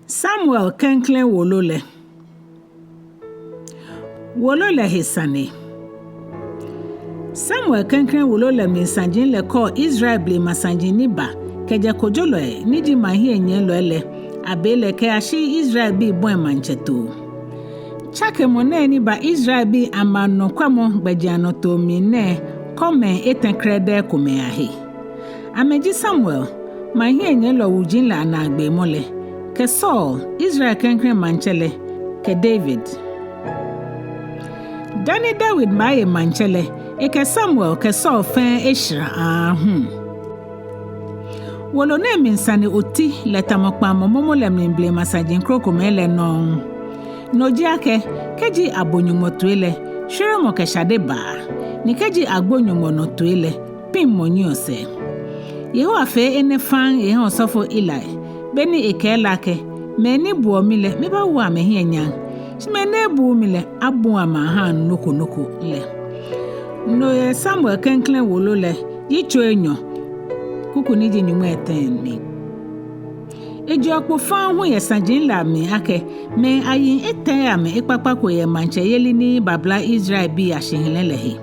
Samuel Klɛŋklɛŋ Wolo le. Wolo le he Sane. Samuel Klɛŋklɛŋ Wolo le minsanjin le ko Israel ble masanjin ni ba keje kojolo ni di mahi enye lo le abele ke ashi Israel bi bon mancheto. Chake mone ni ba Israel bi amano kwamo gbejiano to mine kome etenkrede Ekome ahe. Ameji Samuel mahi enye lo wujin la na agbe mole ke Saul Israel Klɛŋklɛŋ manchele ke David. Dani David maye manchele eke Samuel ke Saul fen eshra Wolo ne minsane oti le tamokpa momo le mble masajin kroko mele non. Noji ake keji abonyumo tuele shere mo ke shade ba. Ni keji agbonyumo no tuele pin monyi ose. Yeho afe ene fan yeho osofo Eli beni ekelake meni buomile meba wa mehi enyan. Shimene buomile abu ama nuku le. No ye Samuel Klɛŋklɛŋ Wolo le Yitso Enyɔ kuku niji Nyɔŋma etɛn. Ejwɛ kpo fan ho ye sanjin la mi ake me ayin etɛn ame ekpakpa ko ye manche yeli ni babla Israel bi ashinle lehe.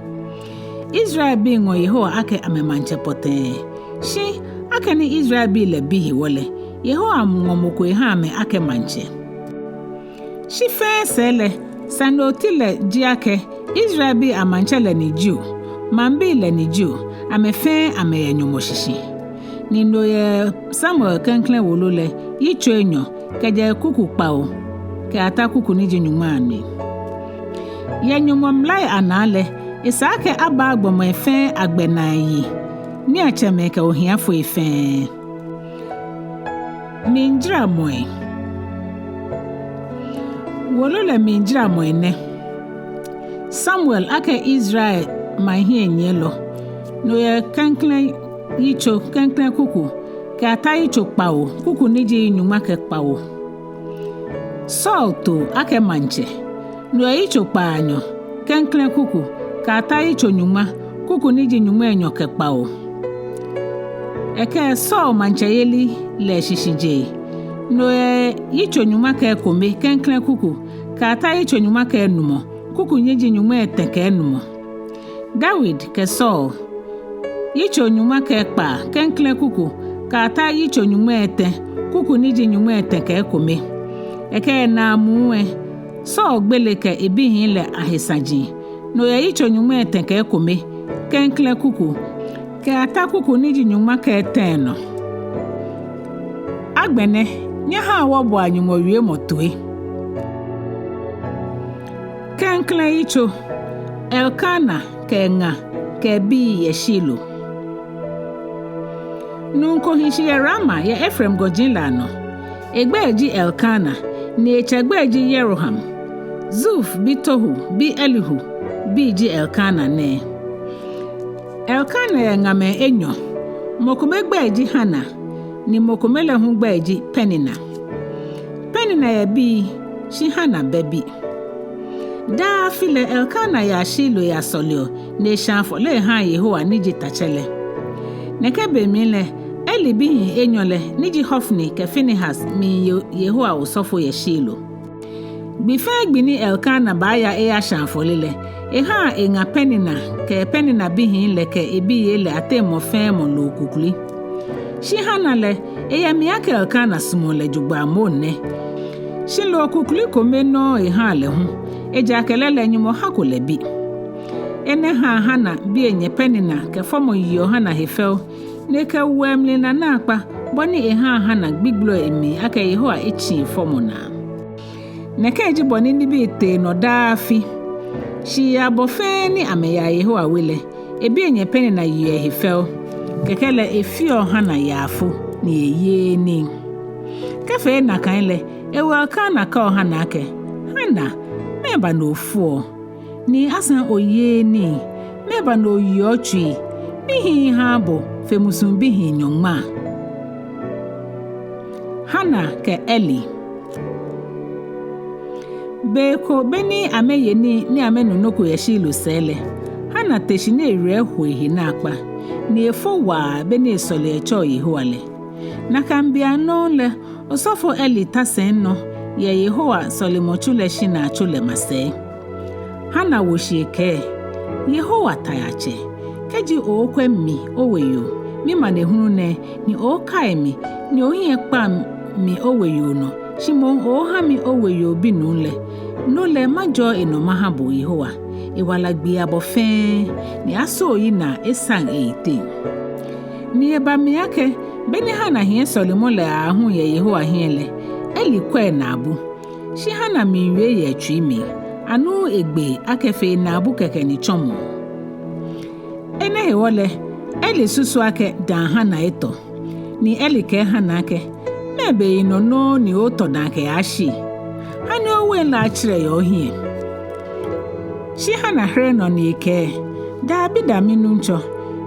Israel bi ngo Yeho ake ame manche poten. Shi ake ni Israel bi le bi wole. Yeho amngomoko ha ame ake manche. Shi fe sele sanoti le ji ake Israel bi amanche le ni Jew. Mambi le ni Jew. Ame fe ame ye nyomo shishi. Nindo ye Samuel Klɛŋklɛŋ Wolo le Yitso Enyɔ keje kuku Kpawo ke ata kuku niji Nyɔŋma ani. Ye nyomo mlai anale isake aba agbomo efe agbenayi ni acheme ke ohiafo efe. Minjira moe. Wolo le minjira moe ne. Samuel ake Israel mahi enyelo. No ye Klɛŋklɛŋ Yitso Klɛŋklɛŋ kuku ke ata Yitso Kpawo kuku niji Nyɔŋma ke Kpawo. Saul to ake manche. No ye Yitso Kpaanyɔ Klɛŋklɛŋ kuku ke ata Yitso Nyɔŋma kuku niji Nyɔŋma enyo ke Kpawo. Eke Saul manche yeli le shishije. No ye Yitso Nyɔŋma ke Ekome Klɛŋklɛŋ kuku ke ata Yitso Nyɔŋma ke Enumɔ kuku niji Nyɔŋma etɛn ke Enumɔ. David ke Saul Yitso Nyɔŋma ke Ekpaa Klɛŋklɛŋ kuku ke ata Yitso Nyɔŋma etɛn kuku niji Nyɔŋma etɛn ke Ekome. Eke na muwe Saul gbele ke ebihin le ahesanjin. No ye Yitso Nyɔŋma etɛn ke Ekome Klɛŋklɛŋ kuku ke ata kuku niji Nyɔŋma ke etɛn no. Agbene nyaha wobo anyumo wie motue. Klɛŋklɛŋ Yitso Elkana ke nga ke bi yeshilo. Nunko hishi ye Rama ye Ephraim gojinla no. Egbeji Elkana ni echegbeji Yeroham. Zuf bi Tohu bi Elihu bi ji Elkana ne. Elkana ye ngame Enyɔ. Mokome gbeji Hana ni mokome le hu gbeji Penina. Penina ye bi shi Hana bebi. Da file Elkana ya shilo ya solio ne shanfo le ha Yehowa niji tachele. Neke be mile Eli bihi Enyole niji Hofni ke Finehas mi Yehowa usofo ye shilo. Bife gbini Elkana ba ya eya shanfo lele. Eha enga Penina ke Penina bihi leke ebi yele ate mo fe mo lo kukuli. Shi Hana le eya miyake Elkana sumo le jugba mo ne. Shi lo kukuli kome no eha le hu. Eja kelele nyumo hako lebi. Ene Hana bi enye Penina ke fomo yiyo Hana hefel. Neke wemli na nakpa boni Hana gbiglo emi ake Yehowa echi fomo na. Neke eji boni nibi ite no dafi. Shi ya bofe ni ameya Yehowa wile. Ebi enye Penina yiyo hefel. Kekele efio Hana yafu ni ye ni. Kefe na kaile ewe Elkana ka Hana ake. Hana meba no fuo ni asan oye ni meba no yochi bihi habo femusun bihi Nyɔŋma. Hana ke Eli beko beni ameye ni amenunoko yeshilo sele. Hana teshine Ahwoi hinakpa ni efo wa beni esole echo Yehowa le. Na kambia no le Osofo Eli tasen no ye Yehowa solimochule shi na achule mase. Hana woshike Yehowa tayache keji okwe mi oweyo mi manehunu ne ni okae mi ni ohi ekpa mi oweyo no shimo oha mi oweyo bi nule majo enoma ha bo Yehowa iwala gbi abofen ni aso yi na esan eite ni eba mi ake beni hana hie solimo le ahun ye Yehowa hiele Eli kwe na abu shi hana mi nwe ye atwi mi anu egbe akefe na abu keke ni chomo ene hewole Eli susu ake dan hana eto ni Eli ke hana ake mebe inono ni oto dan ke ashi hani owe la achire yo hie shi hana hre no ni ke da bi da minu ncho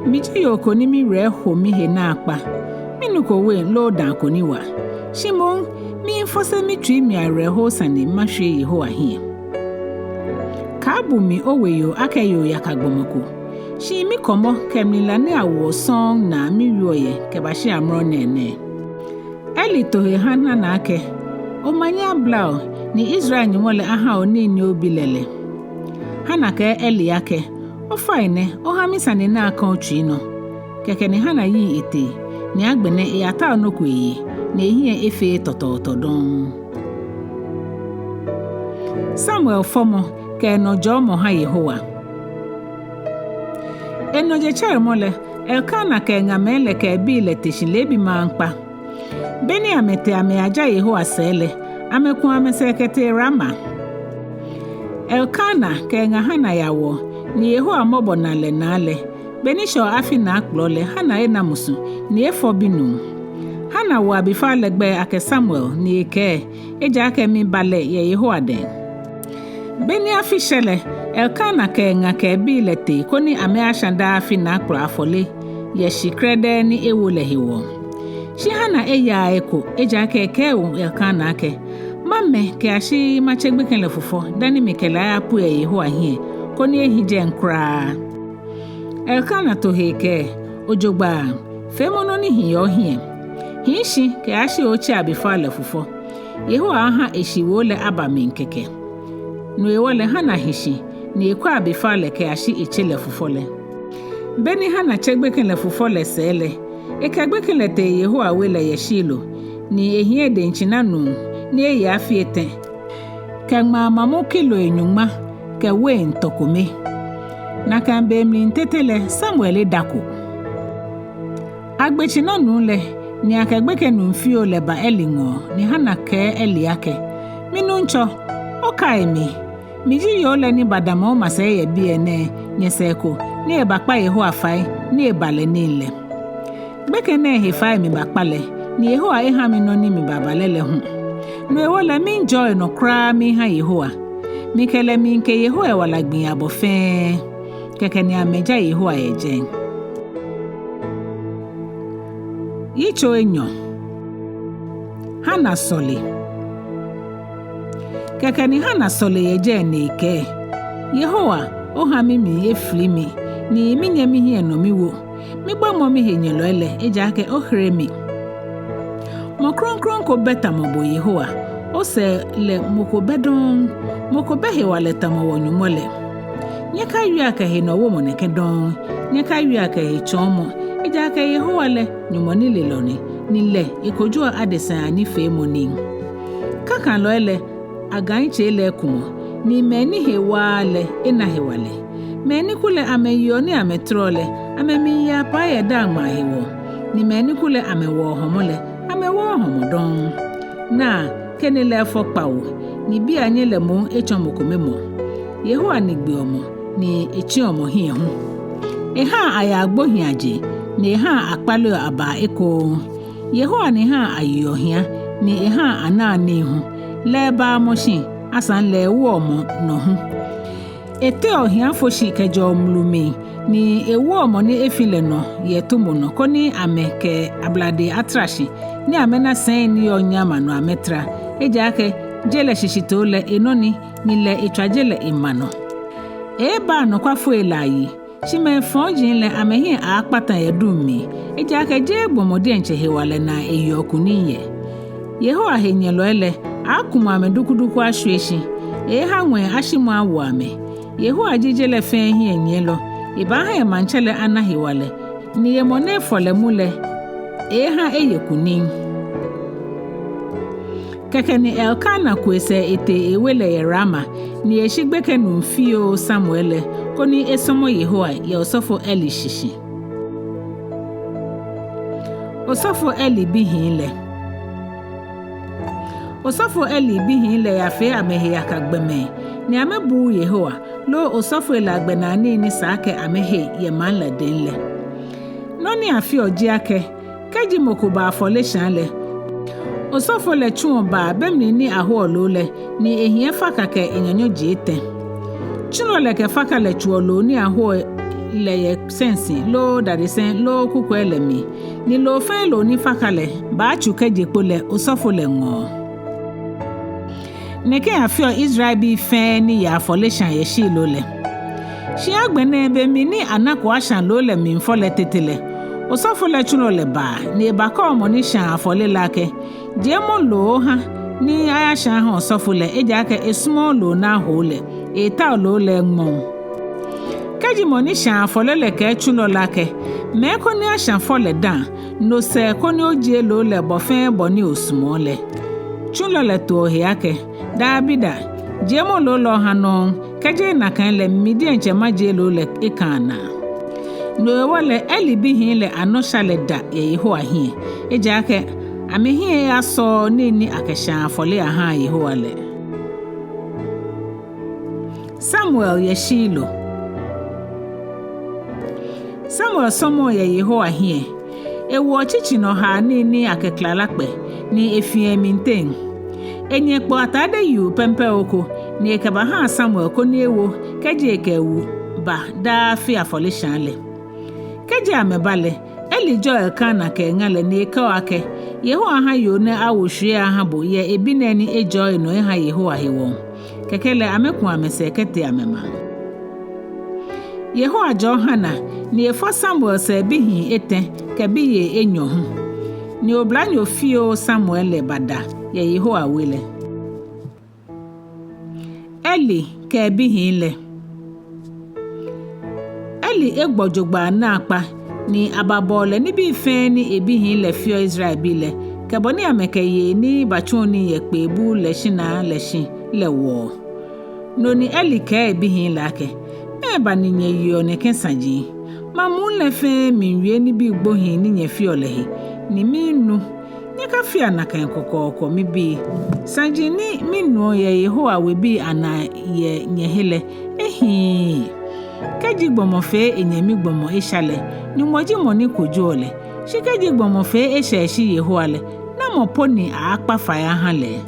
miji yoko ni mi re ho mi he na akpa minu ko we lo dan ko ni wa shimon mi fose mi twi mi are ho Sane mahwe Yehowa hie ka bu mi oweyo akeyo yakagbomoko shi mi komo kemila ni awo song na mi yoye ke ba shi amro nene Eli tohe hana na ake o manya blao ni Israel nyimole aha oni ni obilele hana ke Eli ake o faine o ha mi Sane na aka otwi no keke ni hana yi ete ni agbene e ata no kweyi na ehie efe tototo don Samuel fomo ke no jomo ha Yehowa enoje chere mole Elkana ke ngamele ke bile tishile bi mankpa beni amete ame aja Yehowa sele ameku amesekete Rama Elkana ke ngahana yawo ni Yehowa mobo na le beni sho afi na akplole hana ena musu ni efo binu hana wa bifa legbe ake Samuel ni eke eja ake mi bale ye Yehowa den beni afi shele Elkana ke ngake bile te koni ame ashanda afi na akplo afole ye shikrede ni ewole hiwo shi hana eya eko eja ake ke Elkana ake mame ke ashi machegbe kenle fufo dani mikela ya pu ye Yehowa hie koni ehije nkra Elkana to heke ojogba femono ni hiyo hie hishi ke ashi ochi abifale fufo Yehowa aha eshiwole abami nkeke no ewole hana hishi ni ekwa abifale ke ashi echele fufole beni hana chegbe kenle fufole sele ekagbe kenle te Yehowa wele yeshilo ni ehie de nchinanu ni eyi afiete kagma mamo kilo Nyɔŋma ke we ntokome na kambe mlintetele Samuel dako agbechina nule ni akagbeke numfio leba Elingo ni hana ke Eli ake minu ncho okaimi miji yole ni badamo maseye biene nyeseko ni ebakpa Yehowa fai ni ebale nile gbeke ne hefai mi bakpale ni Yehowa ehami no ni mi babalele hu no ewole mi enjoy no kra mi ha Yehowa mikele mi nke Yehowa wala gbin abofen keke ni ameja Yehowa eje Yitso Enyɔ hana soli keke ni hana soli eje neke Yehowa oha mi efri mi ni minye mi hie no mi wo mi gba mo mi henyelo ele eja ake ohre mi mo kronkron ko beta mo bo Yehowa o se le moko bedon moko behe wale tamo wo nyumole nyeka wi aka he no wo mo neke don nyeka wi aka he chomo eja aka Yehowa le nyumoni le loni ni le ikoju adesan ani fe moni kaka lo ele agan che le kumo ni meni he wale ena he wale meni kule ameyo ni ametrole amemi ya pa ye da ma hewo ni meni kule amewo homole amewo homodon na kenele fo Kpawo ni bi anye le mo echomokome mo Yehowa ni gbe omo ni echi omo hie hu eha aya agbohi aje ni eha akpalo aba eko Yehowa ni ha ayo hia ni eha anani hu leba moshin asan le wo omo no hu ete ohia foshi kejo mlume ni ewo omo ni efile no yetumo no koni ameke ablade atrashi ni amena sen ni onyama no ametra eja ake jele shishito le enoni ni le etwajele imano eba no kwafo elayi shime fonjin le amehin akpatan edumi eja ake je gbomode enche hewale na eyokuniye Yehowa henyelo ele akuma me dukuduku ahweshi ha nwe ashimu awame Yehowa jijele fe hi enyelo iba ha manchele anahiwale ni yemone fole mule ha eyekunin Kekeni Elkana kwese ete ewele yerama ni eshigbeke numfio Samuele koni esomo Yehowa ya osofo Eli shishi. Osofo Eli bihinle. Osofo Eli bihinle ya fe amehe akagbeme ni amebu Yehowa lo osofo elagbenani ni sake amehe ye manle denle. Noni afi ojiake keji mokuba afole shanle. Osofo le chuomba bemni ni Ahwoi le ni ehie fakake Enyɔ jete. Chuno le ke fakale chuolo ni Ahwoi le ye sensi lo dadisen lo kukwele mi. Ni lo fe lo ni fakale ba chuke jepo le osofo le ngo. Neke afio Israel bi fe ni ya afole shan ye shi lo le. Shi agbene be mi ni anako ashan lo le mi mfole tetele. Osofo le chuno le ba ni ba ko mo ni shan afole lake. Jemo lo ha ni aya shan ha osofo le eja ke esmo lo na hole eta lo le ngmo. Kaji mo ni shan afole le ke chuno lake me ko ni ashan fole dan no se ko ni oje lo le bofen boni osmo le. Chuno le to he ake da bida jemo lo ha no kaje na kan le midi enche maje lo le ikana. No wale Eli bihin le anosha le da ye Yehowa hi eja ke amehi aso ni akesha afole aha Yehowa le. Samuel ye Shilo. Samuel somo ye Yehowa hi ewo chichi no ha ni akeklalakpe ni efie minten. Enyekpo atade yu pempe oko ni ekaba ha Samuel ko ni ewo keje ekewu ba da fi afole shanle. Keje amebale Eli jo Elkana ke ngale ni ka ake Yehowa ha yo ne awohwe aha bo ye ebinani ejo no ha Yehowa hewo kekele ameku amesekete amema Yehowa jo hana ni efo Samuel se bihin ete ke bi ye Enyɔ hu ni oblanyo fio Samuel le bada ye Yehowa wele Eli ke bihin le Eli egbojogba na apa ni ababole ni bi fe ni ebihin le fio Israel bi le keboni amekeye ni bachoni ye pebu le shina le shin le wo no ni Eli ke ebihin lake e ba ni nye yo ne kensaji mamun le fe minwie ni bi gbohin ni nye fio le ni minu ni ka fia na kan kokoko mi bi sanji ni minu ye Yehowa we bi ana ye nye hele ehi Keji gbomo fe enyemi gbomo ishale ni moji moni kojole shi keji gbomo fe esheshi Yehowa le na mo poni akpa faya hanle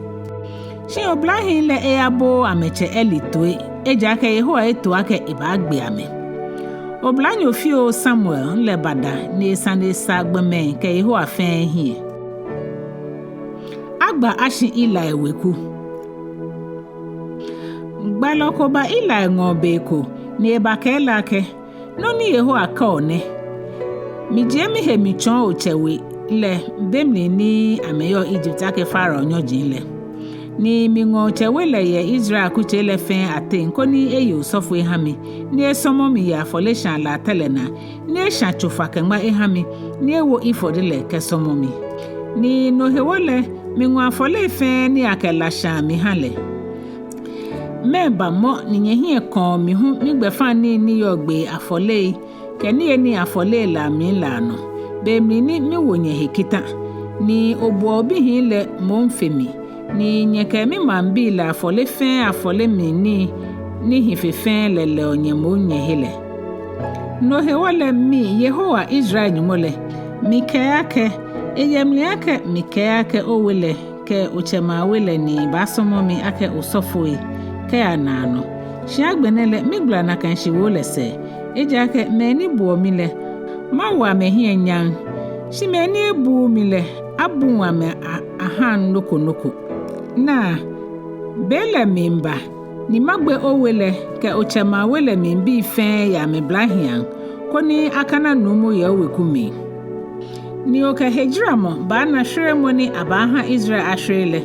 shi oblahin le eabo ameche Eli toe eja ke Yehowa eto ake ibagbe ame oblanyo fio Samuel le bada ni Sane sagbeme ke Yehowa fe hi agba ashi ila eweku gbaloko ba ila ngobeko ni ebakela ke no ni Yehowa ka one mi je mi he mi chon ochewe le bemni ni ameyo Egypt ake fara onyojin le ni mi ngo ochewe le ye Israel kuche le fen aten ko ni eyo sofo ehami ni esomo mi ya fole shan la telena ni esha chofa kenma ehami ni ewo ifode le kesomo mi ni no hewole mi ngo afole fen ni akela shan mi hale Meba mo ni nyehi kon mi hu mi gbefa ni yogbe afole ke ni afole la mi lano be mi ni mi wonye hekita ni obo obi hin le mo mfemi ni nyeke mi mambi la afole mi ni hifefen le onye mo nye hele no he wale mi Yehowa Israel nyumole mi kayake eyemli ake mi kayake owele ke uchema wele ni basomo mi ake usofoi Kaya nano shi agbenele migla na kan shi wole se eja ke meni buo mi le ma wa me hi enyan shi meni ebu mi le abu wa me ahan noko na bele mimba ni magbe owele ke ochema wele mimbi fe ya me blahian koni akana numu ya wekumi ni oka hejiramo ba na hwere mo ni abaha Israel ahwerele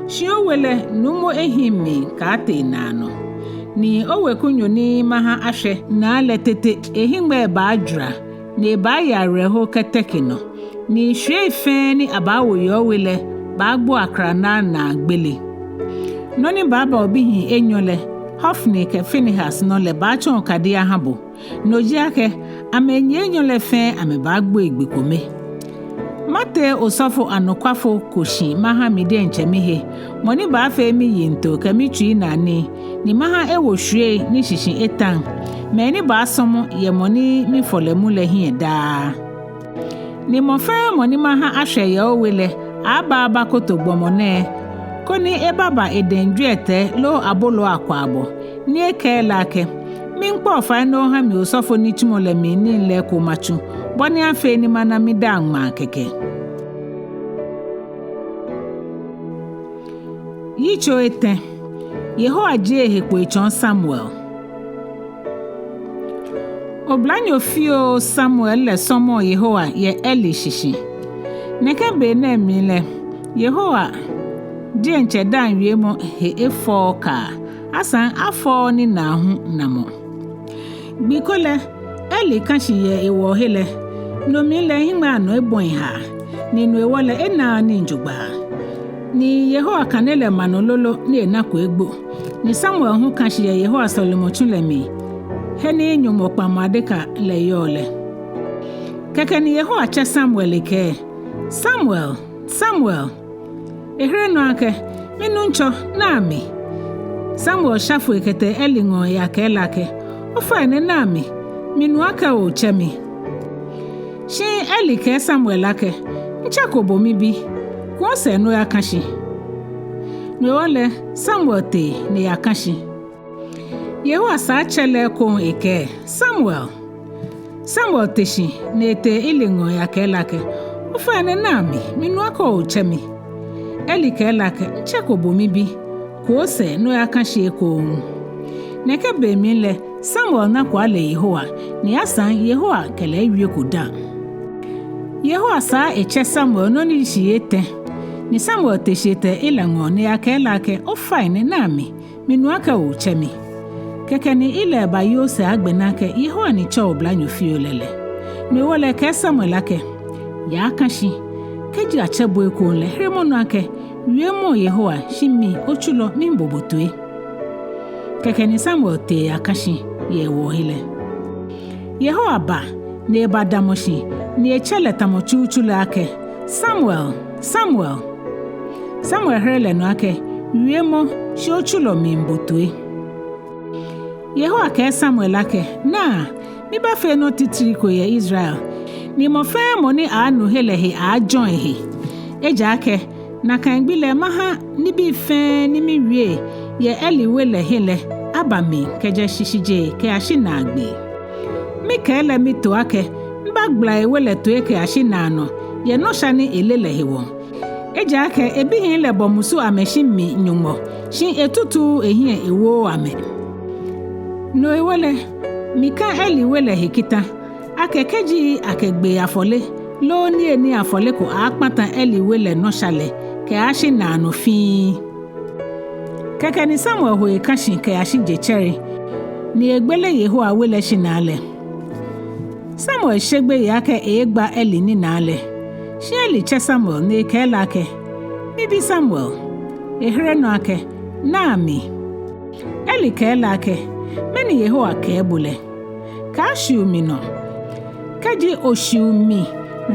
shio wele numo ehimi ka ate na no ni owekunyo ni maha ahwe na letete ehimbe ba adwura ni ba yare ho ketekino ni hwe fe ni abawo yo wele ba gbo akra na gbele no ni baba obihi Enyɔ Hofni ke Finehas no le ba chon kadia habo no jiake amenye Enyɔ le fe amebagbo Ekpome mate osofo anokwafo koshi maha mide nchemihe moni ba fe mi yinto kamitui nani ni maha ewo hwie ni shishin etan me ni ba somo ye moni mi folemu le hie da ni mo fe moni maha ahwe ye owele aba kotogbomo koni ebaba Ejwɛ Etɛ lo abolo akwabo ni ekelake mi nkpo fa no ha mi osofo ni chimole mi ni le ko machu boni afe ni mana mi da nma keke Yitso Etɛ Yehowa je ehekpo echon Samuel Oblanyo fio Samuel le somo Yehowa ye Eli shishi neke be na mi le Yehowa je nche dan wiemo he efo ka asan afọ ni Nɛɛhu namo bikole Eli kanshi ye ewo hele no mi le hima no ebon ha ni no ewole ena ni njugba ni Yehowa kanele manololo ni enako egbo ni Samuel hu kanshi ye Yehowa Solomon chulemi he ni Nyɔŋmɔ pamadeka le yole keke ni Yehowa che Samuel ke Samuel ehere no ake minu ncho na mi Samuel shafo ekete Eli ngo ya ke lake ofa ne na mi minu aka o chemi shi Eli ke Samuel ake nchakobo mi bi ko se no ya kanshi no ole Samuel te ne ya kanshi Yehowa sa chele ko eke Samuel teshi ne te Eli ngo ya ke lake ofa ne na mi minu aka o chemi Eli ke lake nchakobo mi bi ko se no ya kanshi ko neke be mi le Samuel na kwa le Yehowa ni asan Yehowa kele wie koda Yehowa sa eche Samuel no ni shiete ni Samuel te shiete ilango ni akela ke ofaine na mi minu aka o chemi keke ni ile ba yo se agbena ke Yehowa ni cho oblanyo fiolele ni wole ke Samuel ake ya kanshi keji achebo eko le remono ake wiemo Yehowa shimi ochulo mimbobotue keke ni Samuel te akashi ye wo hele Yehowa ba ne badamoshi ni echele tamochu chula ake Samuel hele no ake wiemo shi ochulo mimbotue Yehowa ke Samuel ake na mi ba fe no titiri ko ye Israel ni mo fe mo ni anu hele he a join he eja ake na kan gbile maha ni bi fe ni mi wie ye Eli wele hele abami keje shishije ke ashina agbe mi kele mi to ake mbagbla ewele to eke ashina no ye no shani elele hewo eja ake ebihin le bomusu ameshi mi Nyɔŋmɔ shin etutu ehie ewo ame no ewele mi ka Eli wele hekita ake keji akegbe afole lo ni eni afole ko akpata Eli wele no shale ke ashina no fi keke ni Samuel ho ekashin ke ashije chere ni egbele Yehowa wele shinale Samuel shegbe yake egba Eli ni nale shi Eli che Samuel ni kela ke bibi Samuel ehere no ake na mi Eli kela ke meni Yehowa ke ebule ka shiumi no kaji oshiumi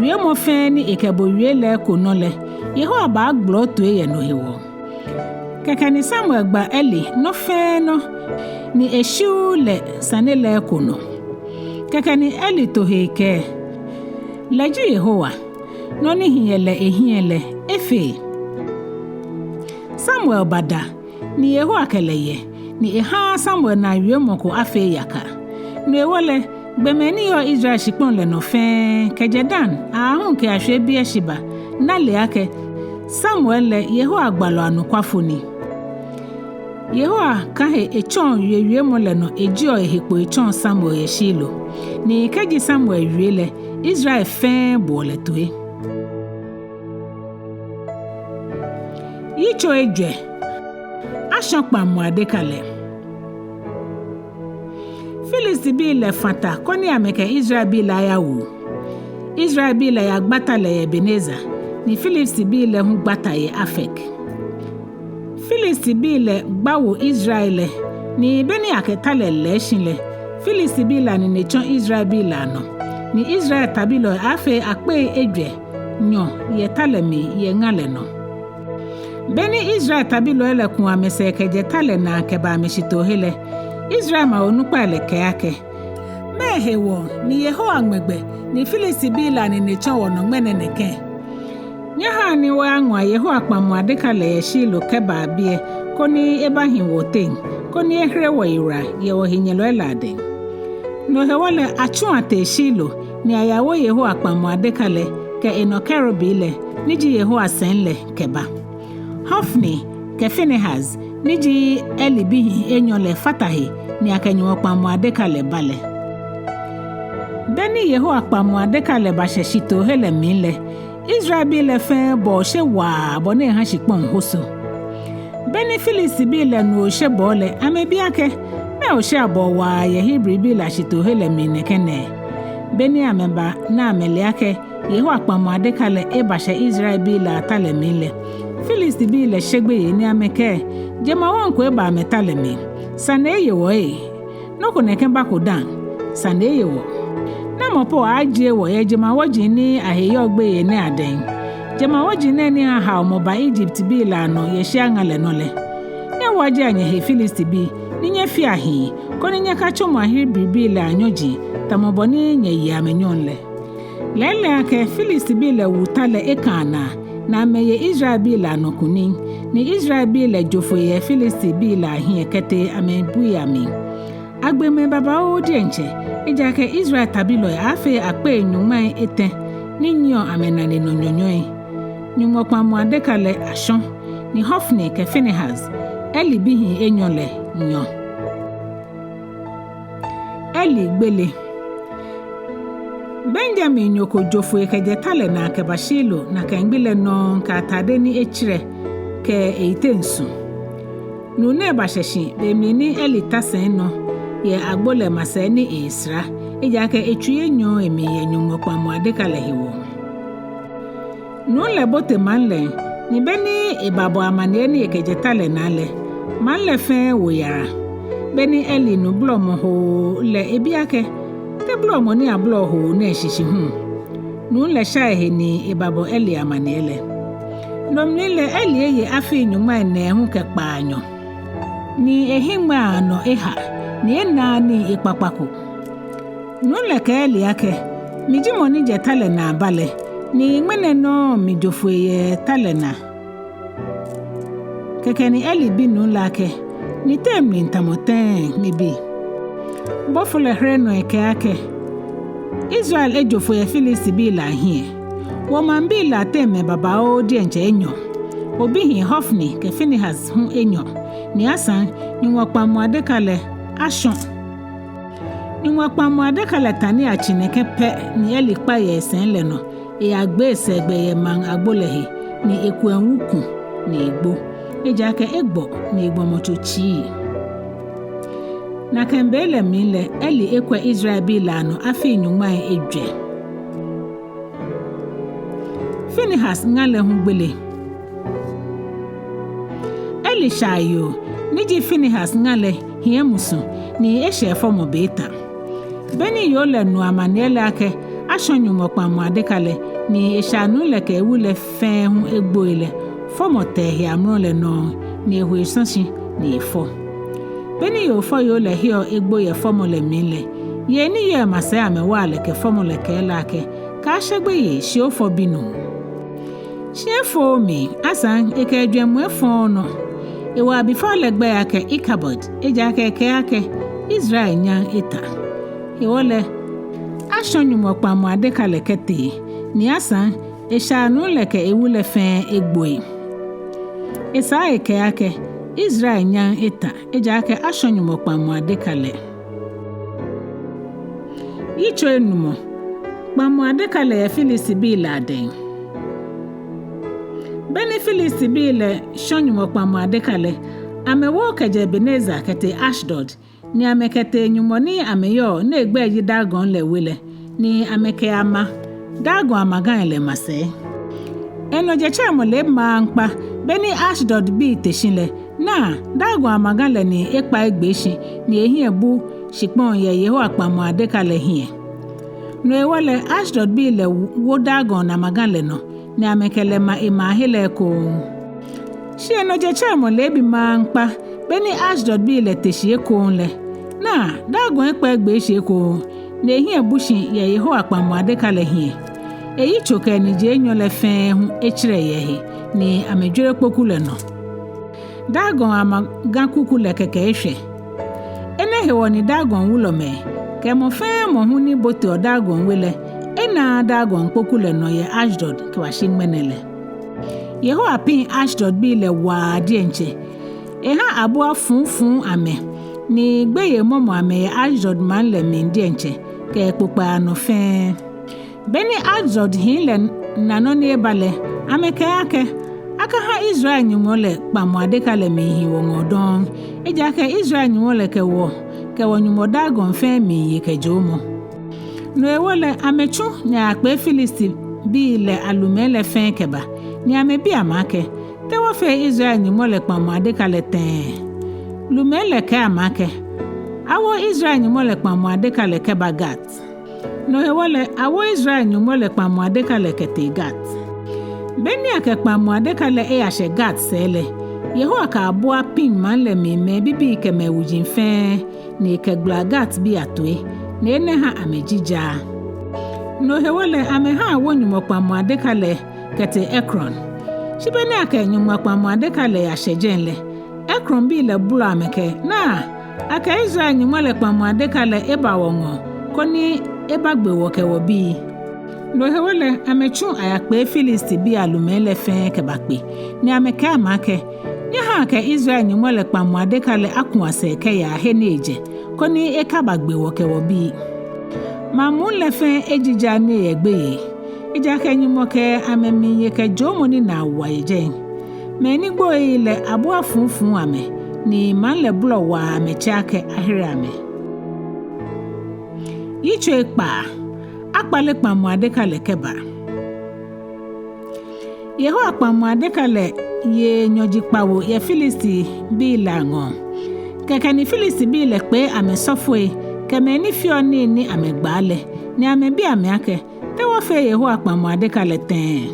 wie mo fe ni ekebo wie le ko no le Yehowa ba gblo to ye no hewo keke ni Samuel gba Eli no fe no ni eshiu le Sane le ko no keke ni Eli to heke leji Yehowa no ni hiele efe Samuel bada ni Yehowa keleye ni eha Samuel na wie mo ko afe yaka no ewole gbemeni yo Israel shipon le no fe kejedan ahun ke ahwe bi eshiba na le ake Samuel le Yehowa gbalo anukwafo ni Yehowa kahe echon wie mo le no ejio ehekpo echon Samuel yeshilo ni keji Samuel wie le Israel fe bo le toe Yitso Ejwɛ Ashokpamu adekale Filisti bi le fata koni ameke Israel bi la ya wu Israel bi le ya gbata le Ebeneza ni Filisti bi le hu gbata ye Afek Filisti bi le gbawo Israel ni beni aketale le shinle Filisti bi la ni nechon Israel bi la no ni Israel tabilo afe akpe Ejwɛ Nyɔ ye talemi ye ngale no Beni Israel tabilo ele kun amese keje tale na keba ameshito hele Israel ma onukpa ele keake mehewo ni Yehowa ngbegbe ni Filisti bi la ni nechon wono ngmene neke nyaha ni wa anwa Yehowa kpamu adekale ye shilo keba abie koni ebahin woten koni ehre wo ira ye wo hinyelo elade no hewole achu ate shilo ni ayawo Yehowa kpamu adekale ke enokerobi le niji Yehowa senle keba Hofni ke Finehas niji elibihi Enyɔ le fatahi ni akenyo kpamu adekale bale Beni Yehowa kpamu adekale basheshito hele minle Israel bi le fe bo she wa bo ne ha shikpon hoso Beni Filisti bi le nu she bo le amebiake me o she abo wa ye Hebrew bi la shito hele minekene Beni ameba na ameliake Yehowa kpamu adekale ebashe Israel bi la tale minle Filisti bi le shegbe ni ameke jema wonko eba ametale mi Sane yewo noko neke bako dan Sane yewo na mopo aje wo ye jema woji ni aheyo gbe ye ne aden jema woji ne ni aha omoba Egypt bi la no ye hia ngale no le ne waje anye he Filisti bi ni nye fi ahi ko ni nye ka chomo ahi bi la anyoji tamoboni nye yi amenyon le lele ake Filisti bi le wutale ekana na meye Israel bi la no kunin ni Israel bi le jofo ye Filisti bi la hi ekete amebu ya mi agbeme baba o dienche ejake Israel tabilo afe akpe Nyɔŋmai ete ni Nyɔ amenane no nyonyoe Nyumo kpamu adekale ashon ni Hofni ke Finehas eli bihi Enyɔ le Nyɔ eli gbele Benjamin nyoko jofo ekeje tale na kebashilo na kengbile no ka tade ni echire ke eitensu nune basheshi bemini eli tasen no ye agbole maseni esra ejake echuye nyo emiye nyumo kpamu adekale hiwo nule bote manle ni beni ebabo amane ni ekeje tale nale manle fe woyara beni eli no blomo ho le ebiake teblo mo ni ablo ho na eshishi hu nu le shahe ni ebabo eli amanele nomnile eli eye afi Nyɔŋmai Nɛɛhu ke Kpaanyɔ ni ehima no eha ni ena ni ikpakpako nu le ke eli ake mijimo ni je tale na bale ni ngmene no mijofo ye tale na keke ni eli bi nu lake ni temni ntamoten ni bi Bofule hreno eke ake Israel ejofo ye Filisti bi la hie woman bi la teme baba o dienche Enyɔ obihi Hofni ke Finehas hu Enyɔ ni asan ni wakpamu adekale ashon ni wakpamu adekale tani achineke pe ni elikpa ye senle no e agbe segbe ye man agbolehi ni eku enwuku ni egbo ejake egbo ni egbo mochochi na kembele mile eli ekwe Israel bi la no afi Nyɔŋmai Ejwɛ Finehas ngale hu gbele eli shayo niji Finehas ngale hiemusu ni eshe fomo beta beni yole nu amanele ake ashonyumo kpamu adekale ni eshanu leke ewule fe hu egbo ile fomo tehi amrole no ni ehu esanshi ni efo Beni yo fo yo le hio egbo ye formule mile ye ni ye mase amewale ke formule ke lake ka shegbe ye shi ofo binu shefo mi asan eke Ejwɛ efo no e wa before legbe ake Ikabod eja ke ake Israel nyan eta e wole ashonyumo kpamu adekale kete ni asan e shanu leke ewule fe egbo esa eke ake Israel nyan eta ejake ashonyumo kpamu adekale Yitso kpamu adekale ya Filisti bi la den Beni Filisti bi le shonyumo kpamu adekale amewo keje Beneza kete Ashdod ni amekete nyumoni ameyo na egbeji Dagon le wile ni ameke ama Dagon amagan le mase enoje chemo le mankpa beni Ashdod bi teshinle na Dagon amagan le ni Ekpaa egbeshi ni ehin ebu shikpon ye Yehowa kpamu adekale hie no ewole Ashdod bi le wo Dagon amagan le no ni amekele ma imahile ko shi enoje chemo le bi mankpa beni Ashdod bi le teshie ko le na Dagon Ekpaa egbeshi ko na ehin ebushi ye Yehowa kpamu adekale hie eyi choke ni je Enyɔ le fe hu echire yehe ni amedwere kpokule no Dagon amagan kuku le keke ehwe ene hewo ni Dagon wulo me ke mo fe mo hu ni bote Dagon wele ena Dagon kpokule no ye Ashdod ke wa shingmenele Yehowa pin Ashdod bi le wa die nche eha aboa funfun ame ni gbeye momo ame ye Ashdod man le min die nche ke kpokpa no fe beni Ashdod hinle nano ni ebale ameke aka ha Israel nyumole kpamu adekale mihi wongodon eja ke Israel nyumole ke wo nyumo Dagon fe mi ke jomo no ewole amechu ni akpe Filisti bi le alumele fe keba ni ame bi amake te wo fe Israel nyumole kpamu adekale ten lumele ke amake awo Israel nyumole kpamu adekale keba Gat no ewole awo Israel nyumole kpamu adekale kete Gat beni ake kpamu adekale ashe Gat sele Yehowa ka aboa pin man le meme bibi ke mewujin fe ni ke gbla Gat bi atwe na ene ha amejija no ewole ame ha awo nyumo kpamu adekale kete Ekron shibeni ake nyumo kpamu adekale ashe jenle Ekron bi le bulu ameke na ake Israel nyumole kpamu adekale eba wongo koni ebagbe woke wobi no hewole amechu ayakpe Filisti bi alumele fe kebakpe ni ameke amake ni ha ke Israel nyumole kpamu adekale akunwase ke ya heneje koni ekabagbe woke wobi mamun le fe ejija ne egbe ija ke nyumoke amemi ye ke jomo ni na waje meni gbo ile aboa funfun ame ni man le blo wa amechake ahire ame Yitso Ekpaa akpale kpamu adekale keba Yehowa kpamu adekale ye nyoji Kpawo ye Filisti bi lango keke ni Filisti bi le pe ame sofwe keme ni fioni ni ame gbale ni ame bi ame ake te wo fe Yehowa kpamu adekale ten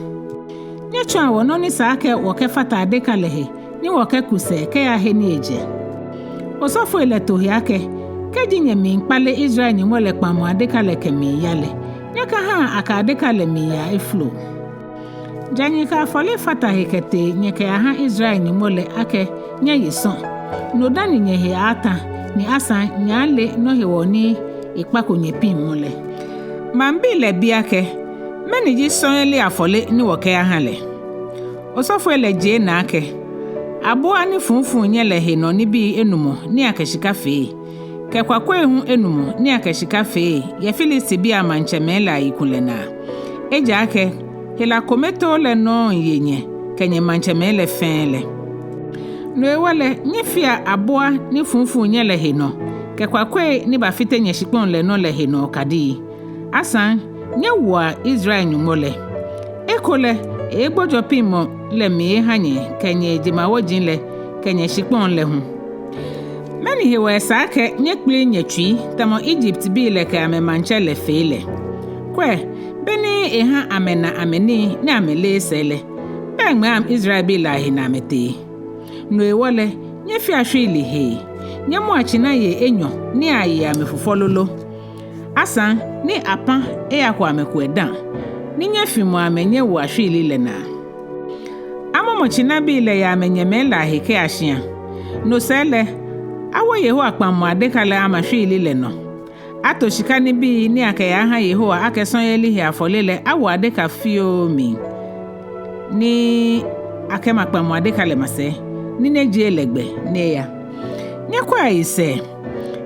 nyecho awo no ni saake wo ke fata adekale he ni wo ke kuse ke ya he ni eje osofwe le to yake keji nyemi nkpale Israel nyimole kpamu adekale kemi yale nyaka ha aka adekale mi ya eflo janyika fole fata hekete nyeke ha Israel nyimole ake nye yison no dani nyehe ata ni asa nyale no hewoni ikpako nyepin mole mambile biake meniji sonele afole ni woke ha le osofo ele je na ake aboa ni funfun nyele he no ni bi Enumɔ ni akashika fe ke kwakwa ehu Enumɔ ni akashika fe ye Filisti bi amanchemela ikulena eja ake hela kometo le no yenye kenye manchemele fenle no ewole nyefia aboa ni funfun nyele he no ke kwakwa ni bafite nyeshipon le no le he no kadi asan nyewa Israel nyumole ekole egbojo pimo le mi hanye kenye jimawojin le kenye shipon le hu mani hewe sake nyekpli nyetwi tamo Egypt bi le ke ame manche le fele kwe beni eha amena ameni ni amele sele bengme am Israel bi la hina mete no ewole nyefi ahwili he nyemo achina ye Enyɔ ni aye amefofololo asan ni apa yakwa amekwedan ni nyefi mo amenye wo ahwili le na amomochina bi le ya amenyemela heke ahia no sele awo Yehowa kpamu adekale amahwili le no atoshika ni bi ni akaya ha Yehowa akeson yeli he afolele awo adeka fiomi ni akema kpamu adekale mase ni neji elegbe ne ya nyekwa ise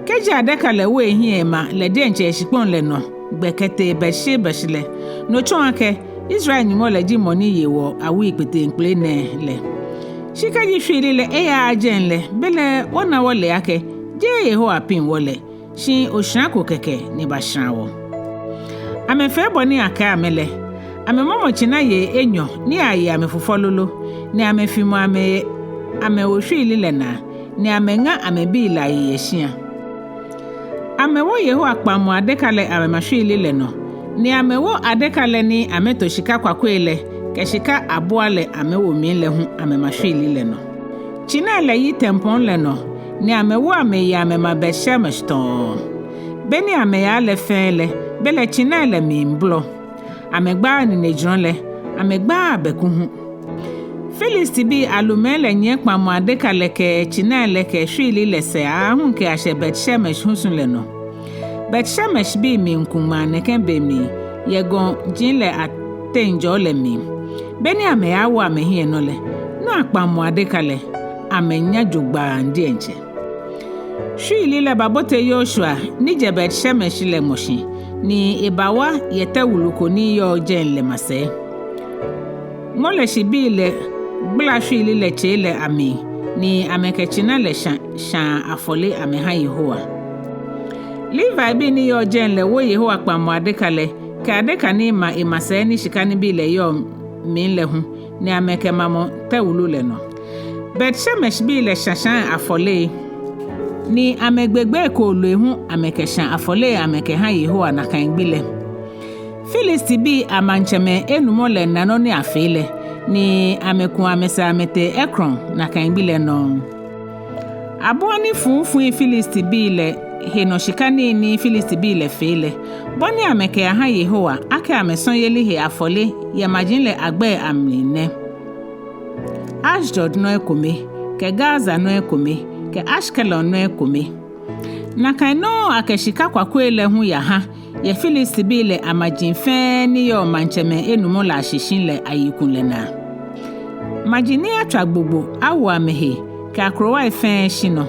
keji adekale wo ehie ma le de nche shipon le no gbekete beshile no chonake Israel Enumɔ le dzi mɔni ye wɔ awu ikpetenkple ne le. Shika dzi fili le eya ajen le bele wona wole ake je Yehowa pin wole shi oshran ko keke ni bashran wo. Ame fe boni aka amele. Ame momo china ye Enyɔ ni aye ame fofololo ni ame fimo ame oshili le na ni ame nga ame bi la ye shia. Ame wo Yehowa kpamu adekale ame mashili le no. Ni ame wo adekale ni ame to shika kwakwele ke shika aboale ame wo mi le hu ame mashili le no. China le yi tempon le no. Ni ame wo ame ya ame mabeshe mashton. Beni ame ya le fele bele china le mi mblo. Ame gba ni nejron le ame gba abeku hu. Filisti bi alume le nye kpamu adekale ke china le ke shili le se ahun ke ashe Betshemesh husun le no. Betshemesh bi mi nkuma ne ken be mi yegon jinle atenjo le mi. Beni ame ya wo ame hie no le na kpamu adekale ame nya jogba ndi enche. Shili le babote Yoshua ni je Betshemesh le moshi ni ibawa yete wuluko ni yo jen le mase. Ngole shibi le bla shili le chele ami ni amekechina le shan afole ame ha Yehowa. Levi bi ni yo jen le wo Yehowa kpamu adekale ka adeka ni ma imase ni shikani bi le yo min le hu ni ameke mamo te wulu le no. Betshemesh bi le shan afole ni amegbegbe ko lo hu ameke shan afole ameke ha Yehowa na kan gbile. Filisti bi amancheme Enumɔ le nano ni afele ni ameku amesa amete Ekron na kan gbile no. Aboani funfun Filisti bi le henoshikani ni Filisti bi le fele. Boni ameke ha Yehowa ake ameson yeli he afole ya majinle agbe amine. Ashdod no Ekome, ke Gaza no Ekome, ke Ashkelon no Ekome. Na kan no akeshika kwakwele hu ya ha ye Filisti bi le amajinfe ni yo mancheme Enumɔ la shishin le ayikun le na. Majini atwa gbogbo awo amehe ka akrowa ife shino.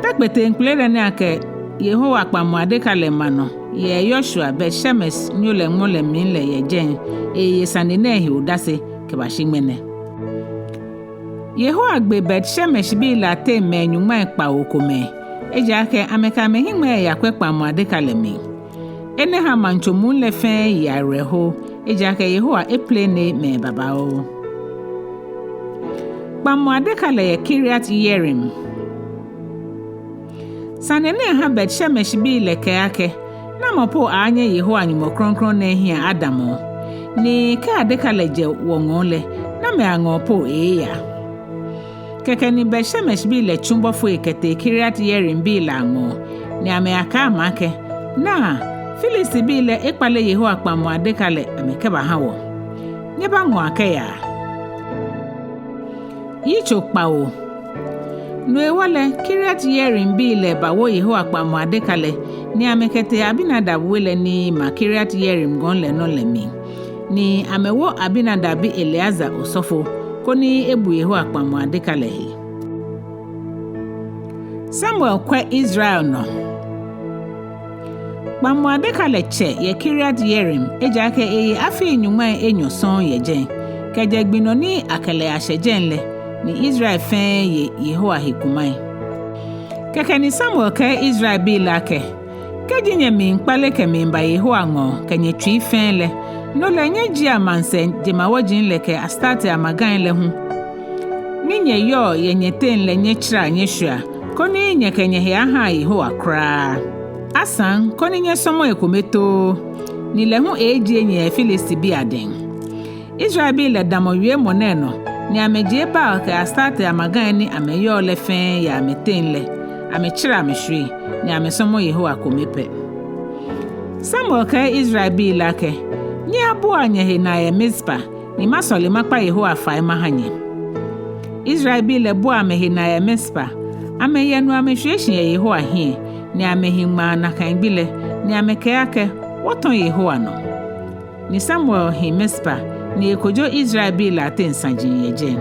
Takbete nklere ne ake Yehowa kpamu adekale mano ye Yoshua Betshemesh nyole ngole min le ye jen ye Sane Nɛɛhu udase ke bashimene. Yehowa gbe Betshemesh bi la te me Nyɔŋmai Kpawo Ekome. Eja ke ameka me hime ya kwe kpamu adekale mi. Ene ha manchomu le fe ya reho. Eja ke Yehowa eplene me babao. Kpamu adekale ye Kiriat Yerim. Sane ha Betshemesh bi le ke ake. Na mopo anye Yehowa nyumo kronkron ne hia Adamo. Ni ke adekale je wongole na me angopo ya. Keke ni Betshemesh bi le chumbofo ekete Kiriat Yerim bi la ngo. Ni ame aka amake. Na Filisti bi le ekpale Yehowa kpamu adekale ameke ba hawo. Nyeba ngo ake ya. Yitso Kpawo. Nwe wale Kiriat Yerim bi le bawo Yehowa kpamu adekale ni amekete Abinadab wele ni ma Kiriat Yerim gon le no le mi. Ni amewo Abinadab bi Eleazar osofo koni ebu Yehowa kpamu adekale he. Samuel kwe Israel no. Kpamu adekale che ye Kiriat Yerim eja ke eye afi Nyɔŋmai Enyɔ son ye jen. Keje gbino ni akele ashejen le ni Israel fen ye Yehowa hikumai. Keke ni Samuel ke Israel bi lake. Keji nye mi nkpale ke mi mba Yehowa ngo kenye twi fen le. No le nye ji amanse jema wajin le ke astarte amagan le hu. Ni nye yo ye nye ten le nye chira nye shua. Koni nye kenye he aha Yehowa kra. Asan koni nye somo Ekome to. Ni le hu eji nye Filisti bi aden. Israel bi le damowie moneno. Ni ameje ba ke astarte amagan ni ameyo le fen ya ameten le. Amechira ameshri ni amesomo Yehowa komepe. Samuel ke Israel bi lake. Ni abu anye he na ye Mizpa ni masole makpa Yehowa fa mahanye. Israel bi le bo amehe na ye Mizpa. Ameye no amehwehye Yehowa hie ni amehima na kan bile ni ameke ake woton Yehowa no. Ni Samuel he Mizpa ni ekojo Israel bi la tensanjin yeje.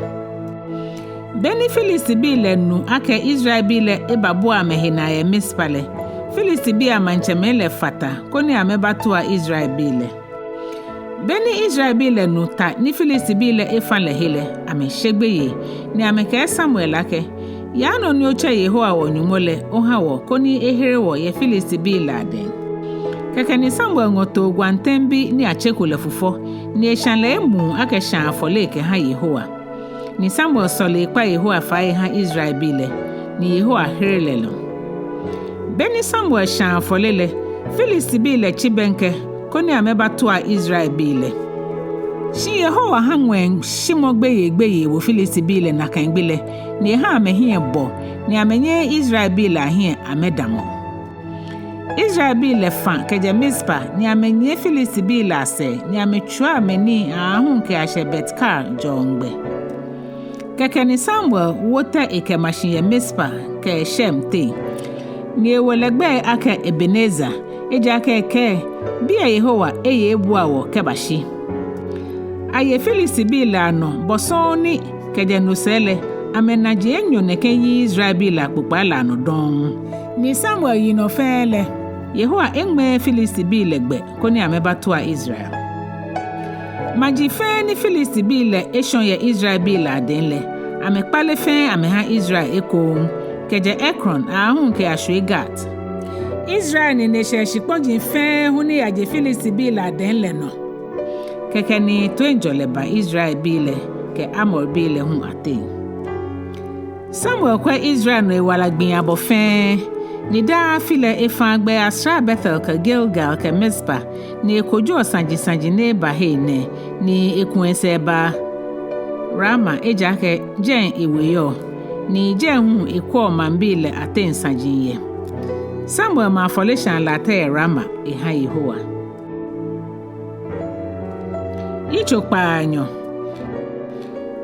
Beni Filisti bi le nu ake Israel bi le ebabo amehe na ye Mizpa le. Filisti bi amancheme le fata koni amebatua Israel bi le. Beni Israel bile no ta ni Filisti bile efa lehele ame shegbeye ni ame ke Samuel ake ya no ni oche Yehowa wo nyumole oha wo koni ehere wo ye Filisti bile aden keke ni Samuel ngoto gwantembi ni achekule fufo ni eshanle emu ake shan afole ke ha Yehowa ni Samuel sole Ekpaa Yehowa fa ha Israel bile ni Yehowa herelelo Beni Samuel shan afolele Filisti bile chibenke koni ameba toa Israel bile shi Yehowa hanwen shimogbeye wo Filisti bile na kan bile ni ha amehie bo ni amenye Israel bile ahie amedamo Israel bile fa keje Mispa ni amenye Filisti bile ase ni ametwa ameni ahun ke Ashebetkar jongbe keke ni Samuel wota ekemashi Mispa ke Shemte ni ewelegbe aka Ebeneza eja ke bia Yehowa eye ebu awo kebashi aye Filisti bile ano bosoni keje no sele amenaje Enyɔ neke yi Israel bile akpukpa la no don ni Samuel yi no fele Yehowa engme Filisti bile gbe koni ameba toa Israel maji fe ni Filisti bile eshon ye Israel bile adenle amekpale fe ameha Israel eko keje Ekron ahun ke Ahwoi Gat Israel ni neshe shikpoji fe huni aje Filisti bile adenle no keke ni to enjole ba Israel bile ke Amor bile hun ate Samuel kwa Israel no ewala gbin abo fe ni da file efangbe Asra Bethel ke Gilgal ke Mispa ni ekojo sanji ne ba he ne ni ekuense ba Rama eja ke jen iweyo ni jen hu ekwo mambile ate nsanjiye Samuel ma folishan late Rama eha Yehowa Icho Kpaanyɔ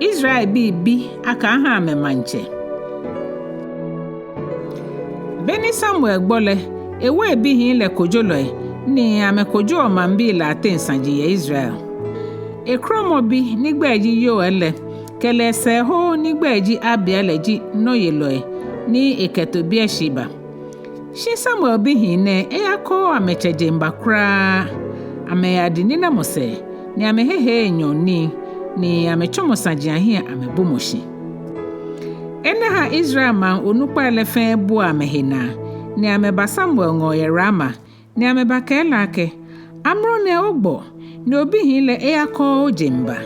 Israel bi aka ha memanche Beni Samuel gbole ewe bi hin le kojolo ni amekojo mambi la tensanji ye Israel Ekromo bi nigbeji yo ele kele se ho nigbeji abieleji no yelo ni eketo bi eshiba Shi Samuel bi hin ne eyako amecheje mbakra ameyadi ni na mose ni amehehe Enyɔ ni amechomosaji ahia amebomoshi Ene ha Israel man onukpa elefen bu amehena ni ameba Samuel ngoye Rama ni ameba kelake amro ne ogbo ni obi hinle eyako ojemba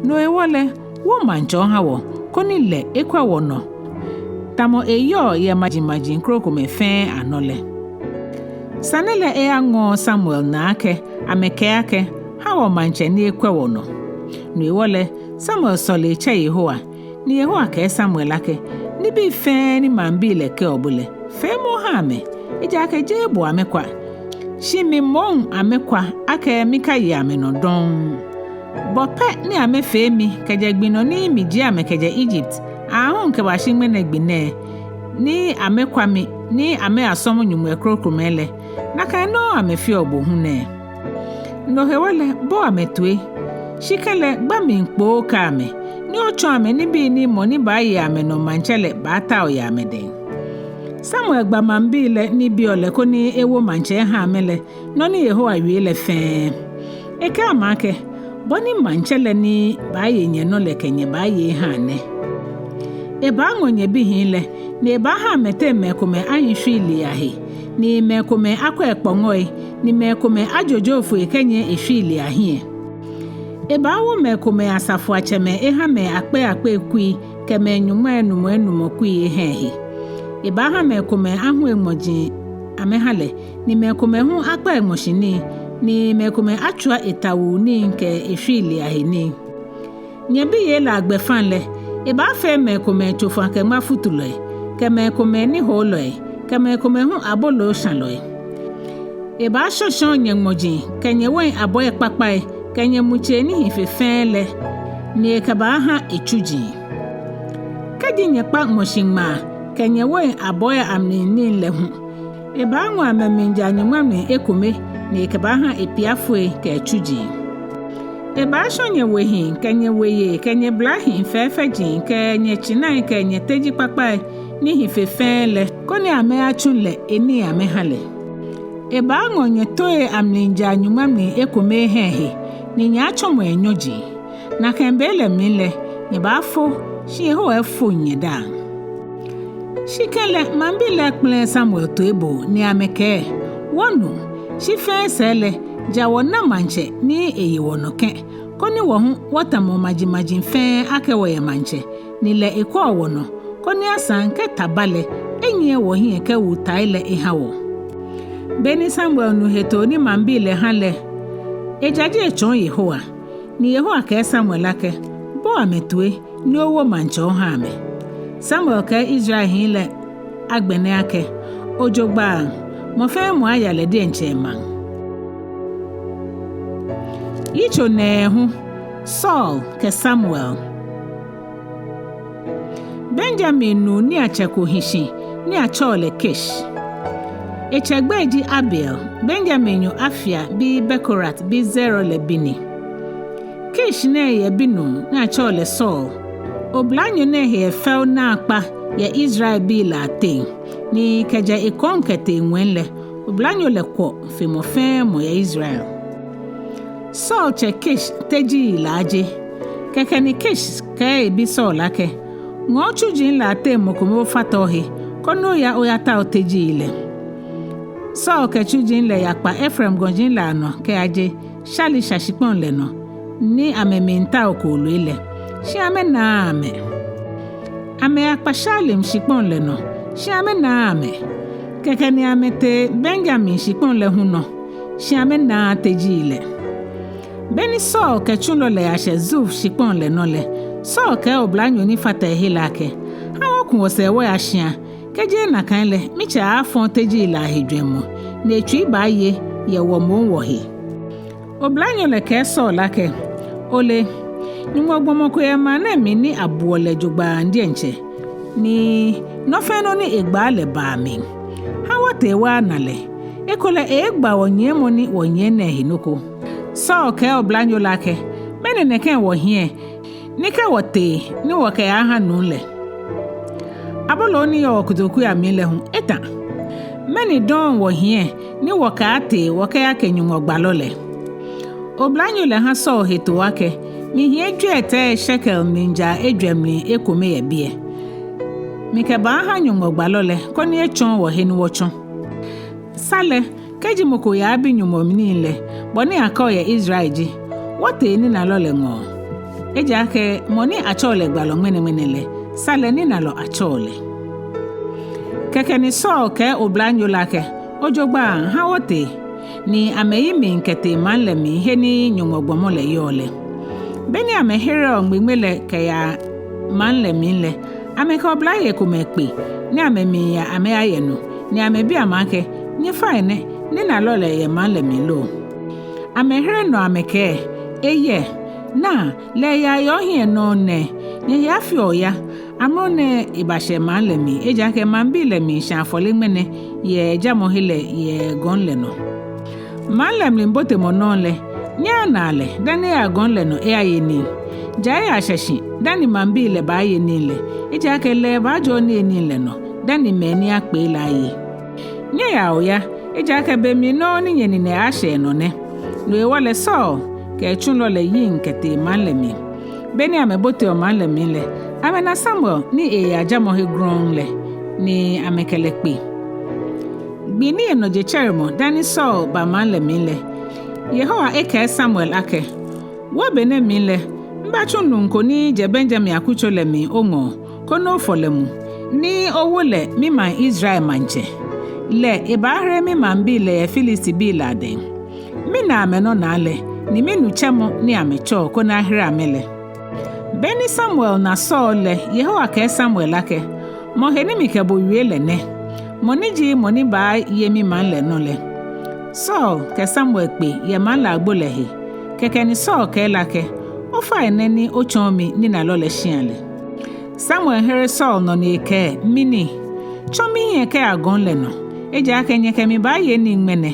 no ewole wo mancho ha wo koni le ekwa wono tamo Enyɔ ye majimaji nkroko mefen anole Sane le eyango Samuel na ake ameke ake ha wo manche ni ekwa wono no ewole Samuel sole che Yehowa ni Yehowa ke Samuel ake ni bi fe ni mambile ke obule fe mo ha me eja ke je bo amekwa shi mi mon amekwa ake mika yi ameno don bo pe ni amefe mi ke je gbino ni mi je ameke je Egypt ahun ke ba shi mene gbine ni amekwa mi ni ame asomo nyumu ekrokromele na ka no amefi obo hu ne no hewole bo ametwe shikele gba mi nkpo ka me ni ocho ame ni bi ni mo ni ba yi ame no manchele ba ta o ya ame den Samuel gba mambile ni bi ole ko ni ewo manche ha amele no ni Yehowa wiele fe eke amake boni manchele ni ba yi nye no le kenye ba yi ha ne e ba ngonye bi hinle ni ba ha mete mekome ayishili ahe ni mekome akwa ekpongoi ni mekome ajojofu ekenye ishili ahe Eba wo mekome asafu acheme eha me akpe kui keme Enumɔ kui ehehe Eba ha mekome ahu emoji amehale ni mekome hu akpe emoshini ni mekome achua etawu ni nke efili ahini Nyebi ye la agbefanle eba fe mekome chofa ke mafutule keme kome ni holoe keme kome hu abolo shanloe Eba shoshon nyemoji kenye wen aboye kpakpae kenye muche ni hifefele ni ekaba ha echuji kadi nyekpa moshingma kenye we aboya amnini lehu eba anwa amamenja Nyɔŋma Ekome ni ekaba ha epiafue ke echuji eba shonye wehi kenye weye kenye blahi fefeji kenye chinai kenye teji kpakpa ni hifefele koni ame achule eni amehale eba anwa nye toe amninja Nyɔŋma Ekome hehe ni nya chomo enyoji na kembele mile ni bafo shi ho efo nyeda shikele mambile kple Samuel toebo ni ameke wonu shi fe sele jawo na manche ni eyiwonoke koni wo hu watamo majimaji fe akewo ye manche ni le ekwa wono koni asan ke tabale enye wo hie ke wutaile ihawo beni Samuel nu heto ni mambile hale ejaje echon Yehowa ni Yehowa ke Samuel ake bo ametue ni owo manche o ha me Samuel ke Israel hile agbene ake ojogba mo fe mo ayale de enchema Yitso Nɛɛhu Saul ke Samuel Benjamin nu ni achako hishi ni achole Kish Echegbeji Abel Benjamin yu afia bi Bekorat bi Zero le bini Kish ne ye binu ni achole Saul Oblanyo ne he fel na akpa ya Israel bi la te ni keja ikonkete nwenle Oblanyo le kwa femofe mo ya Israel Saul che Kish teji ilaje keke ni Kish ke ebi Saul ake ngochu jin la te mokomo fatohi kono ya oyata oteji ile Saul ke chujin le yakpa Ephraim gonjin la no ke aje shali shashipon le no ni amementa okolo ile shi ame na ame akpa shalim shipon le no shi ame na keke ni amete Benjamin shipon le huno shi ame na teji ile Beni Saul ke chulo le ashe Zuf shipon le no le Saul ke oblanyo ni fata hilake hawo kun se wo ashia keje na kan le miche afon teji la hedwemu na etwi baye ye wo mo wo he oblanyo le ke Saul lake ole ni mogbomoko ye ma na mi ni abuo le jogba ndi enche ni no fe no ni Ekpaa le ba mi hawo te wa na le ekole Ekpaa wonye mo ni wonye na hinoko Saul ke oblanyo lake bene ne ken wo hie ni ke wote ni wo ke aha nu le abolo ni yo kudoku ya mi le hu eta meni don wo hie ni wo ka ate wo ke akenyumo gbalole oblanyo le ha Saul heto wake mi hie Ejwɛ Etɛ shekel ninja Ejwɛ Ekome ye bie mi ke ba ha nyumo gbalole koni echon wo he ni wo chon sale keji moko ya bi nyumo mi le boni aka ye Israel ji wote ni na lole ngo eja ke moni achole gbalo mene le sale ni na lo achole keke ni Saul ke oblanyo lake ojogba ha wote ni ameyi mi nkete manle mi he ni nyumogbomo le yole beni amehere ongbimele ke ya manle mi le ameka oblaye kumekpe ni amemi ya ame ayenu ni amebi amake ni fine ni na lole ye manle mi lo amehere no ameke eye na le ya yo hie no ne ni ya fi oya amone ibashe manle mi eja ke mambi le mi sha fole mene ye jamo hele ye gonle no manle mi mbote monole nya na le dani ya gonle no e ayeni jaya asheshi dani mambi le ba ayeni le eja ke le ba jo ni eni le no dani meni akpe la yi nya ya oya eja ke be mi no ni yeni ne ashe no ne no e wale so ke chulo le yin kete manle mi beni amebote o manle mi le amena Samuel ni e ajamo he gron le ni amekele pe gbini eno je cheremo dani Saul ba manle mi le Yehowa eke Samuel ake wo bene mi le mba chunu nko ni je Benjamin akucho le mi ongo kono folemu ni owole mi man Israel manche le ibahre mi man bi le Filisti bi la den mi na ameno na le ni menu chemo ni amecho ko na ahira amele beni Samuel na Saul le Yehowa ke Samuel ake mo he ni mi ke bo wie le ne moniji moni ba ye mi man le no le Saul ke Samuel pe ye man la gbo le he keke ni Saul ke lake o fa eneni o chon mi ni na lo le shian le Samuel here Saul no ni ke mini chomi ye ke agon le no eja ke nye ke mi ba ye ni nmene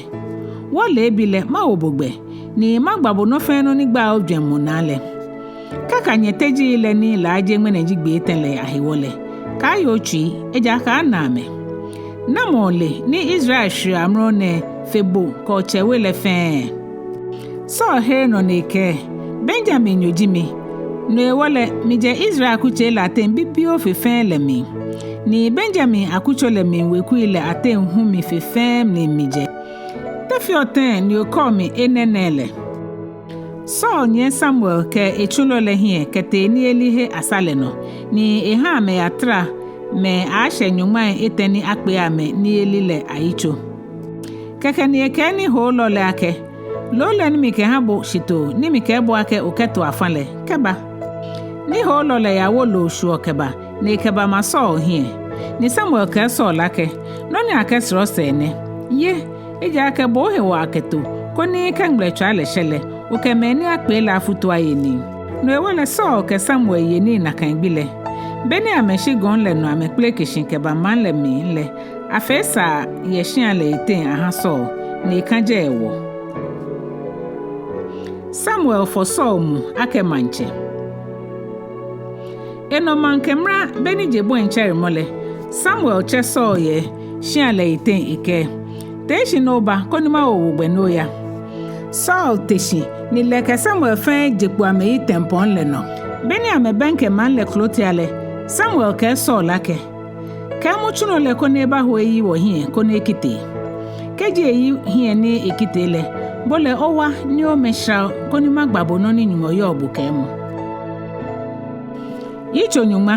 wo le bi le ma obogbe ni magbabo no fe no nigba odwemu na le kaka nye teji ile ni la aje nmene ji gbe tenle ahiwole ka yo chi eja ka na me na mole ni Israel shi amro ne febo ko chewe le fe Saul here no neke Benjamin yojimi no ewole mije Israel akuche la aten bibio fefen le mi ni Benjamin akucho le mi weku ile aten hu mi fefen ni mije tefioten ni Ekome enenele Saul nye Samuel ke echulo le hie kete ni elihe asale no ni eha me atra me ashe Nyɔŋmai eteni Ekpaa me ni elile aicho keke ni eke ni holo le ake lo le ni mike habo shito ni mike bo ake oketo afale keba ni holo le ya Wolo shuo keba ni keba ma Saul hie ni Samuel ke Saul ake no ni ake sro Sane ye eja ake bo he wa aketo ko ni kangle chale shele o ke me ni Ekpaa la futu ayeni no ewole Saul ke Samuel yeni na kan gbile beni ameshi gon le no amekple kishin keba man le mi le afesa yeshian le iten aha Saul ni kanje ewo Samuel for Saul mu ake manche Enumɔ nkemra beni jebo enchere mole Samuel che Saul ye shian le iten ike teshi no ba konima owugbe no ya Saul teshi ni leke Samuel fen jepu ame itempon le no beni ame benke man le klotiale Samuel ke Saul ake ka muchuno le koneba Ahwoi wo hie kone kite keje yi hie ni ekite le bole owa ni o mesha konima gbabo no ni Nyɔŋmɔ yo bu kemu Yitso Nyɔŋma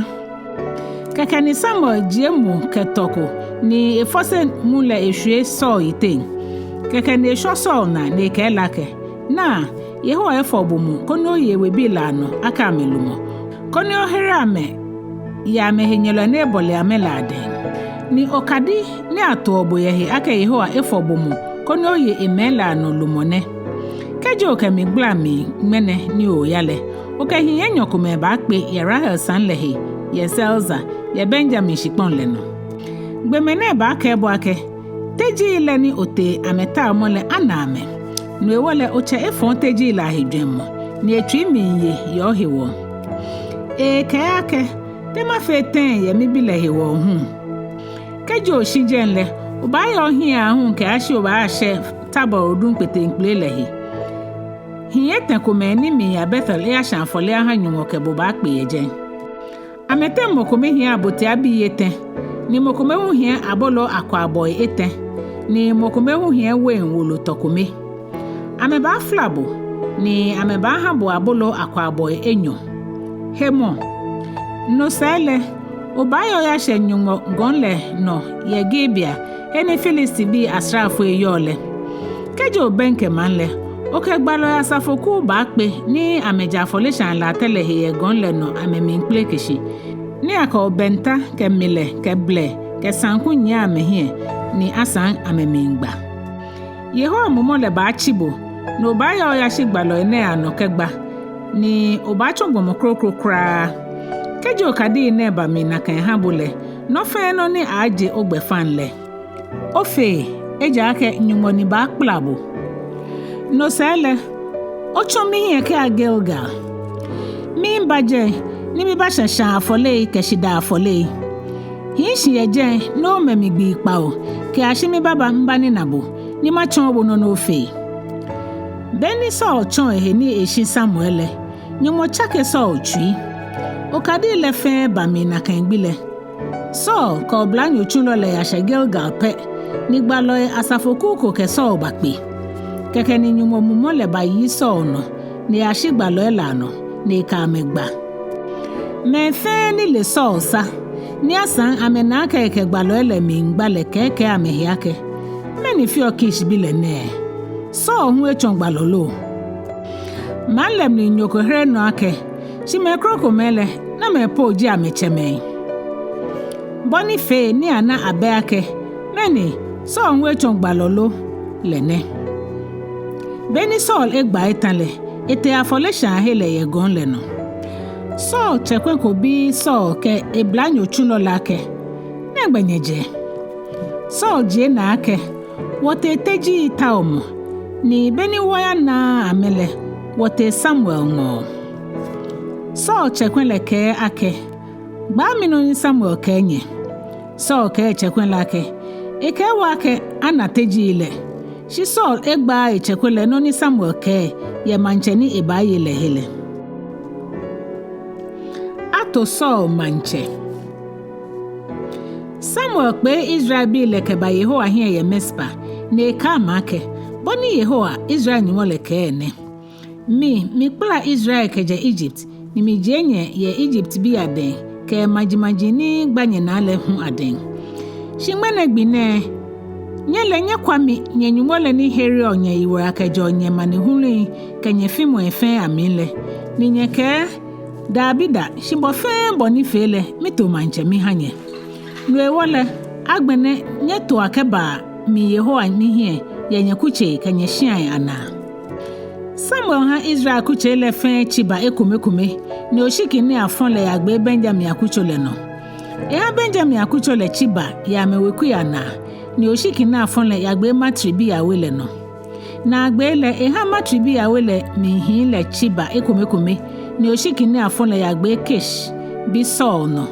keke ni Samuel jiemu ketoko ni efose mule ehwe Saul iten keke ni esho Saul na ni ke lake na yeho efobumu kono yewe bi lano aka melumo kono ohere ame ya mehenyelo na ebole amelade ni okadi ni ato oboyehe aka yeho efobumu kono ye emela no lumone kejo kemi glami mene ni oyale okahi Enyɔ Ekome ba pe ye Rahel san lehe ye Selza ye Benjamin shikpon le no gbemene ba ka ebo ake teji ile ni ote ameta mole aname no ewole oche efon teji ile ahedwemo ni etwi minye ye ohewo ka ake tema feten ye mi bi lehe wo hu kejo shijenle oba ye ohia ahun ke ashi oba ashe tabo odun petenkple lehe hiye tenkome ni mi ya Bethel ya shanfole aha Nyɔŋmɔ ke bo ba pe yeje amete mokome hia abote abi yete ni mokome hu hia abolo akwa boy ete ni mokome hu hia wen Wolo tokome ame ba flabo ni ame ba ha bo abolo akwa boy Enyɔ hemo no sele obayo ya she Nyɔŋmɔ gonle no ye Gibea ene Filisti bi asrafo eyole kejo benke manle oke gbalo ya safoku ba pe ni ameja folishan la tele he gonle no amemi nkple kishi ni aka obenta ke mile ke ble ke sanku nya amehie ni asan amemi ngba yeho amumo le ba chibo no ba ya shi gbalo ene anoke gba ni oba chongo mokrokro kra kejo kadi ne ba mi na kan habule no fe no ni aje ogbe fanle ofe eja ake Nyɔŋmɔ ni ba kplabo no sele ocho mi hie ke Gilgal mi baje ni mi ba shasha afole ke shida afole hi shi eje no memi gbi Kpawo ke ashimi baba mbani nabo ni ma chon obo no ofe beni Saul chon ehe ni eshi Samuel Nyɔŋmɔ chake Saul twi okadi le fe ba mi na kan gbile Saul ko blanyo chulo le ya she Gilgal pe ni gbalo asafoku ko ke Saul ba pe keke ni Nyɔŋmɔ mumo le ba yi Saul no ni ashigbalo elano ni ka megba me fe ni le Saul sa ni asan amena ka ke gbalo ele mi ngbale keke amehiake me ni fi okish bi le ne Saul hu echon gbalo lo malem ni nyoko here no ake shi me kroko mele na me po ji amecheme boni fe ni ana abe ake me ni Saul hu echon gbalo lo le ne beni Saul egba itanle ete afolesha hele ye gon le no Saul chekwe ko bi Saul ke eblanyo chulo lake na gbenyeje Saul je na ake wote teji taomo ni beni woya na amele wote Samuel ngo Saul chekwe leke ake gba mino ni Samuel kenye Saul ke chekwe lake eke wake ana teji ile Shi Saul Ekpaa echekwele no ni Samuel ke ye mancheni eba yele hele. Ato Saul manche. Samuel kpe Israel bi lekeba Yehowa hie ye Mespa ne ka make. Boni Yehowa Israel ni moleke ene. Mi kpla Israel keje Egypt ni mi jenye ye Egypt bi aden ke majimajini gbanye na ale hu aden. Shimene gbine nyele nye kwami nye nyumole ni heri onye iwe akeje onye mani huli kenye fimu efe amile ni nye ke dabida shibo fe boni fele mito manche mi hanye nwe wole agbene nye to akeba mi Yehowa ni hie yenye kuche kenye shian ana. Samuel ha Israel kuche le fe chiba Ekome ni oshiki ni afon le agbe Benjamin akuchole no. Eha Benjamin akuchole chiba ya meweku ya na ni oshiki na afon le agbe matribi ya wele no. Na agbe le eha matribi ya wele mihi le chiba Ekome ni oshiki ni afon le agbe Kish bi Saul no.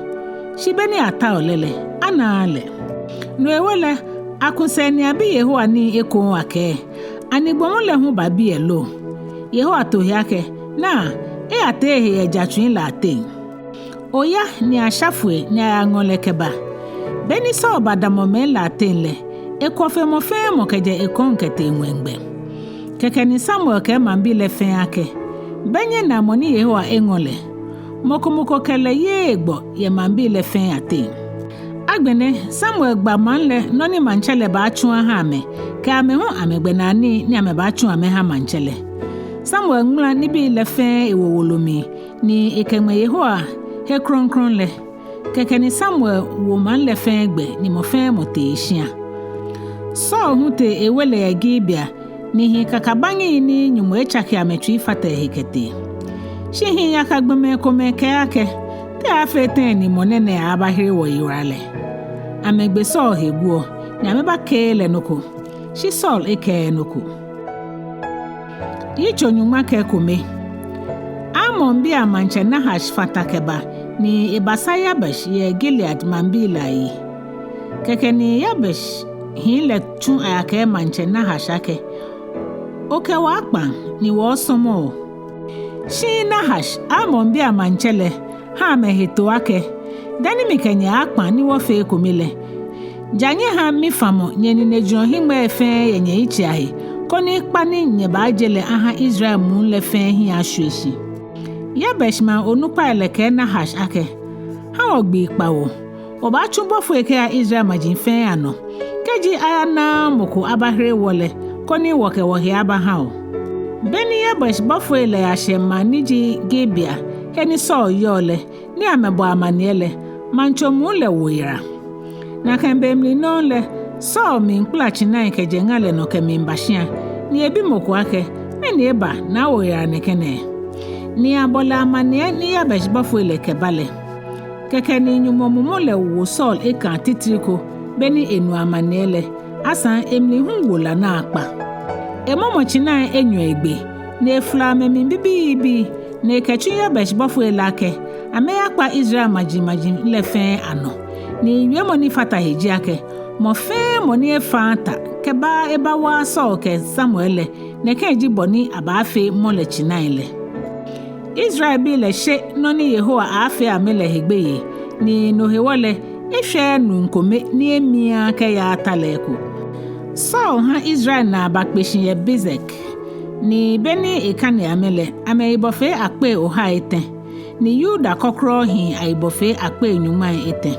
Shibeni ata olele ana le. Nwe wele akuseni abi Yehowa ni ekon wake. Ani gbomole hu babi elo. Yehowa to yake na ate ye jatwin la ate. Oya ni ashafwe ni angole keba. Beni Saul badamo me la ate le. Ekofe mo fe mo keje ekon kete nwengbe. Keke ni Samuel ke mambi le fe ake. Benye na moni Yehowa engole. Moko kele ye egbo ye mambi le fe ate. Agbene Samuel gba manle noni manchele ba chuan ha me. Ke ame hu amegbenani ni ame ba chuan me ha manchele. Samuel ngla ni bi le fe ewo Wolo mi ni Ekome Yehowa he kronkron le. Keke ni Samuel wo man le fe egbe ni mo fe mo te ehia. Saul hu te ewele Gibea ni hi kakabangi ni nyumo echake ametwi fata hekete. Shi hi yakagbeme kome ke ake te afete ni monene abahire wo yirale. Amegbe Saul heguo ni ameba kele noko. Shi Saul eke noko. Yitso Nyɔŋma ke Ekome. Amon bi amanche Nahash fatakeba ni ibasa Yabesh ye Gilead mambi lai. Keke ni Yabesh hile tun ayake manche Nahash ake. Oke wakpan ni wosomo. Shi Nahash amon bi amanchele ha mehito ake. Dani mikenye akpan ni wofe Ekome le. Janye ha mifamo nyeni nejuno hingbe efe yenye ichi ahi. Koni Ekpaa nyeba jele aha Israel mun le fe hi ashweshi. Yabesh ma onukpa eleke Nahash ake. Ha ogbi Kpawo. Oba chumbofu eke ya Israel majin fe ano. Keji aya na moko abahire wole. Koni woke wohi abahao. Beni Yabesh bofu ele ya shema niji Gibea. Heni Saul yole. Ni amebo amaniele. Mancho mun le woyira. Na kembe mli non le. Saul mi nkula china ikeje ngale no kemi mbashia. Ni ebi moku ake. Ni eba na woyira nekene. Ni abola amanie ni Yabesh bofu ele kebale. Keke ni nyumo mumole wo Saul eka titriko. Beni enu amaniele. Asan emli hungola na akpa. Emomo china Enyɔ egbe. Ni efla memi bibi. Ni kechu Yabesh bofu ele ake. Ame akpa Israel majimajim lefe ano. Ni yemo ni fata heji ake. Mo fe moni efanta keba eba wa Saul ke Samuel ne keji boni abafe mole chinaile. Israel bi le she noni Yehowa afe amele hegbeye ni nohewole ehwe nu nkome ni emia ke ya ataleko. Saul ha Israel na abakpeshin ye Bezek ni beni ekane amele ame ibofe akpe oha eten ni Yuda kokro hin aibofe akpe Nyɔŋmai eten.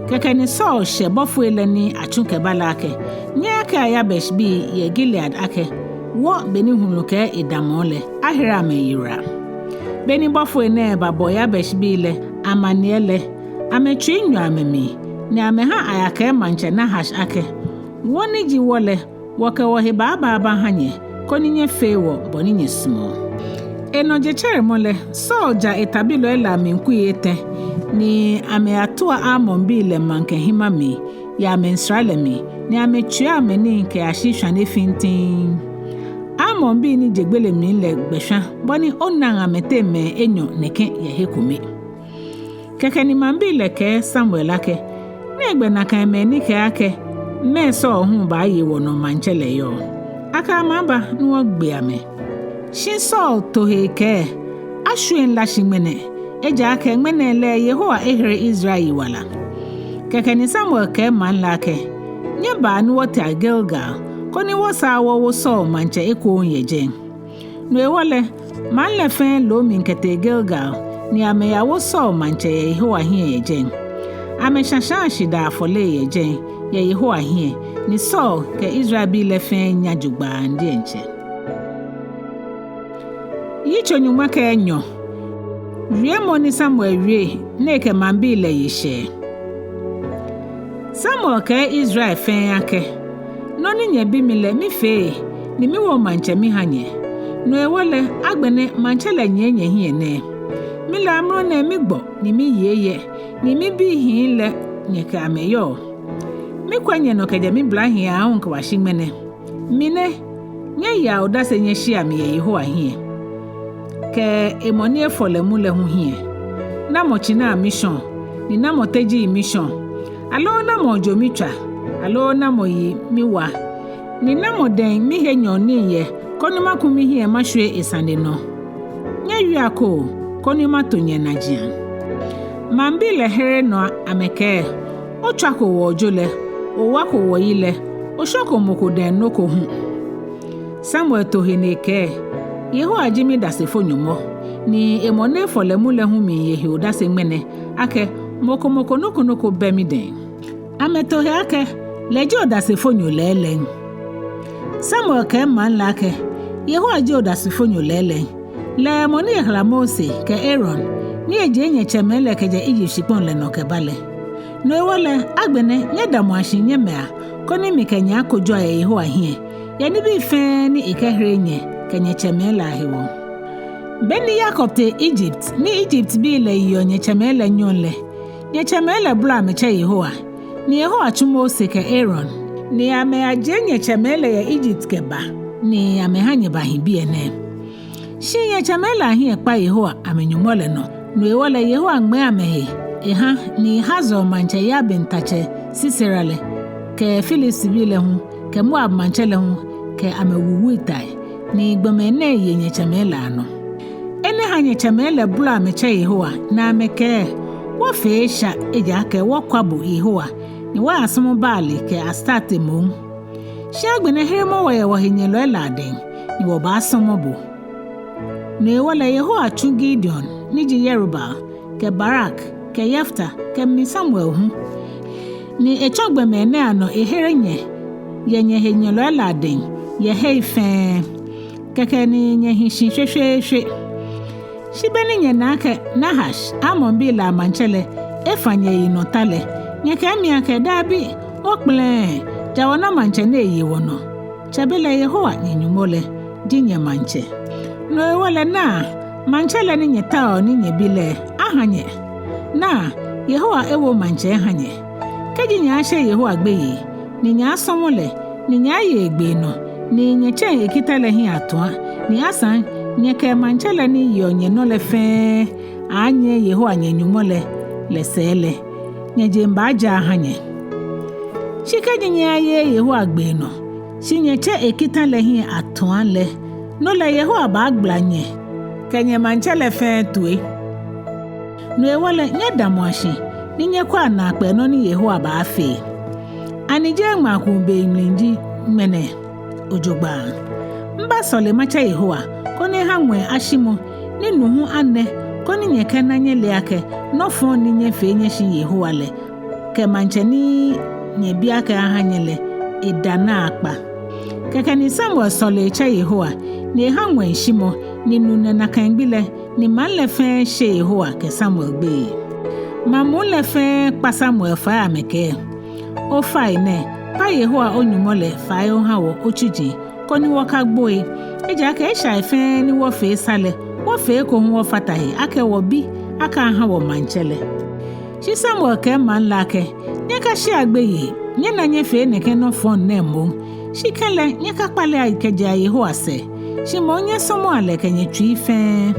Keke ni Saul she bofu ele ni achunke balake. Nye ake Yabesh bi ye Gilead ake. Wo beni hunuke idamole. Ahira me yira. Beni bofu ene babo Yabesh bi le. Amaniele. Ame chwinyo amemi. Ni ame ha ayake manche Nahash ake. Wo ni ji wole. Woke wohi baba hanye. Koni nye fewo boni nye sumo. Eno jechere mole. Saul ja etabilo ela minku yete. Ni ame atua amon bi le manke himami ya mensrale mi ni ame chua meni ke ashishwa ne fintin amon bi ni jegbele mi le gbesha boni onan amete me Enyɔ neke ye Ekome. Keke ni mambi le ke Samuel ake ni egbe na kan me ni ke ake me so hu ba ye wo no manchele yo aka maba no gbe ame shin so to heke Ahwoi la shimene eja ka ngmene le Yehowa ehere Israel wala kekeni Samuel ke man lake nye ba no wota Gilgal koni wo sa wo so manche eko yeje no ewole man le fen lo min kete Gilgal ni ame ya wo so manche Yehowa hie yeje ame shashan shida afole yeje Yehowa hie ni so ke Israel bi le fen nya jugba ndi enche Yitso Nyɔŋma ka Enyɔ wie mo ni Samuel wie na ke mambi le yeshe Samuel ka Israel fen ake no ni nya bi mi le mi fe ni mi wo manche mi hanye no ewole agbene manche le nye hie ne mi la amro na mi gbo ni mi yeye ni mi bi hin le nye ka ameyo mi kwanye no keje mi bla hin a onka washimene mi ne nye ya odase nye hia mi Yehowa hie ke emoni efole mule hu hie na mochi na mission ni na moteji mission alo na mojo mitwa alo na moyi miwa ni na moden mi henyo ni ye koni makumi hie mahwe esande no nya wiako koni matonye na jia mambi le here no ameke otwa ko wojole owako woyile oshoko mokoden no ko hu Samuel tohineke Yehowa jimi dasefo nyumo ni emone fole mule hu mi yehi dase ngmene ake moko noko bemi den ameto he ake leje odasefo nyolele Samuel ke man lake Yehowa je odasefo nyolele le moni ehla Mose ke Aaron ni eje nyechemele ke je ijishipon le no ke bale no ewole agbene nyeda mo ashinye mea koni mi kenya akojo Yehowa hie ya ni bi fe ni ikehre nye kenyechemela hewo beni Jacob te Egypt ni Egypt bi le yo nyechemela nyonle nyechemela bla meche Yehowa ni Yehowa chumo se ke Aaron ni ame aje nyechemela ya Egypt ke ba ni ame hanye ba hibi ene shi nyechemela hi Ekpaa Yehowa amenyumole no ewole Yehowa ngme amehe eha ni hazo manche ya bentache Siserale ke Philist bi le hu ke Moab manche le hu ke amewuwu itai ni gbemene ye nyechemela no ene ha nyechemela bula meche Yehowa na meke wo feesha eja ke wo kwabo Yehowa ni wa asomo baali ke astate mum shi agbene heremo wo henyelo eladen ni wo ba asomo bo ni wala Yehowa chu Gideon ni ji Yerubal ke Barak ke Yefta ke Samuel hu ni echogbemene ano eherenye yenye henyelo eladen ye heife keke ni nye hishin hwehwe shibeni nye nake Nahash amon bi la manchele efanye inotale nye ke mi ake dabi okple jawana manche ne yi wono chabele Yehowa nyenyumole dinye manche no ewole na manchele ni nye tao ni nye bile ahanye na Yehowa ewo manche hanye keji nye ashe Yehowa gbeyi ni nye asomole ni nye aye egbe no ni nyeche ekitale hi atwa ni asan nyeke manchele ni yonye no le fe anye Yehowa nyenyumole lesele nyeje mbaja hanye shike nye aye Yehowa gbe no shi nyeche ekitale hi atwa le no le Yehowa ba agblanye kenye manchele fe tuwe no ewole nye damwashi ni nyekwa na akpe no ni Yehowa ba afe anije makumbe imlinji mene ojogba mba sole macha Yehowa koni ha nwe ashimo ni nuhu ane koni nyeke na nyele ake no fon ni nyefe nyeshi Yehowa le ke manche ni nye bi ake ha nyele idana akpa keke ni Samuel sole cha Yehowa ni ha nwe shimo ni nune na kangbile ni manle fe she Yehowa ke Samuel gbe mamu le fe pa Samuel fa ameke o fa ine pa Yehowa onyumole fa yo ha wo ochuji koni wo ka gboe eja ka esha ife ni wo fe sale wo fe ko wo fatahi ake wo bi aka ha wo manchele shi Samuel ke man lake nye ka shi agbeye nye na nye fe ne ke no fon ne mo shi kele nye ka pale ikeja Yehowa se shi mo nye somo ale ke nye twi fe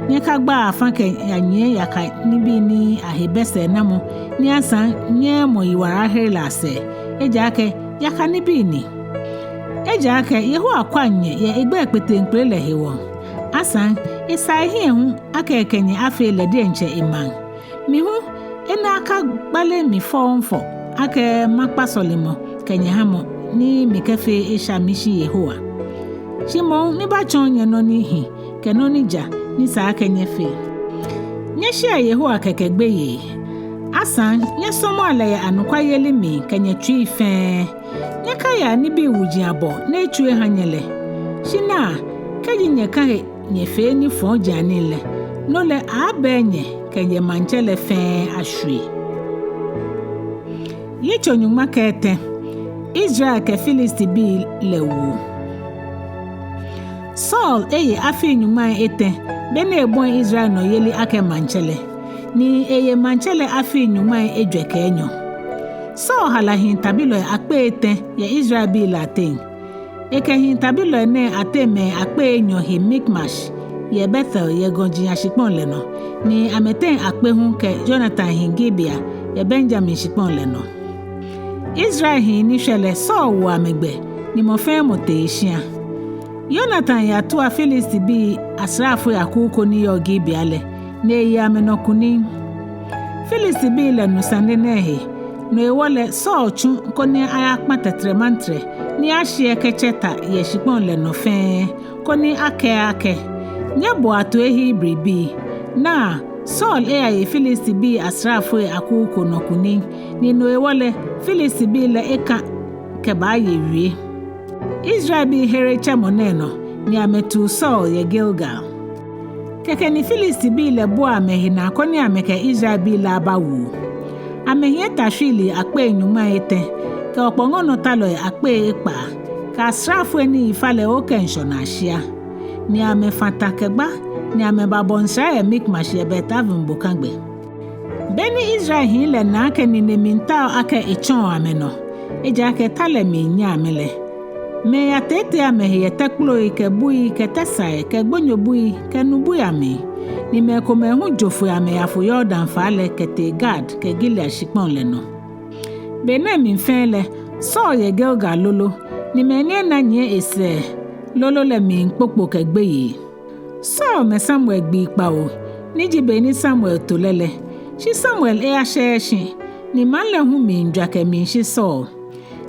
nye kagba afanke anye yaka nibi ni ahebese namo ni asan nye moyiwara helase ejake yaka nibi ni ejake yehu akwanye ye egbe ekpete nkpele hewo asan isa ihe hu aka ekenye afe lede nche iman mihu ena aka gbale mi fonfo aka makpasolimo kenye hamo ni mikefe esha mishi yehoa Shimo ni ba chonye no ni hi ke no ni ja ni sa kenye fe nyehia yehoa kekegbe ye asan nye somo alaye anukwa yeli mi kenye twi fe nyeka ya ni bi wuji abo na etue hanyele shina keji nyeka nye fe ni fon janile no le abenye kenye manchele fe Ahwoi Yitso Nyɔŋma Etɛ Israel ke Filisti bi lewu Saul eye afi Nyɔŋmai Etɛ bene ebon Israel no yeli ake manchele ni eye manchele afi Nyɔŋmai Ejwɛ ke Enyɔ Saul halahin tabilo akpe Etɛ ye Israel bi latin eke hin tabilo ne ateme akpe Enyɔ hi Mikmash ye Bethel ye gonji ashipon leno ni ameten akpe hun ke Jonathan hin Gibea ye Benjamin shipon leno Israel hin ni hwele Saul wo amegbe ni mo fe moteishia Jonathan ya to Filisti bi asrafo yakuko ni yo Gibea le na eyi amenokuni Filisti bi le no Sane Nɛɛhu no ewole Saul chu koni ayakma tetremantre ni ahye kecheta ye shipon le no fe koni ake nyebo ato ehi bribi na Saul ye Filisti bi asrafo akuko nokuni ni no ewole Filisti bi le eka keba ye wie Israel bi here chamoneno ni ametu Saul ye Gilgal keke ni Filisti bi le bo amehina koni ameke Israel bi la bawu amehie tashili akpe Nyɔŋmai Etɛ ke opongono talo akpe Ekpaa ka asrafo ni ifale okenshon ashia ni ame fatakegba ni ame babonsra ye Mikmash ye Betavin bokangbe beni Israel hin le na ke ni neminta ake echon ameno eja ke tale mi nya amele me ya tete ame ye teklo ke bui ke tesai ke gbonyo bui ke nubu ame ni me Ekome hu jofu ame ya fu Jordan fale ke te Gad ke Gilead shipon leno bene mi fele so ye Gilgal lolo ni me ne na nye ese lolo le mi nkpokpo kegbe yi so me Samuel gbi Kpawo ni jibe ni Samuel tolele shi Samuel asheshi ni manle hu mi ndwa ke mi shi so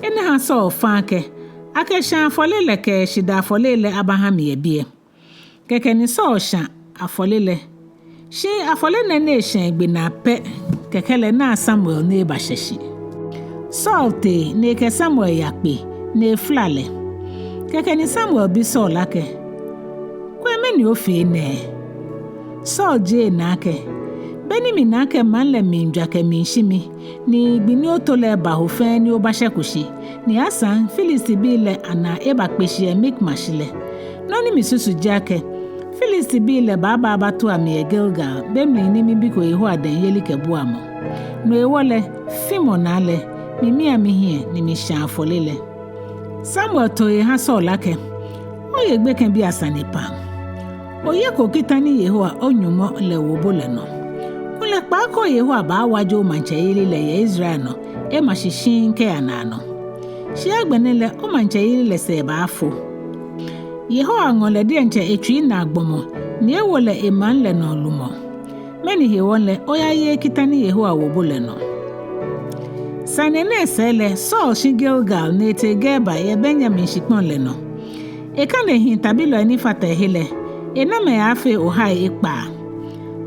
ene ha so fanke ake shan folele ke shida folele Abraham ye bie keke ni so shan afolele shi afolele ne shan gbi na pe kekele na Samuel ne ba sheshi Saul ne ke Samuel yakpe ne flale keke ni Samuel bi Saul ake kweme ni ofe ne Saul je na ake beni mi na ake manle mi ndwa ke mi shimi ni gbini otole ba ho fe ni obashekushi ni asan Filisti bi le ana eba kpeshi Mikmash le no ni misusu jake Filisti bi le baba abatu ame Gilgal bemli ni mi biko yehu adan yeli ke buamo no ewole fimo na le mi amihie ni mi shan folele Samuel toye ha Saul ake oye gbe ken bi asane pa oye ko kitani yehu Onumɔ le wobole no kule pa ko yehu ba wajo manche yeli le ye Israel no e mashishin ke anano shi agbenele o manche yeli le se ba afo yehu angole de nche etwi na agbomo ni ewole eman le no lumo meni he wonle oya ye kitani yehu wobole no Sane ne sele Saul shi Gilgal ne te Geba ye Benjamin shipon le no eka ne hin tabilo ni fata hele ena me afe ohai Ekpaa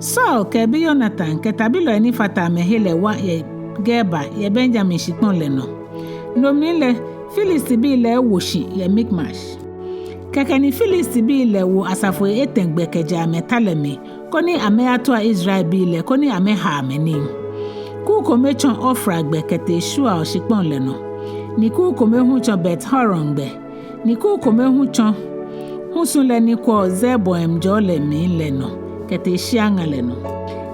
Saul ke bi Jonathan ke tabilo ni fata me hele wa ye Geba ye Benjamin shipon le no no mile Filisti bi le woshi ye Mikmash keke ni Filisti bi le wo asafo etengbe keja metalemi koni ame atwa Israel bi le koni ame ha ameni ku kome chon ofra gbe kete shua oshipon le no ni ku kome hu chon Bet Horon gbe ni ku kome hu chon husun le ni ko zeboem jole mi le no kete shianga le no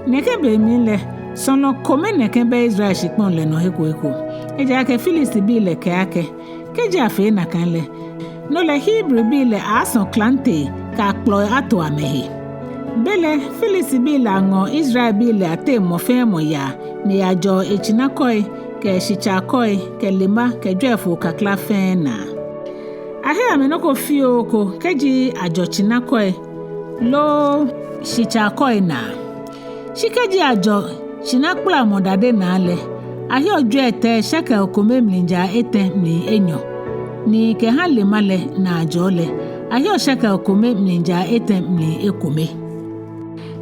neke be mi le sono kome neke be Israel shipon le no heko eja ke Filisti bi le ke ake keja fe na kan le no le Hebrew bi le ason klante ka ploy ato amehe Bele Filisi bi la ngo Israel bi le ate mofe moya ne ajo echinakoi ke shichakoi ke lima ke dwefo kakla fe na. Ahe amenoko fio ko keji ajo chinakoi lo shichakoi na. Shikeji ajo chinakpla modade na ale. Ahe Ejwɛ Etɛ shaka Ekome mlinja ete mli Enyɔ ni ke ha lima le na ajo le. Ahe shaka Ekome mlinja ete mli Ekome.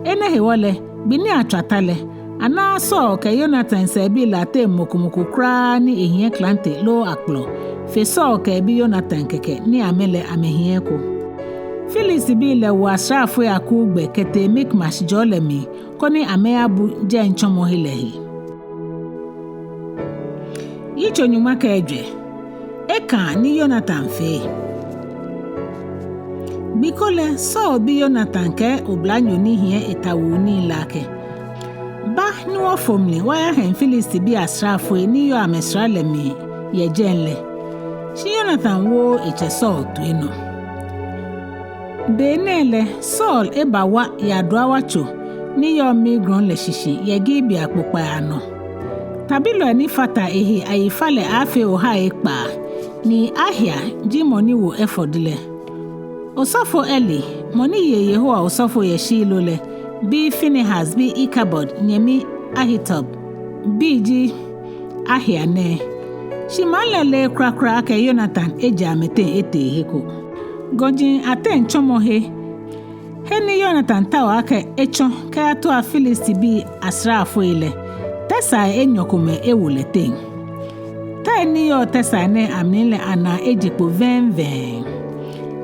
Ene hewole bini atwatale ana so ke Jonathan se bi la te mokumuku kra ni ehie klante lo akplo fe so ke bi Jonathan keke ni amele amehie ko Filisi bi le wa Ahwoi akugbe kete mikmash jolemi koni ameabu je nchomo hilehi Yitso Nyɔŋma ka Ejwɛ eka ni Jonathan fe Bikole so bi Jonathan ke Kpaanyɔ ni hie etawu ni lake. Ba ni wo fomle wa ya hen Filisi bi Ahwoi ni yo amesrale mi ye jenle. Shi Jonathan wo eche Saul tuino. Benele Saul ebawa ya doawacho ni yo migron le shishi ye gibi akpokpa ano. Tabilo ni fata ehi ayifale afe oha Ekpaa ni ahia jimoni wo efodile. Osofo Eli, moni ye Yehowa osofo ye Shilole, bi Finehas bi Ikabod, nyemi Ahitob, bi ji ahiane. Shimalele krakra ake Jonathan eja mete ete heko. Gojin aten chomo he. Heni Jonathan tawa ake echo kaya toa Filisi bi Ahwoi le. Tesa Enyɔ kome ewule ten. Ta ni yo tesa ne amnile ana ejipo ven.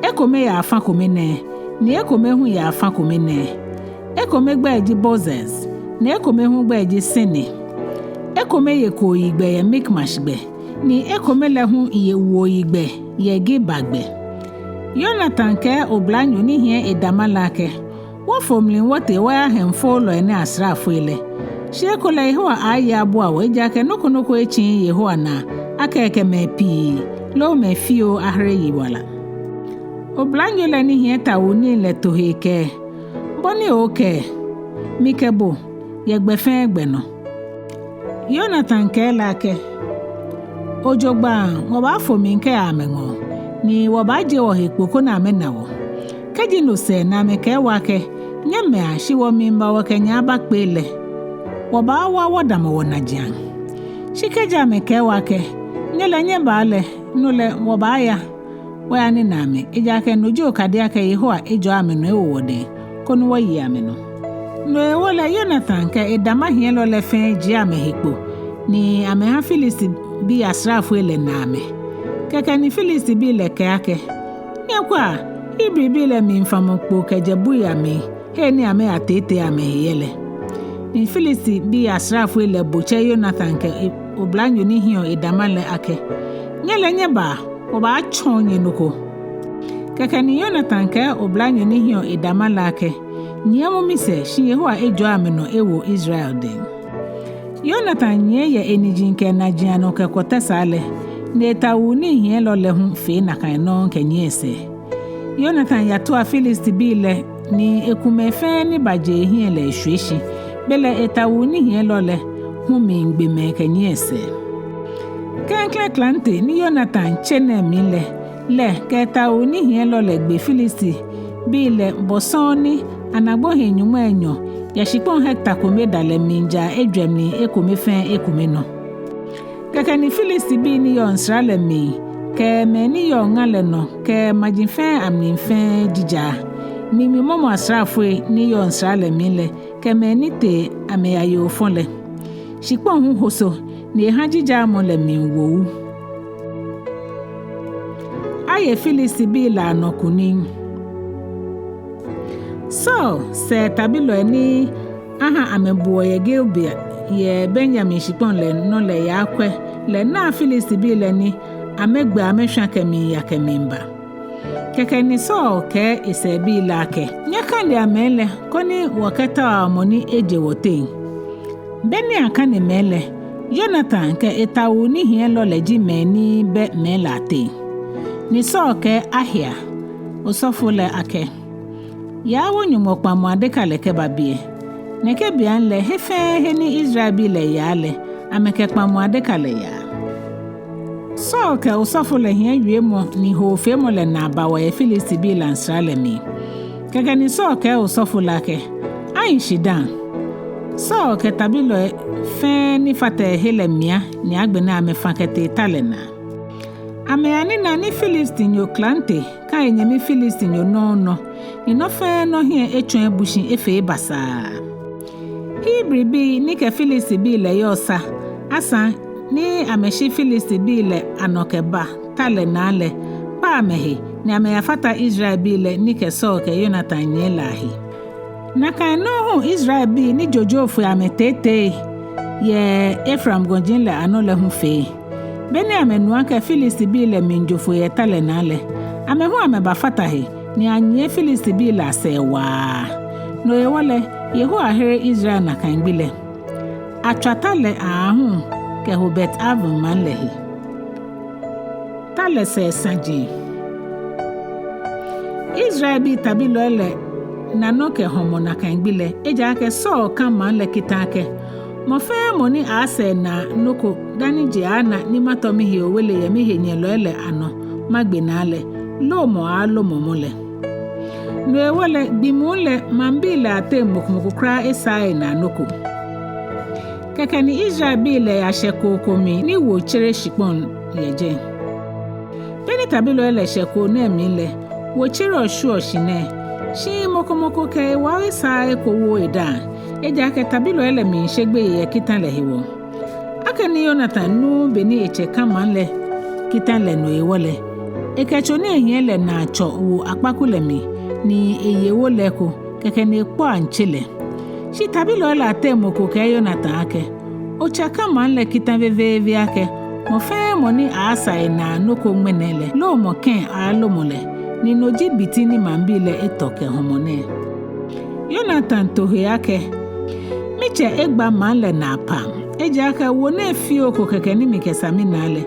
Ekome ya afa kome ne, ni Ekome hu ya afa kome ne. Ekome gba eji Bozes, ni Ekome hu gba eji Sane. Ekome ye ko igbe ye mikmash gbe, ni Ekome le hu ye wo igbe ye gibagbe. Jonathan ke Kpaanyɔ ni hie edamalake, wo fomlin wote wa ya hemfo lo ene Ahwoi le. Sheko le Yehowa aya abua we jake noko echi Yehowa na aka Ekeme pi lo me fio ahre yiwala. Kpaanyɔ le ni hie tawu ni le toheke. Boni oke. Mikebo ye gbefen egbeno. Jonathan ke lake. Ojogba woba fomi nke amengo. Ni woba je wo hekpoko na amenawo. Keji no se na me ke wake. Nyeme a shiwo mimba wake nyaba kpele. Woba wa wodama wona jian. Shikeja me ke wake. Nyele nyeba ale nule woba ya. Waya ni name ejake nojo kadia ke Yehowa ejo ameno ewode kono wayi ameno no ewole Jonathan ke edama hie lo le fen ji amehekpo ni ameha Filisi bi Ahwoi le name keke ni Filisi bi le ke ake nyekwa ibri bi le mi mfamokpo kejebu ya mi he ni ame atete amehele ni Filisi bi Ahwoi le boche Jonathan ke Kpaanyɔ ni hie edama le ake nyele nyeba Oba chonye nuko. Keke ni Jonathan ke Kpaanyɔ ni hio edamalake. Nyemo mise shi Yehowa ejo ameno ewo Israel den. Jonathan nye ye enijinke na jiano ke kotesale. Netawu ni hie lo le hu fe na kaino ke nyese. Jonathan yatoa Filisi bi le ni Ekome fe ni baje hie le shweshi. Bele etawu ni hie lo le hu mingbe me ke nyese. Klɛŋklɛŋ ni Jonathan chene mile le keta oni hie lo le gbe Filisi bi le bosoni anagbo he Nyɔŋma Enyɔ ya shipon hekta kome dale minja Ejwɛ ni Ekome fe Ekome no keke ni Filisi bi ni yo nsrale mi ke me ni yo ngale no ke majin fe amnin fe jija mi momo Ahwoi ni yo nsrale mi le ke me ni te ame ayo fonle shipon hu hoso ni hajija mo le mi wo aye Filisi bi la no kunin so se tabilo ni aha amebuo ye Gilbea ye Benjamin shipon le no le yakwe le na Filisi bi le ni amegbe amehwa kemi ya kemimba keke ni so ke ise bi la ke nyaka ndi amele koni wakata moni eje woten beni aka ni mele Jonathan ke etawu ni hie lo leji meni be melate ni so ke ahia osofo le ake ya wo nyumo kpamu adeka leke babie neke bian le hefe heni Israel bi le ya le ameke kpamu adeka le ya so ke usofo le hia wie mo ni ho fe mo le na ba wa Filisti bi lansra le mi keke ni so ke usofo lake ayin shidan so ke tabilo fe ni fate hele mia ni agbena amefa kete talena ame ani na ni Filisti nyo klante ka enyemi Filisti nyo no ni no fe no hie etwen ebushin efe basa Hebri bi ni ke Filisti bi le yosa asa ni ameshi Filisti bi le anokeba talena le pa mehe ni ame yafata Israel bi le ni ke so ke Jonathan nye lahi na kan no hu Israel bi ni jojofu ametete ye Ephraim gonjin le anole hu fe beni amenua ke Filisti bi le minjofu ye talena le amehu ameba fatahe ni anye Filisti bi la sewa no ye wole yehu ahere Israel na kan bile atwata le ahu ke hobet avun man lehi tale se sanji Israel bi tabilo le nano ke homo na kan bile eja ke so kan man le kitake mo fe mo ni ase na noko dani je ana ni matomi hi owele ye mi henye loele ano magbenale lo mo alo mo mole no ewole bimule mambile ate mokmokukra esai na noko keke ni Israel bile ya sheko komi ni wo chere shipon yeje beni tabilo ele sheko na emile wo chere oshu oshine shi mokomoko ke wa esai ko wo eda eja ke tabilo ele mi shegbe ye kitan le hiwo akani Jonathan nu beni eche kama le kitan le no ewole ekecho ne ehie le na acho wo akpakule mi ni eyewo leko keke ne po anchele shi tabilo ele atemoko ke Jonathan ake ocha kama le kitan veve ake mo fe mo ni asa na noko menele lo mo ken alo mole ni noji bitini mambile etoke homone Jonathan tohe yake miche egba manle na pam eji aka wo na efi oko keke ni mikesami nale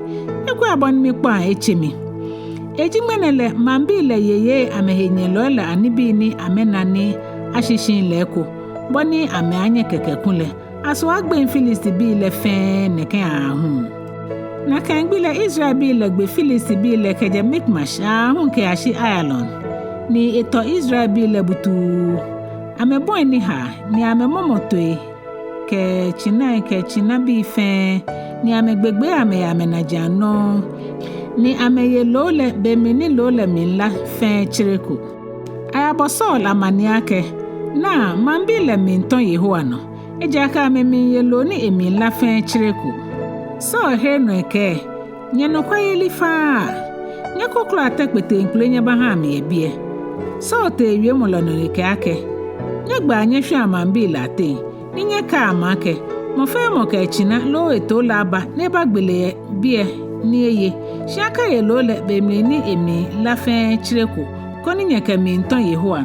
ekwe abon mi kwa echemi eji menele mambile yeye amehenyelo le anibi ni amenani ashishin leko boni ame anye keke kunle aso agbe Filisti bi le fe neke ahun na kan gbile Israel bi le gbe Filisti bi le keje Mikmash ahun ke ashi Ayalon ni eto Israel bi le butu ame boy ni ha ni ame momotoe ke china bi fe ni ame gbegbe ame na jano ni ame ye lole be mini lole minla fe chireko ayabo Saul amani ake na mambile minton Yehowa no ejaka ame min ye lo ni eminla fe chireko so he no eke nye no kwayeli fa nye koklo atekpete nkule nye ba ha me ebie so te ewie molono eke ake nye gba nye hwe amambile ate ni nye ka amake mo fe mo ka china lo eto laba ne ba gbele bie ni eye shaka ye lo le be mi ni emi la fe chireko koni nye ka mi nton Yehowa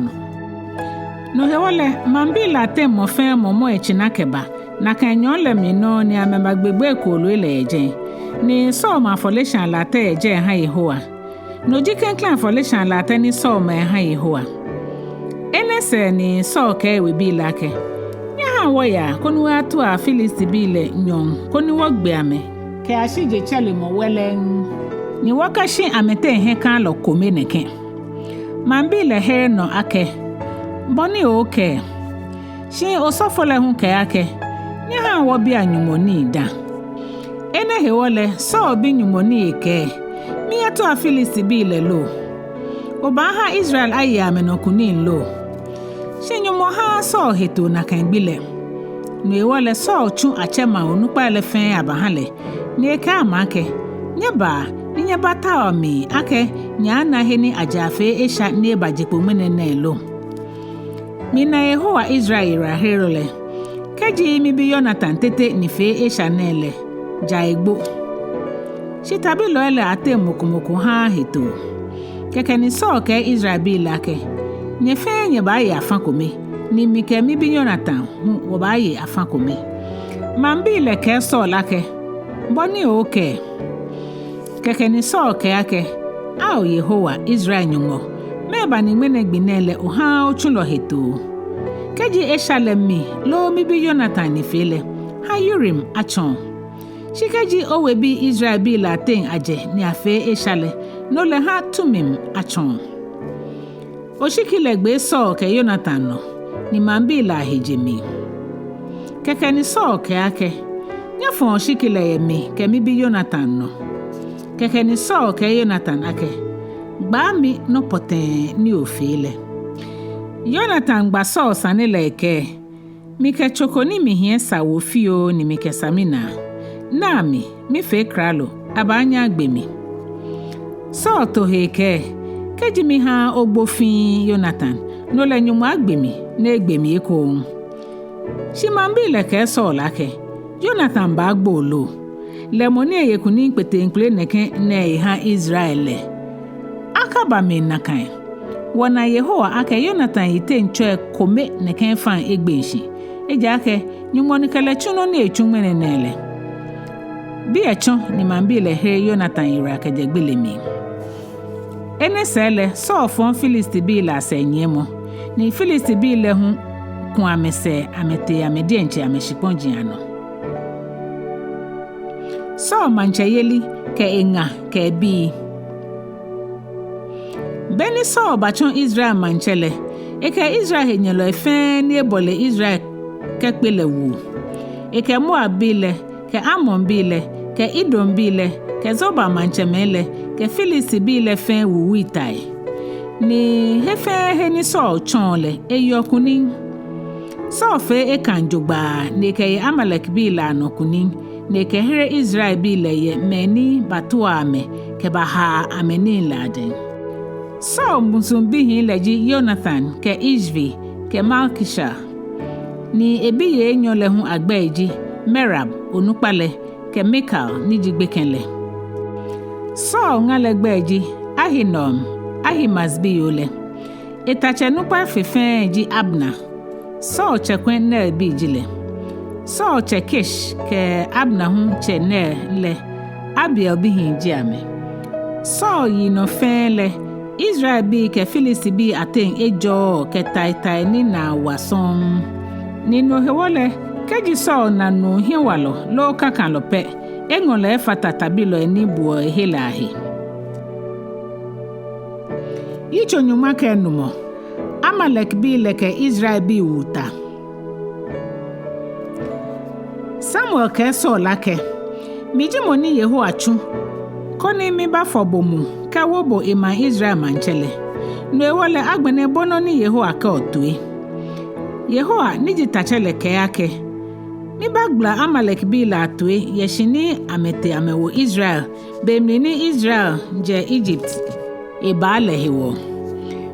no he wole mambile ate mo fe mo china keba na kan nyon le mi no ni ameba gbegbe ko lo ile eje ni so ma folishan late eje ha Yehowa no ji Klɛŋklɛŋ folishan late ni so ma ha Yehowa enese ni so ke we bi lake ya wo ya konu atu a Filisti bi le nyon konu wo gbe ame ke ashije chale mo welen ni wakashi amete he kan lo kome neke mambile he no ake boni oke shi osofole hu ke ake ni ha wo bi anyumoni da ene he wole so bi nyumoni eke mi atu a Filisti bi le lo oba ha Israel ayi amenokunin lo Shenyumo ha so heto na kan gbile no ewole so chu achema onupa le fen abahale ni eke amake nyeba ni nyeba ta omi ake nya na he ni ajafe esha ni bajepo menene lo mina Yehowa Israel raherole keji mi bi Jonathan tete ni fe esha nele jaigbo shitabilo ele ate mokomoko ha heto keke ni so ke Israel bi lake nyefe nye ba ye afankome ni mike mi bi Jonathan wo ba ye afankome mambile ke so lake boni oke keke ni so ke ake ao Yehowa Israel nyumo meba ni mene gbinele oha ochulo heto keji eshale mi lo mi bi Jonathan ni fele ha yurim achon shikeji owe bi Israel bi la ten aje ni afe eshale no le ha tumim achon oshikile gbe so ke Jonathan no ni mambi la hejemi keke ni so ke ake nyafon shikile yemi ke mi bi Jonathan no keke ni so ke Jonathan ake gba mi no poten ni ofele Jonathan gba so Sane leke mi ke chokoni mi hie sa wo fio ni mi ke samina na mi fe kralo abanya agbemi so to heke keji mi ha ogbofin Jonathan no le Nyɔŋma agbemi na egbemi eko shimambi leke so lake Jonathan ba gbolo le moni eyekuni pete nkle neke ne ha Israel akaba me nakan wona Yehowa ake Jonathan ite ncho Ekome neke fan egbenshi eja ake Nyɔŋma ni kele chuno ni echumene nele bi echon ni mambi le he Jonathan ira ke jegbele mi ene sele so fon Filisti bi la senyemo ni Filisti bi le hu kun amese amete amede enche ameshiponji ano so manchayeli ke enga ke bi beni so bachon Israel manchele eke Israel henyelo efe ni ebole Israel ke pele wu eke Moab bile ke Ammon bile ke Edom bile ke Zoba manchemele ke Filisti bile fe wu itai ni hefe he ni so chonle eyokuni so fe ekanjogba ne ke Amalek bile anokuni ne ke here Israel bile ye meni batuame ke baha ameni lade so musumbi hin leji Jonathan ke Ejwɛ ke Malkisha ni ebi ye Enyɔ le hu agbeji Merab onupale ke Mikal ni jigbekenle so ngale gbeji Ahinom Ahimaz biyole etache nupa fefen ji Abna so chekwen ne bi jile so chekish ke Abna hu che ne le Abiel bi hin ji ame so yi no fele Israel bi ke Filisti bi aten ejo ke taitai ni na wasom ni no hewole keji so na no hiwalo lo kakan lo pe engole fata tabilo eni buo helahi Yitso Nyɔŋma ke Enumɔ Amalek bi leke Israel bi wuta Samuel ke so lake miji moni Yehowa chu koni mi ba fobomu ka wobo ima Israel manchele no ewole agbene bono ni Yehowa ke otue Yehowa niji tachele ke ake mi bagla Amalek bi la atue yeshini amete amewo Israel bemni ni Israel je Egypt ebale hewo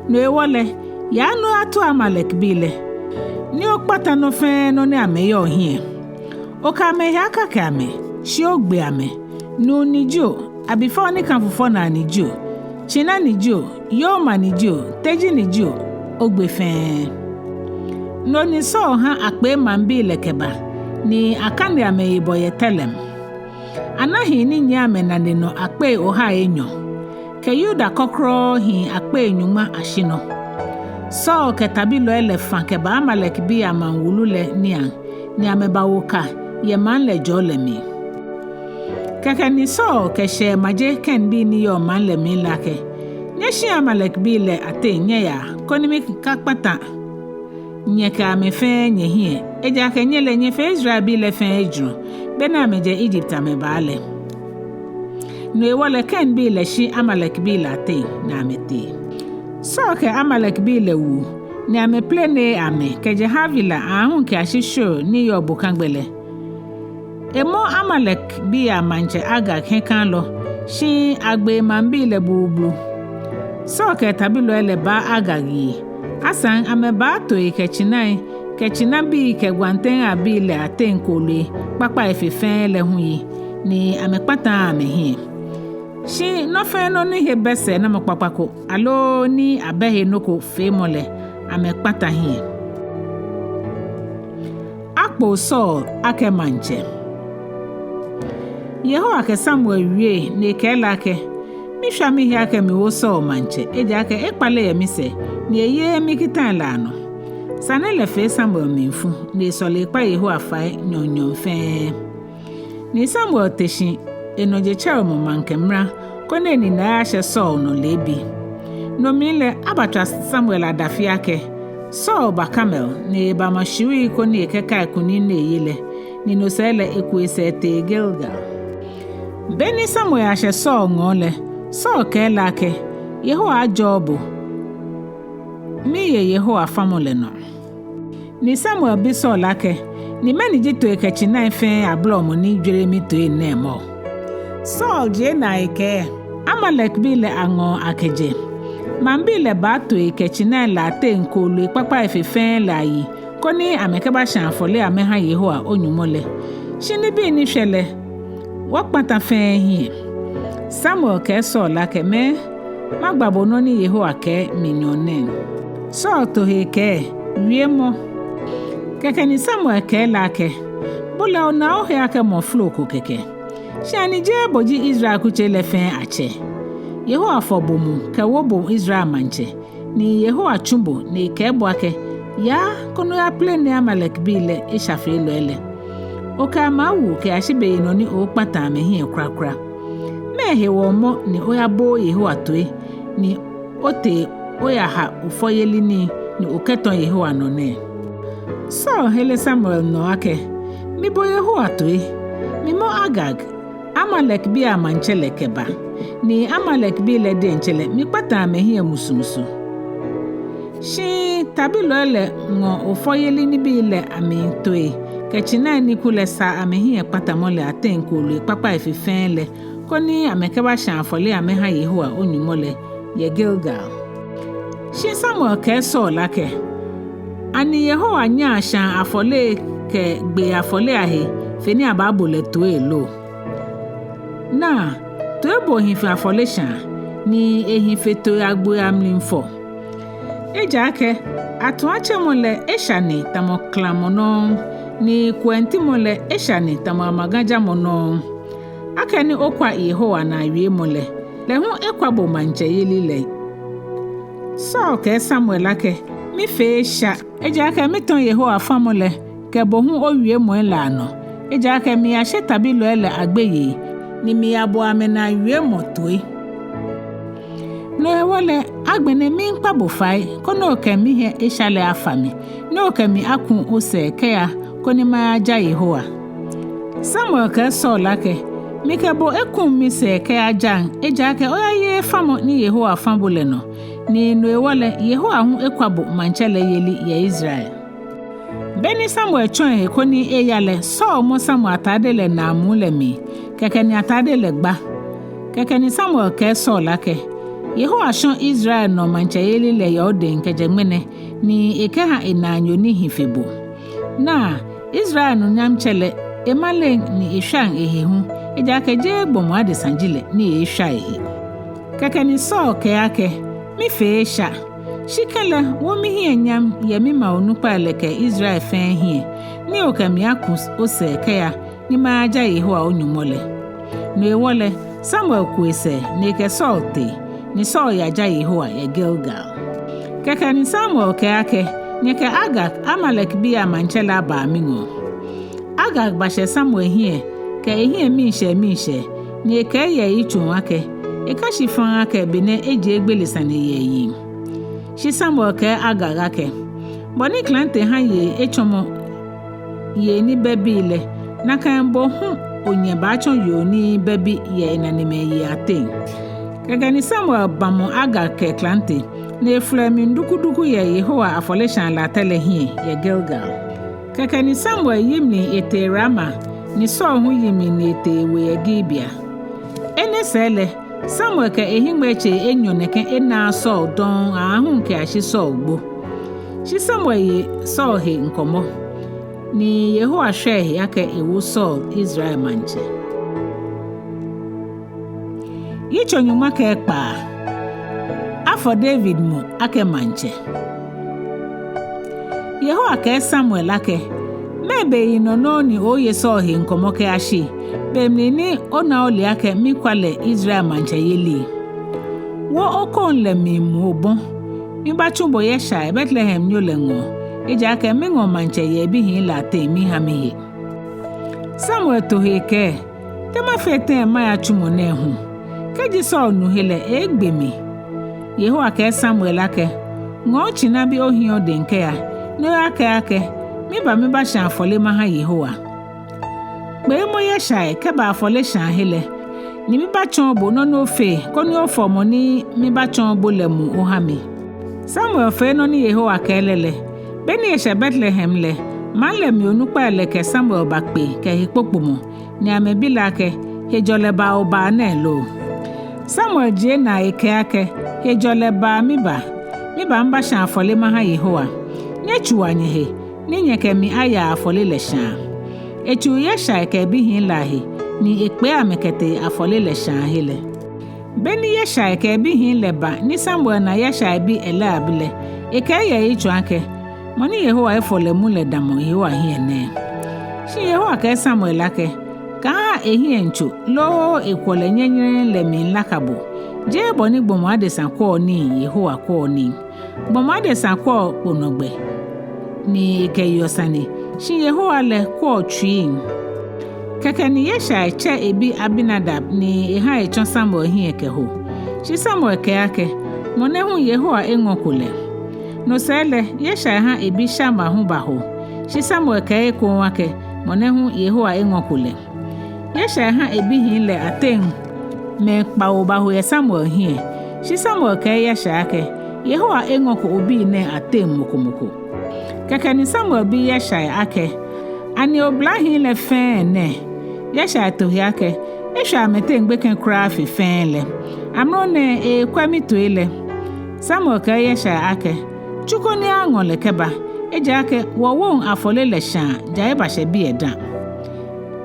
no ewole ya no atu Amalek bile ni okpata no fe no ne ameyo hie o ka me ya ka ka me shi ogbe ame no nijo abifo ni kanfufo na nijo china nijo yoma nijo teji nijo ogbe fe no ni so ha akpe mambi lekeba ni akande ame iboye telem anahi ni nyame na ne no akpe oha Enyɔ ke Yuda kokro hi akpe Nyɔŋma ashino so ke tabilo elefan ke ba Amalek bi amanwulule nian ni amebawoka ye man le jole mi keke ni so ke she maje ken bi ni yo man le mi lake nyeshi Amalek bi le ate nye ya konimi kakpata nye ka me fe nye hie eja ke nye le nye fe Israel bi le fe ejro bena meje Egypt amebale no ewole ken bi le shi Amalek bi la te na amete so ke Amalek bi le wu ni ame plene ame ke je havila ahun ke ashisho ni yo bukangbele emo Amalek bi amanche aga kenkan lo shi agbe mambi le bubu so ke tabilo ele ba agagi asan ame ba to kechina bi ke gwanten abi le atenkole papa efefen le hu yi ni ame pata ame hi shi no fe no ni he bese na mapapako alo ni abehe noko fe mole ame pata hi akpo so ake manche Yehowa ke Samuel wie ne ke lake mi hwa mi hia ka mi wo Saul manche eja ka ekpale ya mi se ni eye mi kitan la no Sane le fe Samuel minfu ni so le pa Yehu afai nyonyon fe ni Samuel teshin enoje chawo mo mankemra kone ni na ahye Saul no lebi no mi le abatra Samuel adafia ke Saul ba camel ni ba mashiwi kone keka kuni ne yele ni no sele ekuese te Gilgal beni Samuel ahye Saul ngole Saul ke lake Yehu ajobo mi ye Yehu afamole no ni Samuel bi Saul lake ni mani jito ekachi na ife ablomo ni dwere mi to enemo Saul je na ike Amalek bi le ango akeje mambi le bato ekachi na la te nkolu papa ifefe la yi koni ameke ba shan fole ameha Yehu a onyumole shini bi ni hwele wakpata fe hi Samuel ke Saul lake me magbabo no ni Yehu ake minyone Saul to heke wiemo keke ni Samuel ke lake bula ona o ake mo floko keke shani je boji Israel kuche le fe ache Yehu afobomu ke wobo Israel manche ni Yehu achumbo ni ke boake ya kono ya plane Amalek bile ishafe lo ele oka mawu ke ashibe no ni o pata me hi krakra mehe wo mo ni o ya bo Yehu atoe ni ote o ya ha ufoyeli ni oketon Yehu anone so hele Samuel no ake mi bo Yehu atoe mi mo Agag Amalek bi amanchele keba ni Amalek bi le de nchele mi pata me hi musumusu shi tabilo le ngo ufoyeli ni bi le amintoe kechina ni kule sa amehi pata mole atenkulu papa ififen le koni ameke ba shan fole ameha Yehu a onyumole ye Gilgal shi Samuel ke Saul lake ani Yehu anya shan afole ke gbe afole ahe feni ababule to elo na to ebo hin fe afole shan ni ehin feto agbo amlinfo eja ke atuache mole eshani tamo klamono ni kwenti mole eshani tamo magaja mono akani okwa Yehu na wie mole le hu ekwabo manche yelile so ke Samuel ake mi fe sha eja ke miton Yehu afamole ke bo hu owie mo la no eja ke mi ahye tabilo ele agbeye ni mi abo amena wie motoi no ewole agbene mi nkpabo fai kono ke mi he ishale afami no ke mi akun ose ke ya koni ma aja Yehu a Samuel ke Saul lake mi ke bo ekun mi se ke aja eja ke oya ye famo ni Yehu afambole no ni no ewole Yehu hu ekwabo manchele yeli ya Israel beni Samuel chon he koni eyale Saul mo Samuel atadele na amule mi keke ni atadele gba keke ni Samuel ke Saul lake Yehu ashon Israel no manchayeli le yoden kejemene ni ekeha enanyo ni hifebo na Israel no nyamchele emale ni ehwan ehehu eja keje gbomo ade sanjile ni ehwa ehe keke ni Saul ke ake mi fe sha shikele wo mi hi enyam ye mi ma onupa leke Israel fen hi ni okami akus ose ke ya ni ma aja Yehu a onyumole no ewole Samuel kuese ni ke Saul te ni Saul ya aja Yehu a ye Gilgal keke ni Samuel ke ake ni ke Agag Amalek bi amanchela ba mingo Agag ba she Samuel hie ke ehie mi she ni ke ye itun ake e ka shifan ake bene eje egbelisane ye yi shi Samuel ke Agag ake boni klante ha ye echomo ye ni bebile na kan bo hu onye ba chon yo ni bebi ye nanime ye aten keke ni Samuel bamo Agag ke klante ne flemi ndukuduku ye Yehu a afoleshan la tele hie ye Gilgal keke ni Samuel yimni ete Rama ni Saul hu yimni ni ete we ye Gibea ene sele Samuel ke ehingbeche Enyɔ neke ena Saul don ahun ke ashi Saul gbo shi Samuel ye Saul he nkomo ni Yehu ahwe yake ewu Saul Israel manche Yitso Nyɔŋma ke Ekpaa afọ David mu ake manche Yehu ake Samuel ake mebe inono ni oye Saul he nkomo ke ashi bemni ni ona ole ake mikwale Israel manche yeli wo okon le mi mu bon mi ba chumbo ye sha Bethlehem nyo le ngo eja ka mi ngo manche ye bi hin la te mi ha mi he Samuel to he ke te ma fete ma ya chumo Nɛɛhu keji so nu hele egbe mi Yehowa ke Samuel ake ngo china bi ohio de nke ya no ake mi ba sha afole ma ha Yehowa gbe mo ye sha ke ba afole sha hele ni mi ba chon bo no fe ko ni ofo mo ni mi ba chon bo le mu o ha mi Samuel fe no ni Yehowa ke lele be ni esha Bethlehem le man le mi onu pa le ke Samuel ba pe ke hipopo mo ni ame bi la ke hejole ba o ba na lo Samuel je na eke ake hejole ba mi ba mba sha afole ma ha Yehowa nye chuwanye he ni nye ke mi aya afole le sha echu ye sha ke bi hin la he ni Ekpaa mekete afole le sha hele beni ye sha ke bi hin le ba ni Samuel na ye sha bi ele abile eke ye ichu ake moni Yehowa efole mu le damo Yehowa hin ne shi Yehowa ke Samuel ake ka ehi enchu lo ekwole nyenyere le mi lakabo je boni gbomo adesan ko ni Yehowa ko ni gbomo adesan ko ponogbe ni ke Sane shi Yehowa le ko twin keke ni yesha che ebi Abinadab ni eha echon Samuel hin ke ho shi Samuel ke ake Nɛɛhu Yehowa engokule no sele yesha ha ebi Shama hu ba ho shi Samuel ke ko wake Nɛɛhu Yehowa engokule yesha ha ebi hin le aten me Kpawo ba ho ye Samuel hin shi Samuel ke yesha ake Yehowa engoko obi ne aten mokomoko keke ni Samuel bi yesha ake ani obla hin le fen ne yesha to yake esha mete ngbeken kra fi fen le amro ne kwami to ile Samuel ke yesha ake chuko ni angole keba eja ake wo won afole le sha jae ba she bi eda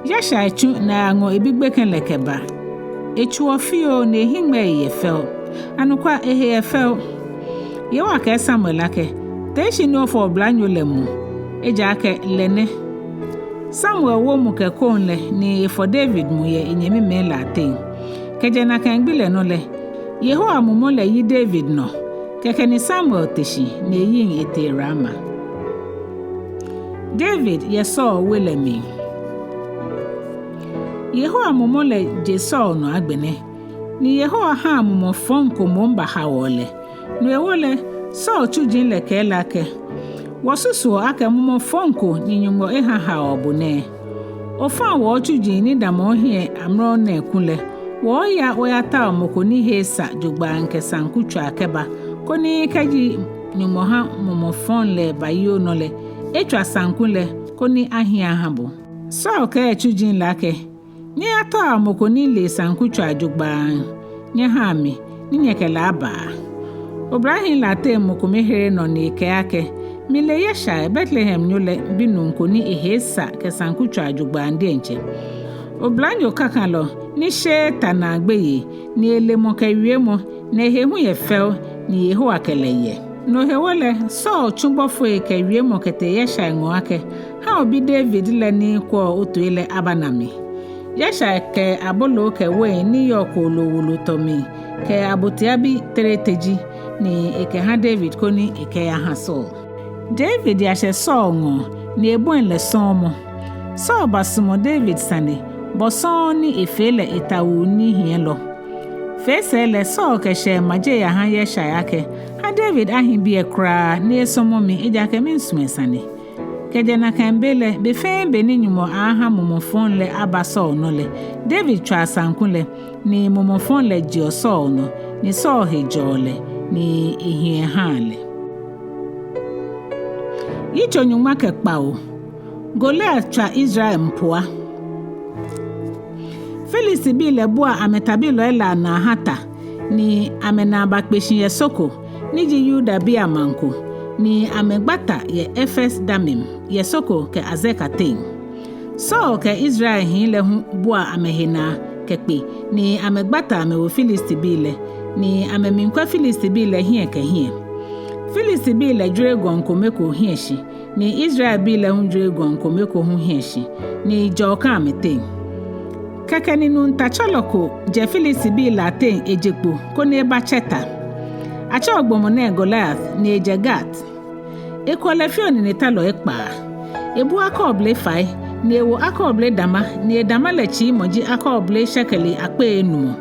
yesha echu na ango ebigbeken le keba echu ofio ne hingbe ye fel anukwa ehe ye fel ye wa ke Samuel ake te shi no for blanyo le mu eja ake lene Samuel wo mu ke kon le ni for David mu ye enyemi me la ten keje na kan gbile no le Yehowa mu mo le yi David no keke ni Samuel teshi ni yin ete Rama David ye so wele mi Yehowa mu mo le je so no agbene ni Yehowa ha mu mo fonko mo mba ha wole no ewole so chujin le ke la ke wasusu aka mumo fonko ni nyungo eha ha obune ofa wo chuji ni damo hie amro na ekule wo ya ta omoko ni hesa jogba nke sankutwa akeba koni kaji nyumo ha mumo fon le bayo no le etwa sankule koni ahia ha bo so ka chuji lake ni ata omoko ni le sankutwa jogba nya ha mi ni nyekela aba Obrahim late moko mehere no ni ke ake mile yesha Bethlehem nyole binunko ni ehesa ke sankutwa jugba ndi enche oblanyo kakalo ni she tanagbeye ni elemo ke wiemo na ehehu ye fel ni Yehowa keleye no hewole so chumbofo ke wiemo kete yesha ngo ake ha obi David le ni kwa otu ile abanami yesha ke abolo ke we ni yokolo wolo tomi ke abotiabi tereteji ni eke ha David koni eke ya ha so David yashe songo ni ebon le somo so basumo David Sane boson ni efele itawu ni hielo fese le so keshe maje ya ha yesha yake ha David ahin bi ekra ni esomo mi eja ke minsume Sane keje na kambele be fen be ni nyumo aha momofon le abaso no le David twa sankule ni momofon le ji oso no ni so hejole ni ehie hale Yitso Nyɔŋma ke Kpawo Goliath twa Israel mpoa Felisi bi le bua ametabi lo ela na hata ni amena bakpeshin ye soko ni ji Yuda bi amanko ni amegbata ye Efes damim ye soko ke azekaten so ke Israel hin le hu bua amehena kekpe ni amegbata amewo Filisti bi le ni ameminkwa Filisti bi le hie ke hie Filisti bi le dwere gonkomeko hieshi ni Israel bi le hu dwere gonkomeko hu hieshi ni joka amete Kakani nun tacholoko je Filisi bi latin ejekpo kone bacheta. Acha ogbomone Goliath ni ejegat. Ekwole fioni ni talo Ekpaa. Ebu akoble fai ni ewo akoble dama ni edama lechi moji akoble shekeli akpe Enumɔ.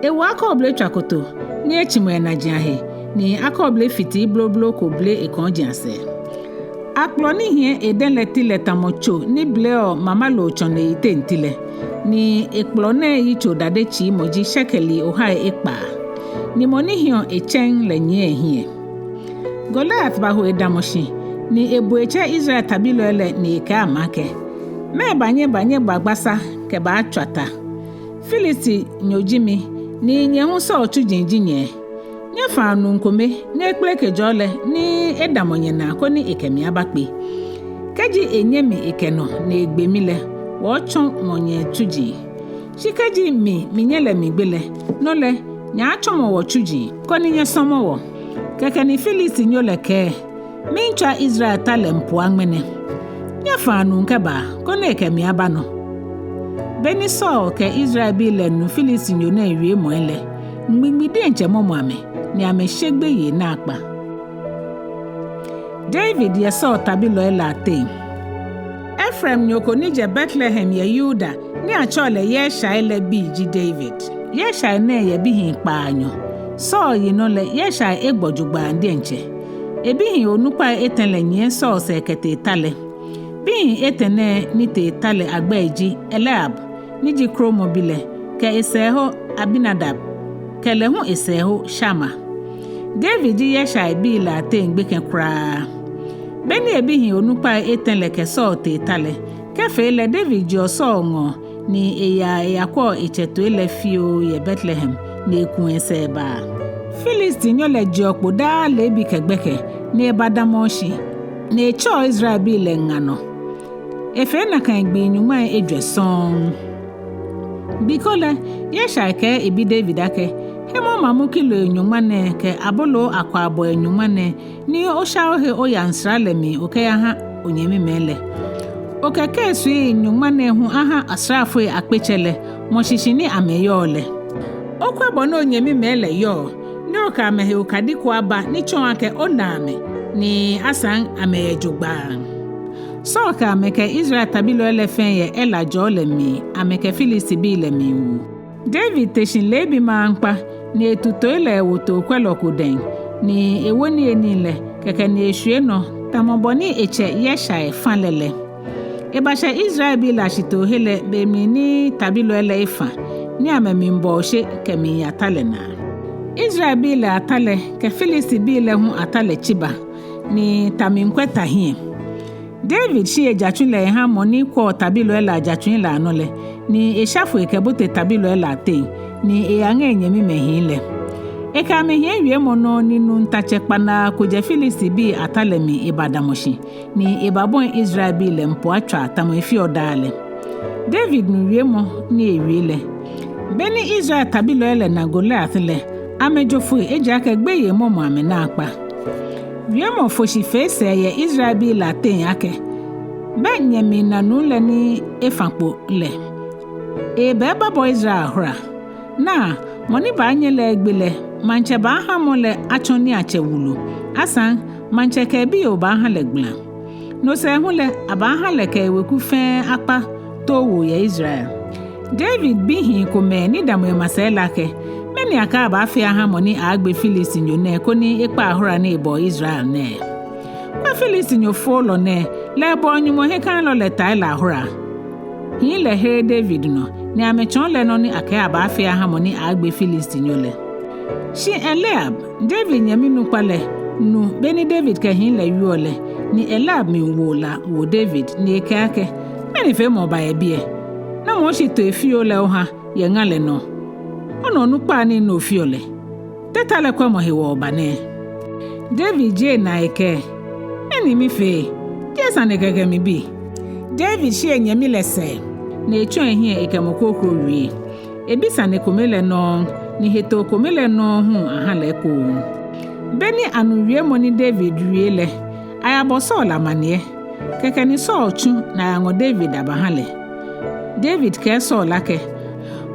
Ewo akoble twakoto ni echimwe na jiahe ni akoble fiti bloblo koble ekonjiase. Akplo ni hie eden letile tamocho ni bleo mama lo chone ite ntile. Ni ekplo ne Yitso dade chi moji shekeli ohai Ekpaa. Ni moni hion echeng lenye hie. Goliath bahu edamoshi ni ebu eche Israel tabilo ele ni ike amake. Me banye gbagbasa ke ba chwata. Filisi nyojimi ni nyehu so otu jinjinye. Nyefa anu nkome ni ekpleke jole ni edamonye na koni ekemi abakpe. Keji enyemi ikeno na egbemile wo chon monye tuji. Shikeji minyele migbele nole nya chomo wo tuji koni nye somo wo. Kekeni Filisi nyole ke mincha Israel talempo angmene. Nyefa anu nkeba koni ekemi abano. Beni so ke Israel bi lenu Filisi nyone wie moele. Mgbimide nche momoame ni ameshegbe ye na akpa. David ye so tabilo elate. Ephraim nyoko nije Bethlehem ye Yuda ni achole ye shaile biji David. Ye shaine ye bihin Kpaanyɔ. So yinole ye shai egbojugba ndi nche. Ebihin onupa etenle nye so se kete tale. Bihin etene ni te tale agbeji Eliab niji kromobile ke eseho Abinadab. Kelehu eseho Shama. David ye shai bi la te ngbeke kra. Beni ebihin onupa etenle ke so te tale. Kefe le David jo so ngo ni eya kwa echeto ele fio ye Bethlehem ni ekun eseba. Filisti nyole jokpo da lebi kegbeke ni ebadamoshi ni echo Israel bi le ngano. Efe na kan gbe Nyɔŋmai Ejwɛ son. Bikole ye shai ke ebi David ake. Hemo mamukilo Nyɔŋma ne ke abolo akwa abo Nyɔŋma ne ni oshaohe oyansralemi okeya ha onyemi mele. Okeke sui Nyɔŋma ne hu aha asrafo akpechele moshishini ameyole. Okwa bono onyemi mele yo ni oka mehe okadiko aba ni chonake oname ni asan ameyejugba. So ka meke Israel tabilo elefen ye elajo lemi ameke Filisi bi lemi wu. David teshin lebi mankpa ni etuto ile woto kweloko den ni ewoni enile keke ni eshue no tamoboni eche yesha fanlele. Ebasha Israel bi la shito hele bemi ni tabilo ele ifa ni amemi mboshe kemi atale na. Israel bi le atale ke Filisi bi le hu atale chiba ni taminkweta hie. David shi ejachule ha moni kwa tabilo ele ajachun la anole ni eshafu ekebote tabilo ele ate ni eyange enyemi mehile. Eka mehie wie mono ninu ntachekpana kuje Filisi bi atalemi ibadamoshi ni ibabon Israel bi le mpo atwa tamo efi odale. David nu wie mo ni ewiele. Beni Israel tabilo ele na Goliath le amejofu eja kegbeye momo amena akpa. Wie mo foshi fese ye Israel bi la ten yake. Ben yemi na nule ni efankpo le. Beba bo Israel hura. Na moni ba nyele egbele manche ba ha mole achoni ache wulu. Asan manche ke bi o ba ha legbla. No se hule aba ha leke weku fe akpa to wo ye Israel. David bihin Ekome ni damu masela ke. Meni aka ba fe ha moni agbe Filisi nyone koni Ekpaa hura ni bo Israel ne. Kwa Filisi nyo folo ne lebo nyumo he kan lo leta la hura. Hi le he David no ni amechon le no ni aka ba fe ha moni agbe Filisi nyole. Shi Eliab David nyaminu kwale nu beni David ke hin le yuole ni Eliab mi wola wo David ni ekake meni fe mo ba ebie na mo shi to efiole o ha ye ngale no ono nupa ni no fiole tetale kwa mo hewo bane David je na eke eni mi fe jesa ne gege mi bi David shi enyemi lese na echu ehie ekemokokro wi ebisa ne komele no ni heto komele no hu aha leko beni anu wie mo ni David wie le ayabo so la manie keke ni so ochu na yango David abahale David kɛ Saul ake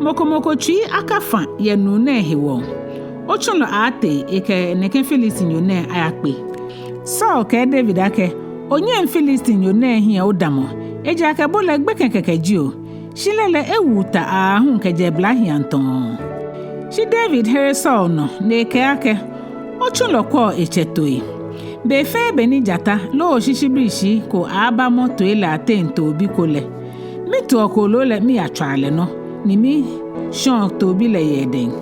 mokomoko twi akafa ye nu na hewo ochulo ate eke neke Philistine yo na ayakpe Saul kɛ David ake onye Philistine yo na hia odamo eja ake bole gbekekeke o shilele ewuta ahun keje blahianton shi David here Saul no na eke ake ochulo kwa echetoi befe beni jata lo shishibrishi ko aba moto ile atento bikole mitu okolo le mi atwale no ni mi shon to bi le yeden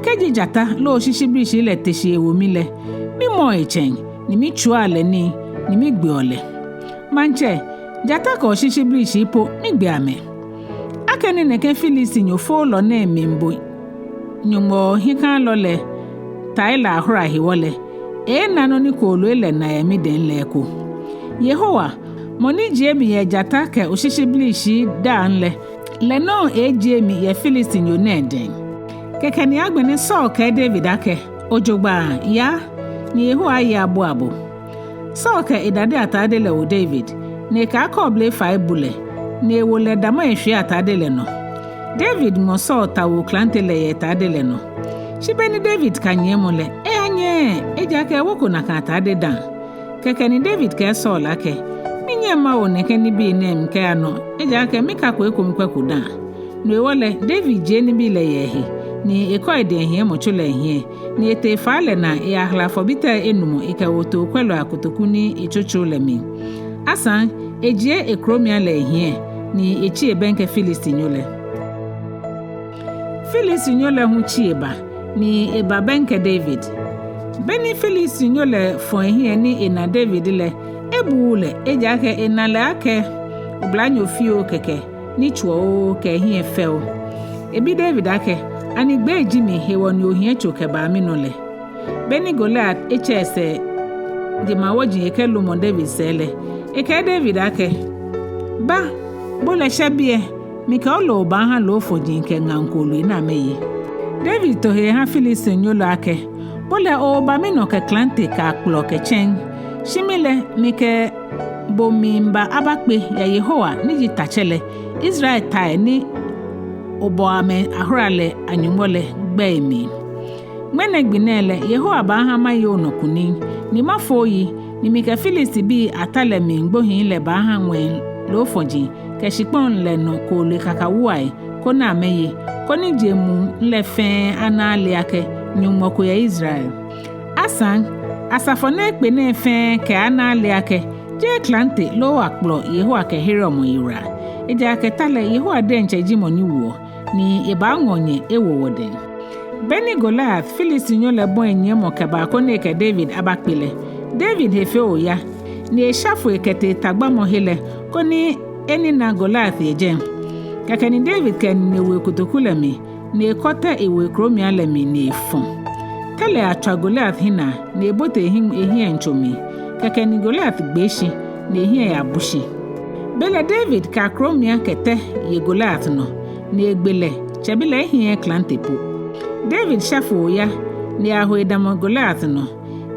keji jata lo shishibrishi le teshi ewo mi le mi mo echen ni mi chuale ni mi gbe ole manche jata ko shishibrishi po mi gbe ame akeni neke Philistine ofo lo na emembo nyumo hikan lo le taila ahura hiwole nano ni kolo ele na yemi den leko Yehowa moni jemi ye jata ke oshishiblishi dan le no jemi ye Philistine yo neden kekeni agbeni Saul ke David ake ojogba ya ni Yehowa ya abo Saul ke idade atade le o David ne ka koble fa ebule ne wole dama ehwe atade le no David mo Saul tawo klante le ye atade le no shibeni David kanyemole eja ke woko na kata de dan kekeni David ke Saul ake minye ma wo ne keni bi nem ke ano eja ke mika ko ekom kwaku dan no ewole David je ni bi le yehi ni ekoi de hie mo chule hie ni ete fale na ya hla fobita Enumɔ ike woto kwelo akotoku ni echocho le mi asan ejie Ekome le hie ni echi ebenke Philistine le hu chi eba ni eba benke David beni Philistine le fon hie ni ena David le ebule eja ke ena le ake oblanyo fio keke ni chuo ke hie feo ebi David ake ani gbe jimi hewo ni ohie choke ba mi no le beni Goliath echese di mawoji eke lumo David sele eke David ake ba bole shabie mika olo ba ha lo fojin ke ngankolo na meyi David to he ha Philistine lo ake bole o ba mi no ke klante ka kplo ke chen shimile mike bo mimba abakpe ya Yehowa ni jitachele Israel tai ni obo ame ahorale anyumole gbeemi mene gbinele Yehowa ba ha ma yo no kuni ni mafoyi ni mike Philistine bi atale mi ngbohin le ba ha nwen lo foji ke shipon le no ko le kakawuai ko na meye ko ni jemu le fen anale ake Nyɔŋma ko ya Israel asan asafone ekpe na efe ke anale ake je klante lo akplo Yehowa ke here mo yira eja ke tale Yehowa de ncheji moni wo ni eba ngonye ewowode beni Goliath Philistine le bon enye mo ke ba ko ne ke David abakpele David hefe oya ni eshafu ekete tagba mo hele ko ni eni na Goliath eje kakani David ke ni we kutokule mi ne kota ewe Ekome le mi ne fon tele atwa Goliath hina ne ebote him ehia nchomi kakani Goliath gbeshi ne ehia ya bushi bele David ka Ekome kete ye Goliath no ne egbele chebile ehia klante po David shafu ya ne Ahwoi damo Goliath no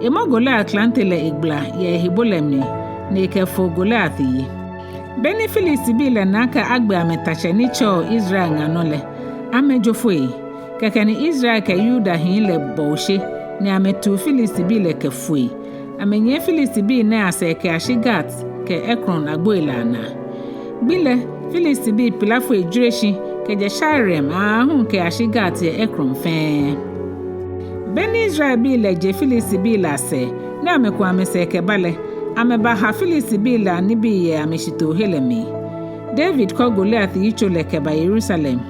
emo Goliath klante le egbla ye hibolemi ne kefo Goliath yi beni Philistine bi le naka agbe ametache ni cho Israel nganole amejofoi kakani Israel ka Yuda hin le boshe ni ametu Philistine bi le kefoi amenye Philistine bi na aseke ashigat ke Ekron agboilana bile Philistine bi pilafo ejreshi ke je Sharem ahun ke ashigat Ekron fe beni Israel bi le je Philistine bi la se na amekwa ameseke bale ameba ha Philistine bi la ni bi ye ameshito helemi David ko Goliath yicho le ke ba Jerusalem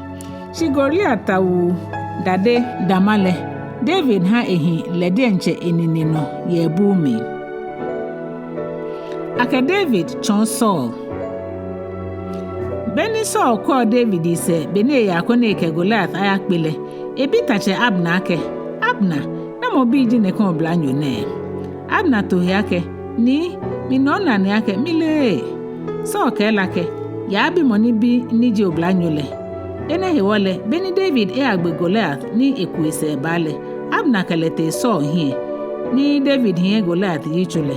shi Goliath tawu dade damale David ha ehi lede nche enini no ye bumi aka David chon Saul beni Saul ko David ise beni ya ko ne ke Goliath ayakpele ebi tache Abna ake Abna na mo bi ji ne kon blanyo ne Abna to yake ni mi nona ne ake mile Saul ke lake ya bi moni bi ni ji oblanyo le ene hewole beni David agbe Goliath ni ekwese bale Abna kalete Saul hie ni David hie Goliath yichule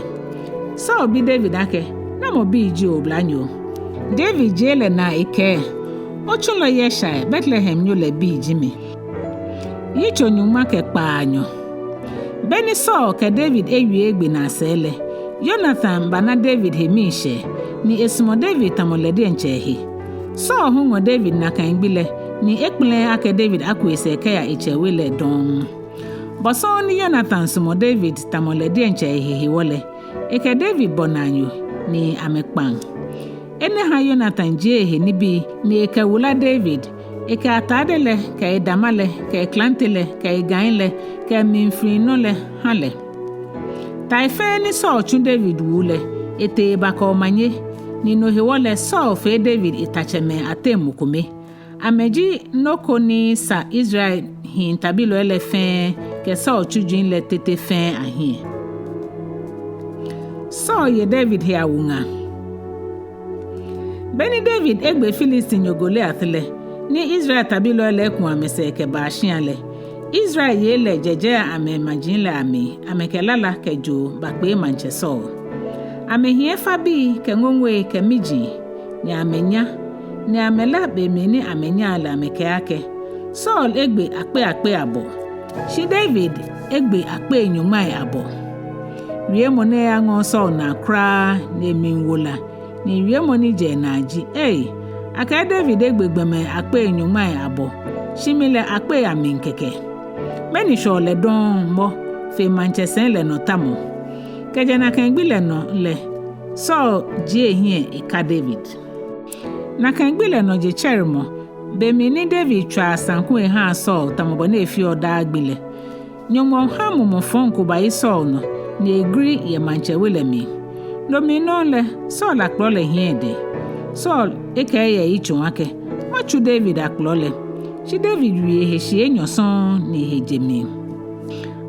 Saul bi David ake na mo bi ji oblanyo David jele na ike Ochulo Yeshai, Bethlehem Yule Bi Jimmy. Yitso Nyɔŋma ke Kpaanyɔ. Beni Saul ke David ewie egbe na sele. Jonathan bana David hemishe. Ni esimo David tamolede nchehi. Saul hungo David na kangbile. Ni Ekpaa ake David akwese ke ya echewele don. Boso ni Jonathan sumo David tamolede nchehi hiwole. Eke David bonanyo ni amekpang. Ene ha Jonathan jehe nibi ni eke wula David. Eke atadele, ke damale, ke klantele, ke gainle, ke minfrinole hale. Taife ni Saul chun David wule, ete baka omanye, ni nohewole Saul fe David itacheme ate mukome. Ameji noko ni sa Israel hin tabilo ele fen, ke Saul chujin le tete fen ahin. Saul ye David he awunga. Beni David egbe Philistine yogole atle. Ni Israel tabilo ele kun amese ke ba shiale. Israel yele jeje ame majinle ame kelala kejo bakpe manche Saul. Ame hie fabi ke ngongwe ke miji ni amenya ni amela be meni amenya ala ame ke ake. Saul egbe akpe abo. Shi David egbe akpe Nyɔŋmai abo. Wie mone ya ngon Saul na kra ne minwola. Ni wie moni je na ji. Aka David egbegbeme akpe Nyɔŋmai abo. Shimile akpe amin keke. Meni shole don mo fe Manchester le no tamo. Kejana kangbile no le. Saul je hie ika David. Na kangbile no je cherimo. Be mini David twa sanku ha Saul tamobo na efi oda agbile. Nyɔŋmɔ ha mo fonko ba Saul no. Ni egri ye manche wile mi. Lo mi no le Saul akplo le hie de. Saul eke ye ichu wake. Machu David akplo le. Shi David wie he shi Enyɔ son ni he jemi.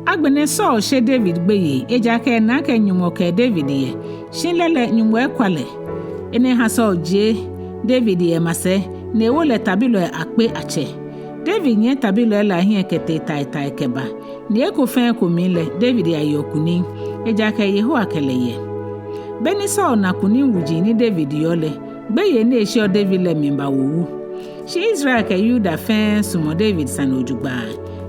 Agbene Saul she David gbeye eja ke na ke Nyɔŋmɔ ke David ye. Shi lele Nyɔŋmɔ ekwale. Ene ha Saul je David ye mase ne wole tabilo akpe ache. David nye tabilo la hie kete tai keba. Ni eko fen komile David ya yokuni eja ke Yehowa kele ye. Beni Saul na kuni wuji ni David yole. Gbeye ne shi David le mimba wowu. Shi Israel ke Yuda fen sumo David sanojugba.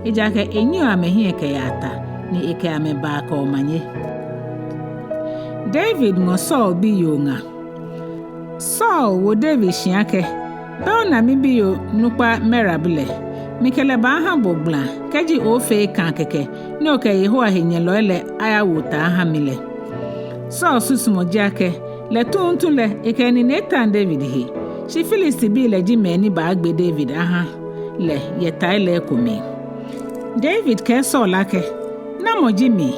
Eja ke Enyɔ amehie ke yata ni eke ameba ka omanye. David ngo Saul bi yonga. Saul wo David shiake. Be na mi bi yo nukpa merabile. Mikele ba ha bogla keji ofe kan keke ni oke Yehowa henyelo ele aya wuta ha mile. Saul susumo jake le tuntun le eke ni Nathan David he. Shi Philistine bi le jimeni ba agbe David aha le yetai le Ekome. David ke Saul ake na mo jimi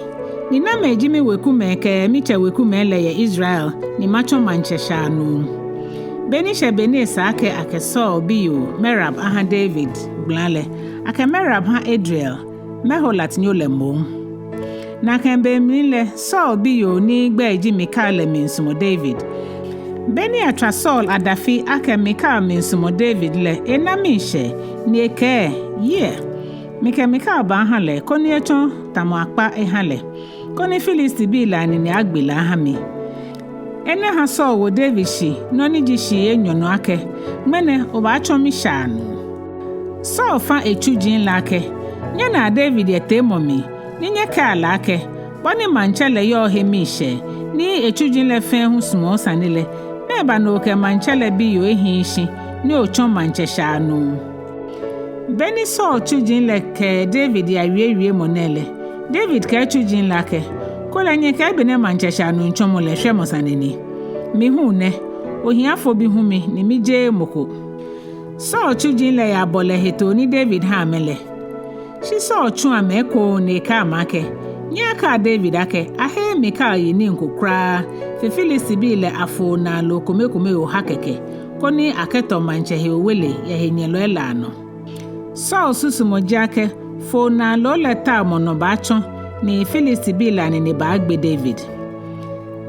ni na me jimi wekume ke miche wekume le ye Israel ni macho manchesha anu. Beni she beni sake ake Saul biyo Merab aha David blale ake Merab ha Adriel meholat nyole mo. Na kembe mile Saul biyo ni gbe jimi kale minsumo David. Beni atra Saul adafi ake Mika minsumo David le enamishe ni eke ye. Mika ba hale koni echo tamo akpa ehale. Koni Philistine bi la ni agbela hami. Ene ha Saul wo David shi no ni ji shi Enyɔ no ake. Mene oba achomi shanu. Saul fa echujin la ake. Nye na David yete momi. Ni nye ka la ake. Boni manchele yo hemishe. Ni echujin le fen hu sumo Sane le. Meba no ke manchele bi yo ehinshi. Ni ochon manche shanu. Beni Saul chujin le ke David ya wie monele. David ke chujin la ke. Kola nye ka bene manche shanu nchomo le hwe mo Sane ni. Mi hu ne. Ohiafo bi hu mi ni mi je moko. Saul chujin le ya bole heto ni David ha mele. Shi Saul chu ameko ne ka make. Nya ka David ake ahe me ka yini nkokra. Fe Philistine bi le afo na lo kome o hakeke. Koni aketo manche he wele ya henyelo elano. Saul susumo jake fo na lo leta mono bacho ni Philistine bi la ni ba agbe David.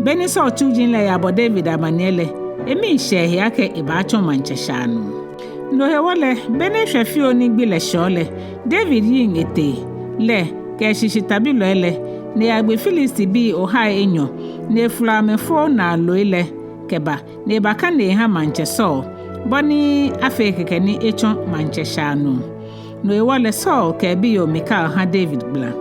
Beni Saul chujin le ya bo David amanele emi shehe yake ibacho manche shanu. Ndo he wole beni hwefi oni gbile shole David yin ete le ke shishi tabilo ele ni agbe Philistine bi oha Enyɔ ne flamefo na lo ile keba ne baka ne ha manche Saul boni afe kekeni echon mancheshanu no ewole Saul ke bi yo Mikal ha David bla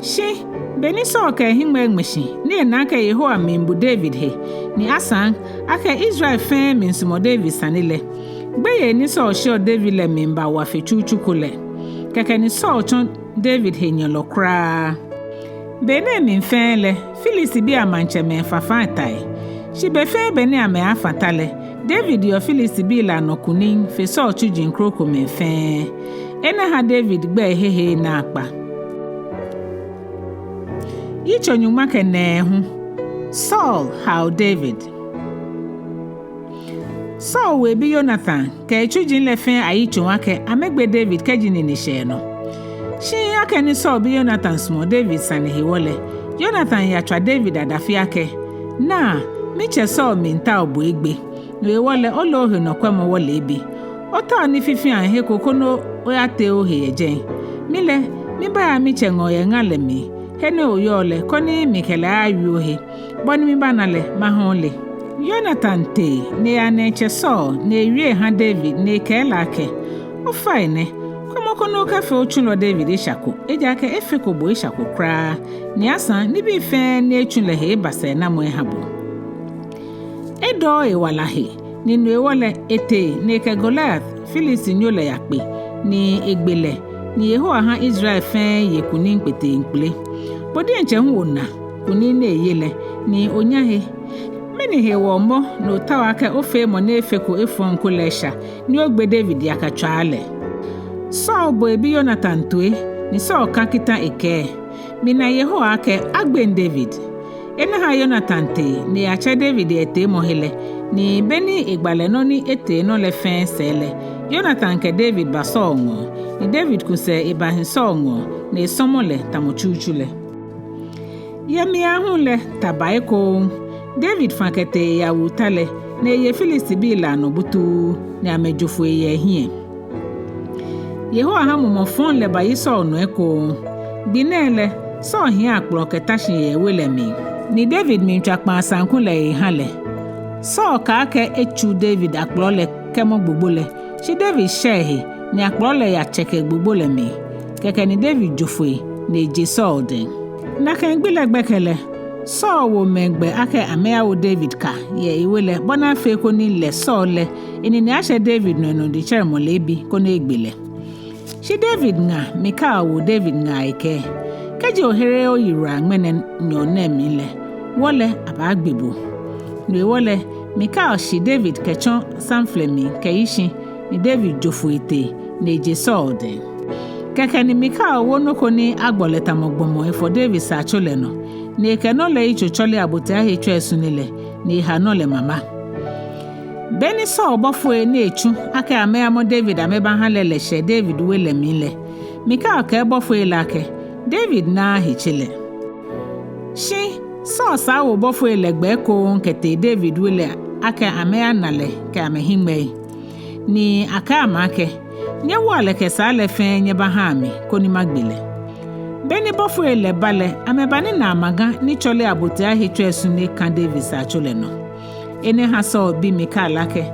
shi beni Saul ke himwe ngmeshi ni na ka Yehowa mimbu David he ni asan aka Israel fe minsumo David sanile gbeye ni Saul show David le mimba wa fe chuchukule kekeni Saul chon David he nyolo kra bene min fele Phyllis bi amanche me fafa tai shi be fe bene ame afatale David yo Phyllis bi la no kunin fe Saul chujin kroko me fe ene ha David gbe hehe na akpa Yitso Nyɔŋma ke Nɛɛhu Saul how David Saul we bi Jonathan ke chujin le fe ayitso wake amegbe David ke jini ni she no shi ake ni Saul bi Jonathan smo David Sane hiwole Jonathan ya twa David adafi ake na miche Saul minta obo egbe no ewole olohe no kwemo wole ebi ota ni fifi an he kokono oyate ohe ejen mile mi ba ya miche ngoye ngale mi hene oyole koni mikele ayu ohe boni mi banale mahonle Jonathan te ne aneche Saul ne wie ha David ne kela ke o fine kono kafe ochulo David ishako ejake efeko bo ishako kra ni asan ni bi fe ne echule he basa na mo ehabo edo ewala he ni no ewole ete ne ke Goliath Phyllis nyole yakpe ni egbele ni Yehowa ha Israel fe yekuni npete nkple bodi enche huna kuni na eyele ni onyahe meni he wo mo no tawa ka ofe mo na efeko efon kolesha ni ogbe David yakatwale Saul bo ebi Jonathan tue ni Saul kakita eke mina Yehowa ke agben David ena ha Jonathan te ni acha David ete mohele ni beni igbale no ni ete no le fen sele Jonathan ke David ba Saul ngo ni David kuse ibahin Saul ngo ni somole tamochuchule yemi ahunle tabai ko David fankete ya wutale na ye Phyllis bi la no butu ni amejofo ye hie Yehowa ha momofon le bayi Saul no eko binele Saul hie akpro ketashi ye welemi ni David mi twakpa sankun le hale Saul ka ke echu David akpro le kemo gbogbole shi David shehe ni akpro le ya cheke gbogbole mi keke ni David jofo ni je Saul den na kan gbele gbekele Saul wo megbe ake amea wo David ka ye iwele bona fe ko ni le Saul le eni ni ashe David no di chere mo lebi ko na egbele shi David nga Mikal wo David nga ike keje ohere oyira ngmene nyo na emile wole abagbebo no wole Mikal shi David kechon sanflemi keishi ni David jofo ite na je Saul de keke ni Mikal wo no ko ni agboleta mogbomo efo David sa chole no ni ke no le icho chole abote ahe twa esunile ni ha no le mama beni Saul bofo e na echu aka ame amo David ameba ha lele she David wele mile Mikal ke bofo e lake David na hichile shi Saul sa wo bofo e legbe ko nkete David wele aka ame anale ke ame himwe ni aka amake nye wale ke sa le fe nye ba ha mi ko ni magbele beni bofo e le bale amebani na amaga ni chole abote ahe twa esune kan David sa chole no ene ha Saul bi Mikal ake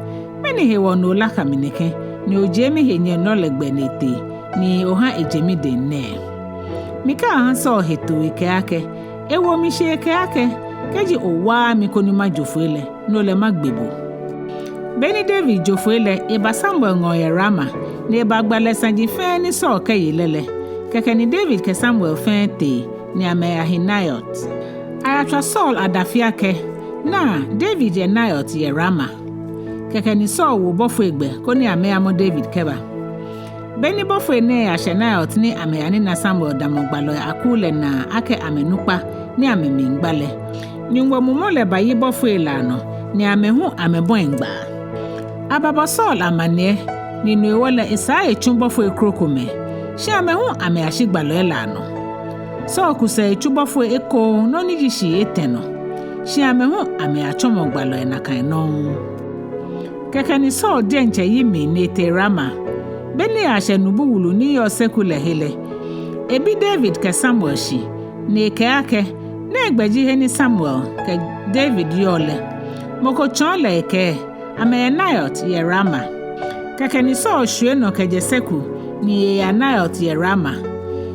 meni he wono la kamineke ni ojemi he nye no legbe nete ni oha ejemi de ne Mikal ha Saul heto ike ake ewo mi she ike ake keji owa mi ko ni majofuele no le magbebo beni David jofuele iba Samuel ngoye Rama ni iba gbale sanji fe ni Saul ke yelele keke ni David ke Samuel fe te ni ame Ahinayot ayatwa Saul adafia ke na David ye Nayot ye Rama keke ni Saul wo bofo egbe ko ni ame amo David keba beni bofo ne ashe Nayot ni ame ani na Samuel damogbalo akule na ake amenupa ni ame mingbale nyungbo mumole bayi bofo ilano ni ame hu ame boengba ababa Saul amane ni nuewole isa echunbofo ekrokome shi ame hu ame ashigbalo ilano Saul kuse echubofo eko no ni jishi eteno shi ame hu ame achomogbalo enakan no keke ni Saul denche yimi nete Rama beni ashe nubu wulu ni yo sekule hele ebi David ke Samuel shi ne ke ake ne egbeji he ni Samuel ke David yole moko chole ke Amenayot ye Rama. Kakani so hwe no kajeseku ni Anayot ye Rama.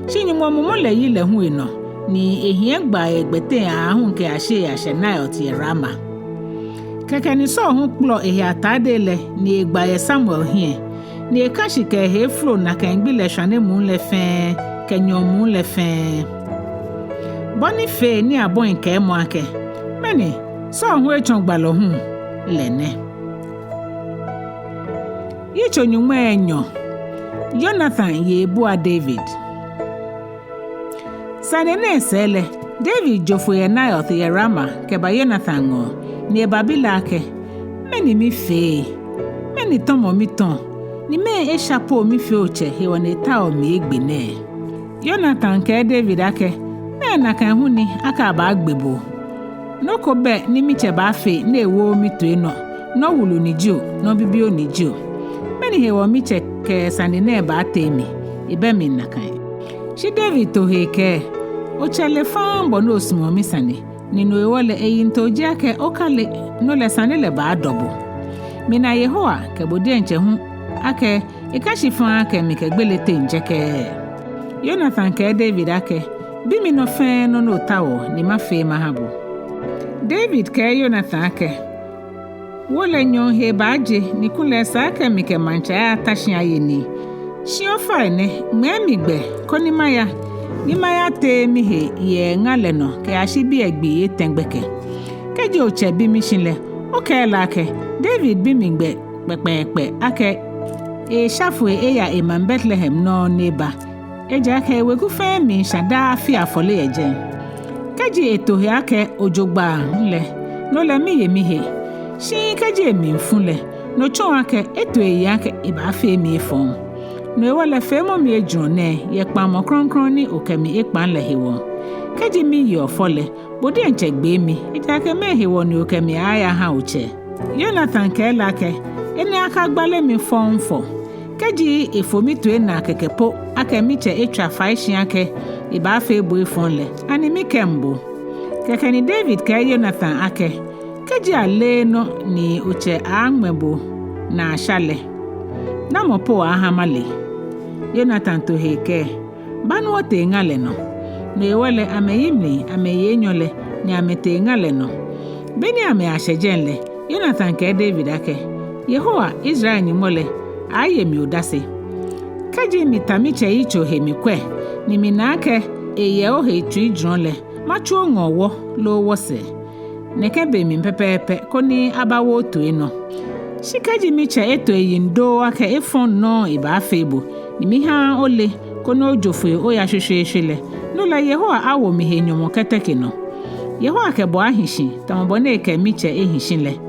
Shinyumo mumole yile hu ino ni ehie gba egbete ahun ke ahye Anayot ye Rama. Kakani so hu kplo ehie atadele ni egba ye Samuel hie. Ni ekashi ke he flo na kan gbile hwane mu le fe kenyo mu le fe. Boni fe ni abon nke mo ake. Meni so hu echon gbalo hu lene. Yitso Nyɔŋma Enyɔ. Jonathan ye bua David. Sane ne sele David jofo ye Nayoth ye Rama keba Jonathan ngo ni babila ke. Meni mi fe. Meni tomo mi ton. Ni me e chapeau mi fe oche he woni ta o mi egbine. Jonathan ke David ake. Me na kan hu ni aka ba agbebo. No ko be ni mi che ba fe na ewo mi to eno. No wulu ni jo, no bibio ni jo. Meni he wo mi ke Sane ne ba temi ibe mi nakan. Shi David to he ke o chele fan bono osmo mi Sane ni no ewole eyin to je ke o kale no le Sane le ba dobo. Mina Yehowa ke bodi enche hu ake ikashi fan ake mi ke gbele te nje ke. Jonathan ke David ake bi mi no fen no tawo ni ma fe mahabo. David ke Jonathan ake Wolo nyo he baje ni kule sake mi ke mancha ya tashi ayeni. Shi ofa ne me gbe ko ni maya te mi he ye ngale no ke ashi bi egbe tengbeke. Keje oche bi mi shinle o ke la ke David bi mi gbe pepepe ake e shafwe e ya eman Bethlehem no neba. Eja ke we ku fe mi shada fi afole eje. Keje eto he ake ojogba nle no le mi ye mi he. Shi kaje mi mfunle no chon ake eto eyi ake iba fe mi fon no ewole fe mo mi ejune ye pa mo kronkron ni okemi Ekpaa le hewo kaje mi yo fole bodi enche gbe mi ita ke me hewo ni okemi aya ha uche Jonathan ke lake eni aka gbale mi fon fo kaje efo mi to na kekepo ake mi che etwa faishin ake iba fe bo fon le ani mi kembo kekeni David ke Jonathan ake Keji ale no ni uche angmebo na ashale. Na mopo ahamale. Jonathan to heke. Banu wote ngale no. No ewele ameyimni ameyenyole ni amete ngale no. Beni ame ashejenle. Jonathan ke David ake. Yehowa Israel nyumole. Aye mi udase. Keji mitamiche icho hemikwe. Ni minake eye ohe tuidronle. Machuo ngowo lo wose. Nekebe mi pepepe koni abawo to eno. Shikaji micha eto yindo ake efon no iba afebo. Ni mi ha ole kono ojofe oya hwehwehwele. No la Yehowa awo mi he nyomo keteke no. Yehowa ke bo ahishi tambo na eke micha ehishinle.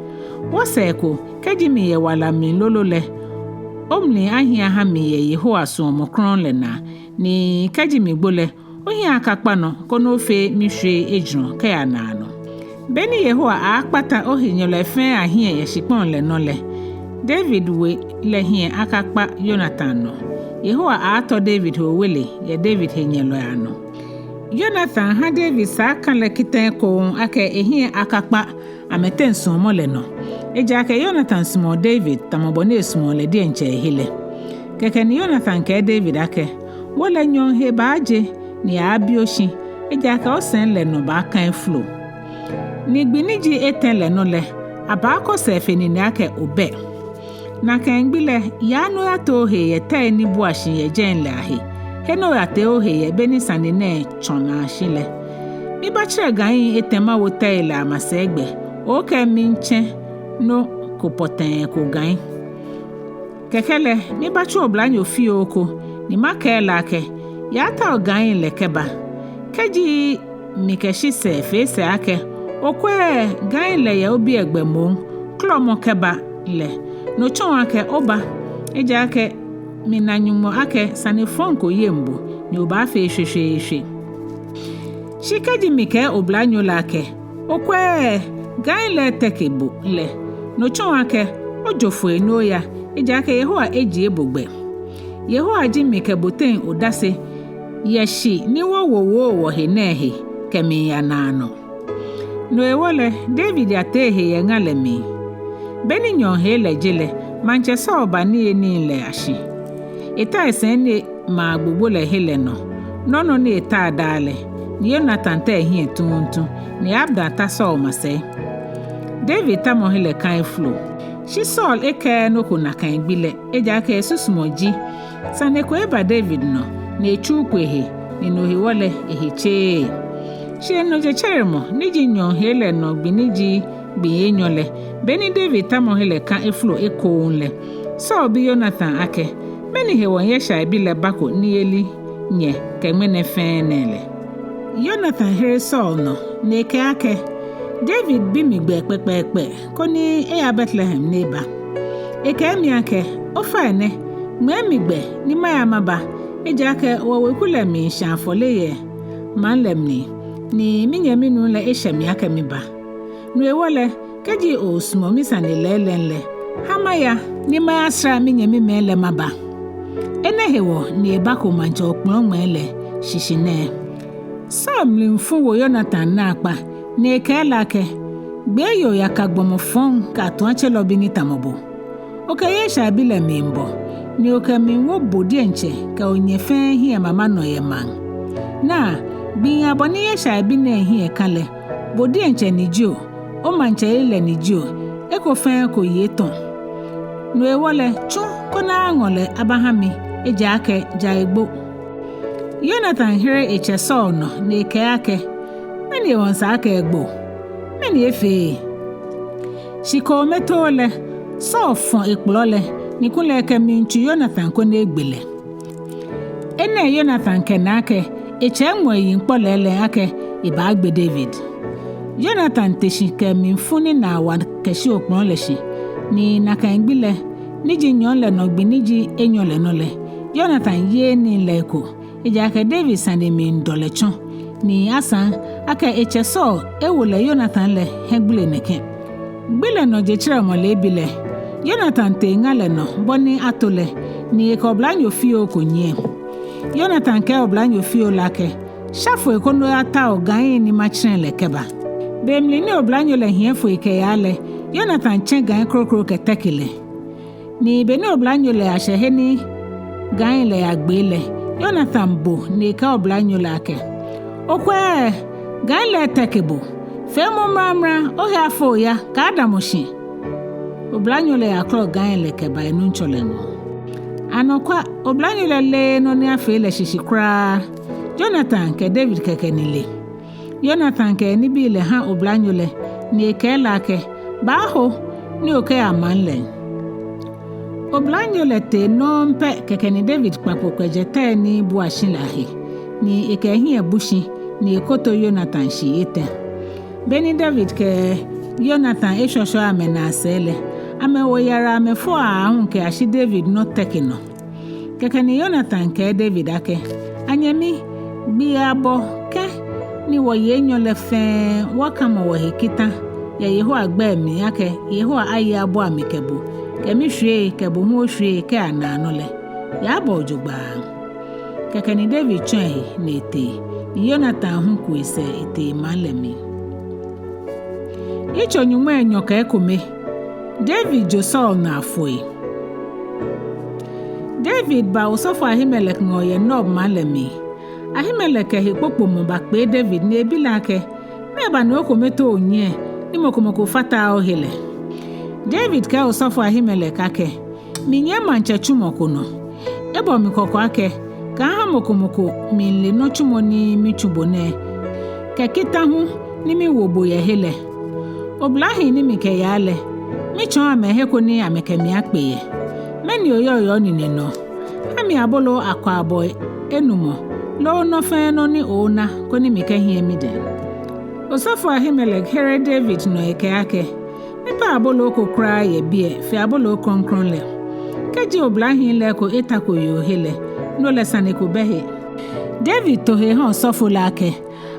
Wose ko keji mi ye wala mi lolole. Omni ahia ha mi ye Yehowa so mo kron le na. Ni keji mi gbole ohi akakpa no kono ofe mi hwe ejun ke ya na no. Beni Yehowa akpata ohinyole fe ahie ye shipon le no le. David we le hie akakpa Jonathan no. Yehowa ato David ho wele ye David henyelo ya no. Jonathan ha David sa kan le kiten ko ake ehie akakpa ameten somo le no. Eja ake Jonathan smo David tamobone smo le di enche hile. Keke ni Jonathan ke David ake wole nyon he baje ni abioshi. Eja ake osen le no ba kan flow. Ni gbiniji etenle no le abako sefe ni ake obe na kan gbile ya no ya to he ye tai ni buashi ye jenle ahe he no ya te o he ye beni Sane ne chona shile mi ba chire gan etema wo tai la masegbe o ke mi nche no ko poten ko gan kekele mi ba chu oblanyo fi oko ni makela ke ya ta gan le keba keji mi keshi sefe se ake okwe gan le ya obi egbemo klomo keba le no chon ake oba eja ake minanyumo ake Sane fonko yembo ni oba fe hwehwehwe shikaji mike oblanyo la ake okwe gan le tekebo le no chon ake ojofo eno ya eja ake Yehowa eji ebogbe Yehowa ji mike boten odase yeshi ni wo henehe kemi ya nano. No ewole David atehe ye ngalemi. beni nyɔ hele jele manche so ba ni le ashi eta esene ma gbogbo le hele no ni eta dale ni Jonathan ta ehie tuntu ni Abda ta so mase David ta mo hele kan flo shi Saul eke no ko na kan bile eja ka esusumoji Sane ko eba David no na echu kwehe ni no hiwole ehiche shi no je cheremo ni ji nyɔ hele no biniji bi enyole beni David ta mo hele kan flo eko nle Saul bi Jonathan ake meni he won yesha bile bako ni eli nye kemene fenele Jonathan here Saul no na eke ake David bi migbe pepepe koni eya Bethlehem neba eke mi ake ofa ene migbe ni maya maba eja ke wawekule mi shanfole ye manlemni ni minyaminu le eshemi ake mi ba nu ewole keji osmo misane lelenle hamaya ni maya sra minyami mele maba ene hewo ni ebako mancho okpon mele shishine Saul mfu wo Jonathan na akpa na ekela ke gbe yo yakagbomo fon ka to achelo bi ni tamobo oke yesha bile mimbo ni oke minwo bodi enche ka onyefe hie mama no ye man na bi aboni yesha bi na hie kale bodi enche ni jo o manche ile ni jo eko fen ko yeton no ewole chu ko na angole abahami eja ake jaigbo Jonathan here eche Saul no na eke ake meni wonsa aka egbo meni efe shiko metole Saul fon ekplole ni kule ke minchu Jonathan ko na egbele ene Jonathan kenake eche nwe yin polele ake iba agbe David Jonathan teshike minfuni na wa keshi okplole shi ni naka ngbile niji nyole no gbiniji enyole nole Jonathan ye ni leko eja ke David sande min dolechon ni asan aka eche Saul ewole Jonathan le hegbele neke gbele no je chira mo le bile Jonathan te ngale no boni atole ni e ko blanyo fio konye Jonathan ke oblanyo fio lake shafo e kono ata ogan ni machire le keba bemli ni oblanyo le hiefo ike yale Jonathan chen gan krokro ke tekile ni be ni oblanyo le asheheni gan le agbele Jonathan bo ni ka oblanyo lake okwe gan le tekebo femo mamra ohe afo ya ka adamoshi oblanyo le akro gan le keba enu ncholengo anokwa oblanyo le no ni afi le shishikra Jonathan ke David keke nile Jonathan ke ni bi le ha oblanyo le ni ke lake ba ho ni oke amanle oblanyo le te no mpe keke ni David papo kwejete ni buashilahi ni eke hi ebushi ni ekoto Jonathan shi ete beni David ke Jonathan eshosho amena sele ame woyara ame fo ahun ke ashi David no tekino keke ni Jonathan ke David ake anyemi bi abo ke ni woye nyole fe wakama wo hekita ya yeho agba mi ake yeho ayi abo amikebu kemi hwe kebu hu hwe ke anano le ya abo ojugba keke ni David chwe ni ete ni Jonathan hu kuise ete malemi icho nyuma Enyɔ ka Ekome David jo Saul na Ahwoi David ba usofo Ahimelek ngoye nob malemi Ahimelek hikpopo mo bakpe David na ebilake meba na okometo onye ni mokomoko fata ohele David ka usofo Ahimelek ake minye manche chumoko no ebo mikoko ake ka ha mokomoko minle no chumo ni michubone ke kita hu ni mi wobo ye hele oblahi ni mike yale mi chon amehe ko ni ameke mi akpeye meni oyo ni neno ami abolo akwa aboy Enumɔ lo no fe no ni ona ko ni mike hie mi de osofo Ahimelek here David no eke ake nipa abolo ko kra ye bie fi abolo kronkron le keji oblahi le ko etako yo hele no le Sane ko behe David to he hon sofo lake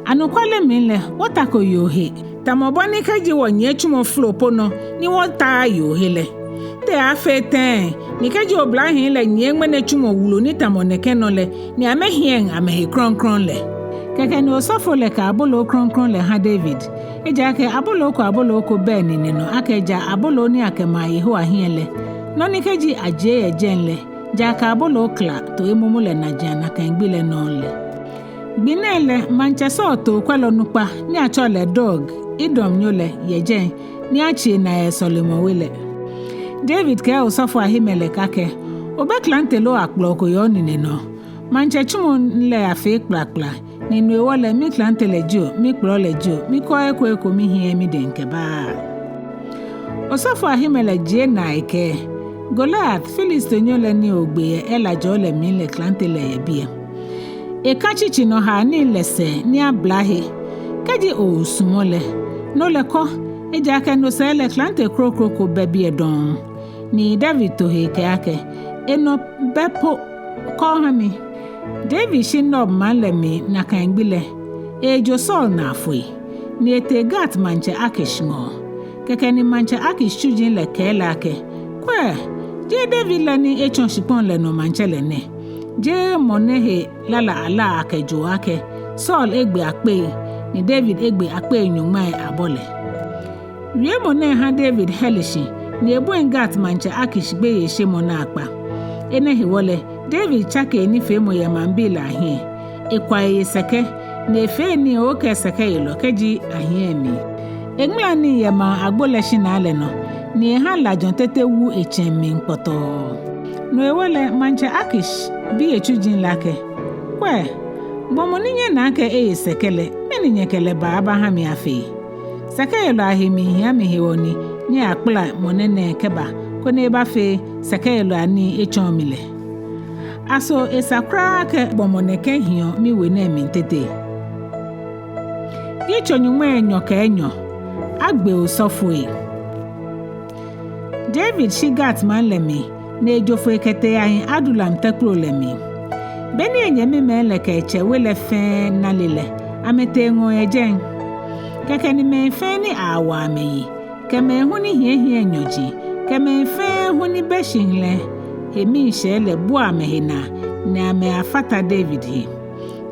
anukwale mi le wotako yo he tamoboni kaji wonye chumo flopo no ni wota yo hele te afete ni kaji oblahin le nye ngmene chumo wulo ni tamoneke no le ni amehien amehe kronkron le Keke ni osofo le ka abolo kronkron le ha David. Eja ke abolo ko beni nino akeja abolo ni akema Yehowa hiele. No ni keji aje ejenle. Ja ka abolo kla to emumule na jana ka ngbile nonle. Binele mancheso to kwelo nukpa ni achole dog idom nyole yejen ni achi na esolimo wele. David ke osofo Ahimelek ake obeklante lo akploko yo nino. Manchechumo nle afe kplakpla ni nuewole mi klante lejo mi kplo lejo mi ko eko mi hie mi denke ba. Osofo Ahimelek je na ike Goliath Philistine nyole ni ogbe elajo le mi le klante le yebie. Ekachichi no ha ni lese ni ablahe kaji o sumole no le ko eja ke no se le klante krokro bebie don ni David to he ke ake eno bepo ko hami David shinob manlemi na kangbile ejo Saul na Ahwoi ni ete gat manche akishmo keke ni manche akishujin le kele ake kwe je David le ni echon shipon le no manche le ne je monehe lala ala akejo ake Saul egbe akpe ni David egbe akpe Nyɔŋmai abole wie mone ha David helishi ni ebu gat manche akishbe yeshe mona akpa enehi wole David chake ni fe mo ya mambila ahie ekwaye seke na fe ni oke seke yelo keji ahie mi engla ni ya ma agboleshi na ale no ni ha la jontete wu echemi npoto no ewole manche akish bi echujin lake kwe bomo ninye na ake sekele meni nyekele ba ha mi afi seke yelo ahimi ya mi hiwoni ni akpla monene keba kone ba fe seke yelo ani echomile aso esakra ke bomoneke hio mi we na mi tete Yitso Nyɔŋma Enyɔ agbe osofo David shigat man lemi na ejofo ekete ahin adulam tekro lemi beni enyemi mele ke chewe le fe na lele amete ngo ejen keke ni me fe ni awa meyi keme huni hie enyoji keme fe huni beshinle hemi shele bua mehina na me afata David hi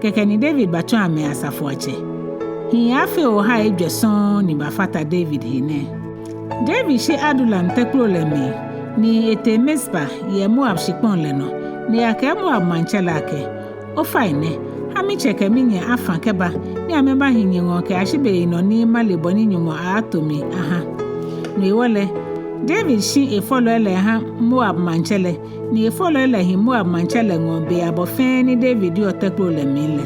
keke ni David bacho ame asafo ache hi afe o ha Ejwɛ son ni bafata David hi ne David shi adulam teklo lemi ni ete Mespa ye Moab shikpon le no ni ake Moab manchela ke o faine hami cheke minye afan keba ni ameba hinye ngo ke ashibe no ni malebo ni nyumo atomi aha ni wole David shi follow le ha Moab manchele ni follow le hi Moab manchele ngo be abofen ni David yo teklo le mile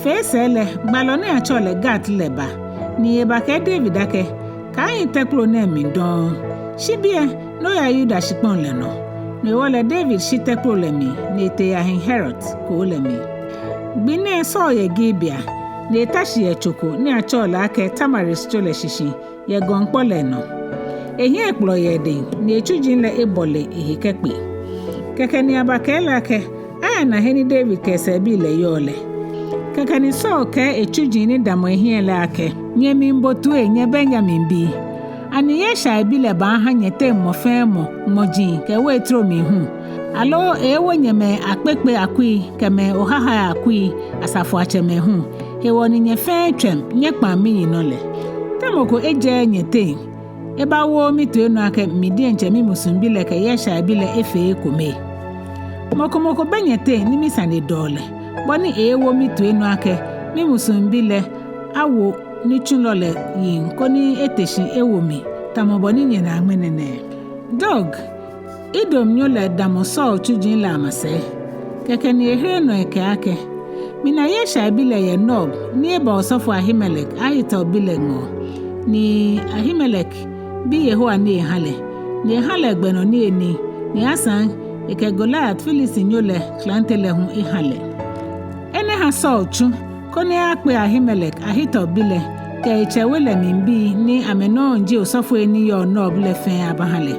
fesele baloni achole gat leba ni eba ke David ake ka yin teklo na mi don shibie no ya yuda shipon le no ni wole David shi teklo le mi ni te ya hin Herod ko le mi bine so ye Gibea ni tashi ye choko ni achole ake Tamaris chole shishi ye gonpo le no ehi ekplo ye de ni echujin le ebole ehikekpe keke ni abakele ake aya na heni David kese bi le yole keke ni so ke echujin ni damo ehi ele ake nye mimbotu nye Benjamin bi ani ye sha bi le ba ha nyete mofemo moji ke we tro mi hu alo ewo nyeme akpekpe akui keme ohaha akui asafo acheme hu he woni nye fe twem nye kpa mi no le tamoko eje nyete eba wo mitu enu ake midi enche mi musumbi le ke yesha bi le efe Ekome moko benyete ni mi sane dole boni ewo mitu enu ake mi musumbi le awo ni chunlole yin koni eteshi ewo mi tamoboni nye na agmenene dog idom nyole damoso chujin la amase keke ni ehere no eke ake mina yesha bi le ye nob ni eba osofo Ahimelek ahita obile ngo ni Ahimelek bi Yehowa ni hale gbeno ni eni ni asan eke Goliath Philistine nyole klante le hu ihale ene ha Saul chu kone akpe Ahimelek ahita obile ke echewele mimbi ni ameno nji osofo eni yo no obile fe abahale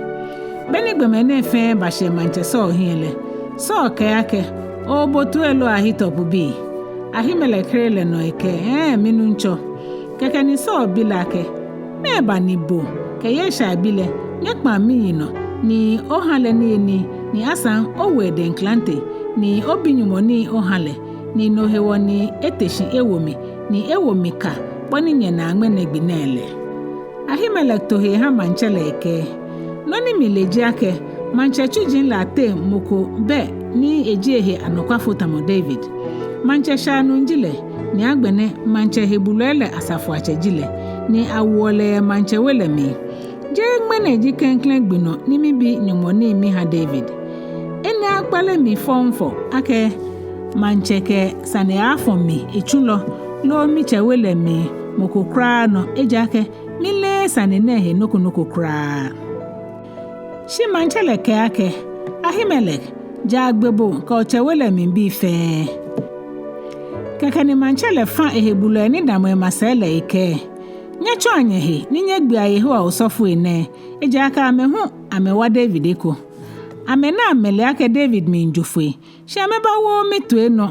beni gbemene fe bashe manche Saul hiele Saul ke ake obotu elo ahita obubi Ahimelek rele no eke minu ncho keke ni Saul bilake meba ni bo ke yesha bile nyekpa miyino ni ohale ni asan owede nklante ni obinyumo ni ohale ni no hewo ni eteshi ewomi ni ewomi ka boni nye na angmene gbinele. Ahimelek tohe ha manchele eke. Noni mileji ake manche chujin la te moko be ni ejiehe anokwafo tamo David. Manche shanu njile ni agbene manche hebulele asafu achejile ni awole manche welemi. Je ngmene ji Klɛŋklɛŋ gbino ni mibi Nyɔŋmɔ ni mi ha David. Ene akpale mi fomfo ake manche ke Sane afo mi echulo lo mi chewele mi moko kra no ejake mile Sane nehe noko kra. Shi manche leke ake Ahimelek jagbebo ka chewele mi bi fe. Kakani manche le fa ehebulu ni damo masele ike. Nyecho anyehe ni nyegbi ayehu osofu ene ejaka amehu amewa David eko. Amena amele ake David mi njufwe. Shi ameba wo metu eno.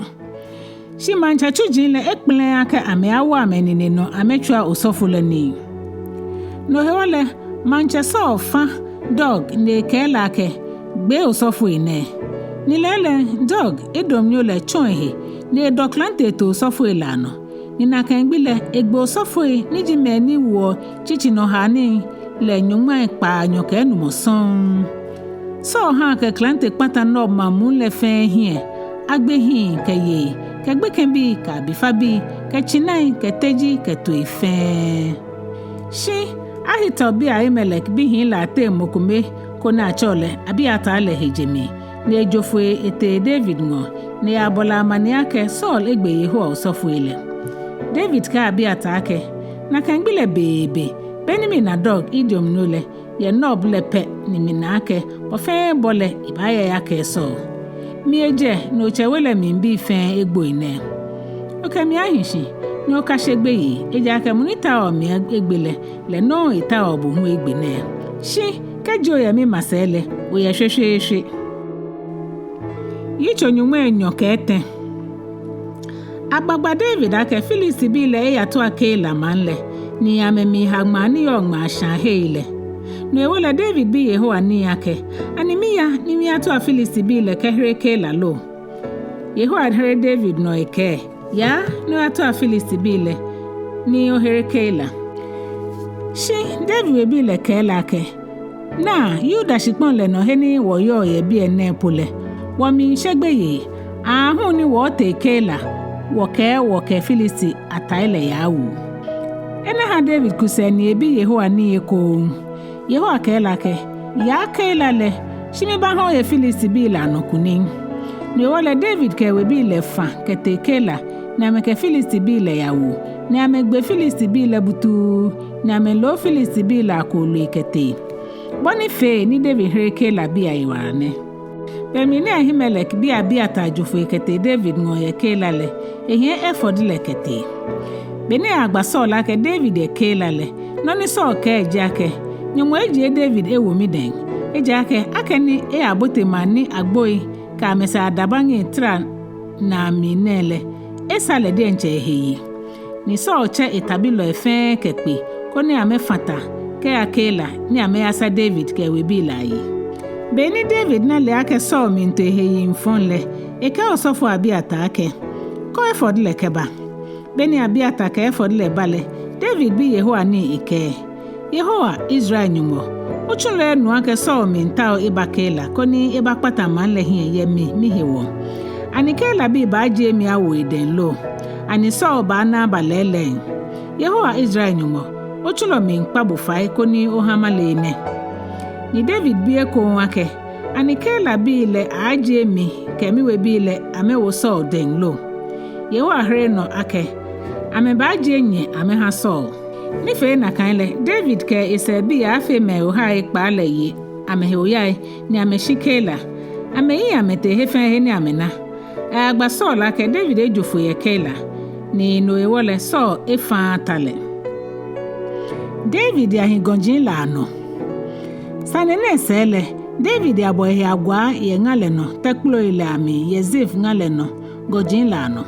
Shi mancha chujin le Ekpaa ake ameawa amenine no amechwa osofu le ni. No hewale mancha so fa dog ne kela ake gbe osofu ene. Nilele dog edomnyo le chonhe ne doklante to osofu elano. Nina kengbile egbo osofu ni jimeni wo chichi no hani le Nyɔŋmai Kpaanyɔ ke Enumɔ son. So ha ke klante kpata no mamun le fe hie agbe hin ke ye ke gbe ken bi ka bifa bi ke chinai ke teji ke to ife. Shi ahita bi Ahimelek bi hin la te mokume ko na chole abi ata le hejemi ne Ejwɛ Etɛ David ngo ne abola mania ke Saul egbe yehu osofu ile. David ka abi ata ake na kengbile bebe benimi na dog idiom nole ye nob lepe ni minake ofe bole ibaye yake so mieje no chewele mimbi fe egbo ine oke mi ahinshi ni o ka segbe yi eje ake munita o mi egbele le no ita obu hu egbe ne shi kejo ye mi masele o ye hwehwehwe Yitso Enyɔ Etɛ agbagba David ake Philist bi le yato ake la manle ni amemi hagma ni Nyɔŋma shan heile no ewole David bi Yehowa ni ake animiya ni mi ato Philist bi le kehere ke la lo Yehowa here David no eke ya no ato Philist bi le ni ohere ke la shi David bi le ke la ke na Yuda shipon le no heni wo yo ye bi ene pole wo mi segbe ye ahun ni wo te ke la woke Philist ataile yawu ene ha David kuseni ebi Yehowa ni eko Yehowa kela ke ya kela le shimi ba ho ye Philist bi la no kunin ne wole David ke we bi le fa ke te kela na me ke Philist bi le yawu na me gbe Philist bi le butu na me lo Philist bi la ko le kete boni fe ni David here kela bi ayiwane Bemine Ahimelek bi abi atajufo kete David ngo ye kela le ehie effort le kete bene agba Saul ake David e kela le no ni Saul ke eje ake Nyɔŋmɔ eje David ewo mi den eje ake ni e abote mani agboi ka mesa adabange tra na minele esale de nche eheyi ni Saul che etabilo efe kepe ko ni amefata ke akela ni ameyasa David ke we bi layi Beni David na le ake Saul minto eheyi mfonle eke osofo abiata ake ko effort le keba beni abiata ke effort le bale David bi Yehowa ni ike Yehowa Israel Enumɔ uchule nu ake Saul mintao ibakela koni ibakpata manle hie ye mi hewo anikela bi ba je mi awo eden lo ani Saul ba na balele Yehowa Israel Enumɔ uchulo mi nkpabu fai koni ohamale ne ni David bi eko wake anikela bi le aje mi kemi we bi le amewo Saul den lo Yehowa here no ake ame ba je nye ame ha Saul ni fe na kanle David ke isebi afi me o ha Ekpaa le yi ame he oyai ni ame shikela ame yi amete hefe he ni amena agba Saul ake David ejofo ye kela ni no ewole Saul efa tale David ya higonjin la no Sane ne sele David abohe agwa ye ngale no teklo ile ami Yezif ngale no gojin la no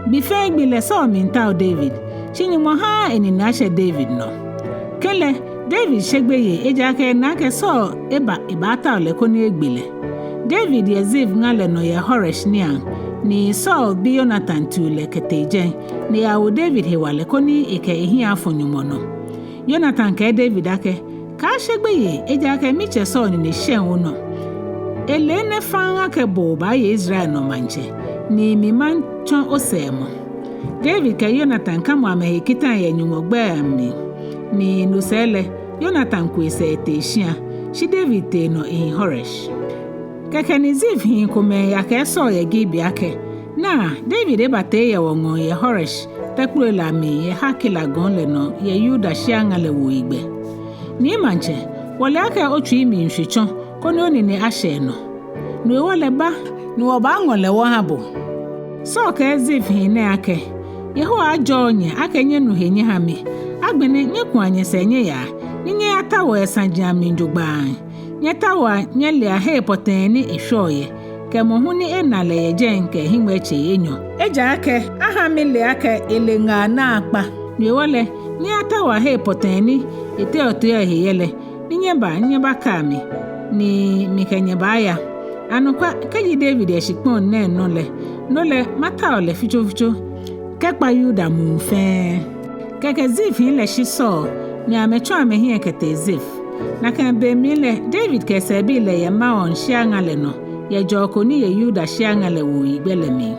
bife gbile Saul minta David chini mo ha enina she David no kele David shegbeye ejake na ke Saul ibata ole ko ni egbile David Yezif ngale no ye Horesh nian ni Saul bi Jonathan tule ketejen ni yawo David hewale koni eke ehi afonyumo no. Jonathan ke David ake ka shegbeye eja ake miche Saul ni shen uno. Ele ne fanga ke bo ba ye Israel no manche ni mi man chon osemo. David ke Jonathan kama amehikita ye nyumogbe ami ni nusele Jonathan kwese eteshia shi David te no in Horesh. Kekeni Zif hin Ekome ya ke Saul ye gibi ake na David ebate ye wongo ye Horesh teklo la mi ye hakila gonle no ye Yuda shianga le wo igbe ni manche wole ake otu imi nhwechon kono ni ne ahye no no wole ba ni wo ba ngole wo habo so ke Zif hin ne ake yeho ajo nye ake nye nu henye ha mi agbene nye kwanye senye ya ninye atawo esanjia mi ndugban nye tawa nye le ahe poteni ehwoye ke mohuni enale yeje nke himweche Enyɔ eja ake aha mi le ake elenga na akpa ni wole nye atawa he poteni ete oto ya heyele ninye ba kami ni mikenye ba ya anukwa keji David eshikpon ne nole mata ole ficho kekpa Yuda munfe keke Zif ile shiso ni amecho amehi ekete Zif na kan be mile David kese bi le ye maon shiangale no ye joko ni ye Yuda shiangale wo igbele mi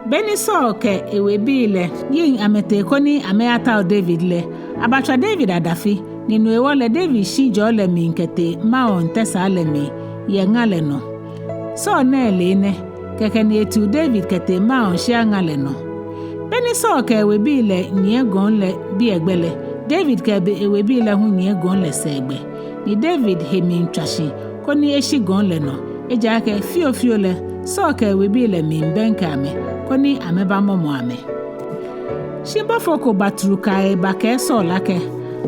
beni so ke ewe bi le yin amete koni ameata David le abacha David adafi ni no ewole David shi jole mi nkete maon tesa le mi ye ngale no so na ele ne keke ni etu David kete maon shiangale no beni so ke ewe bi le nye gon le bi egbele David ke be ewe bi le hu nye gon le segbe ni David hemi ntwashi koni eshi gon le no eja ke fio le so ke ewe bi le mi benka me koni ameba momo ame shimba foko batru kai ba ke so lake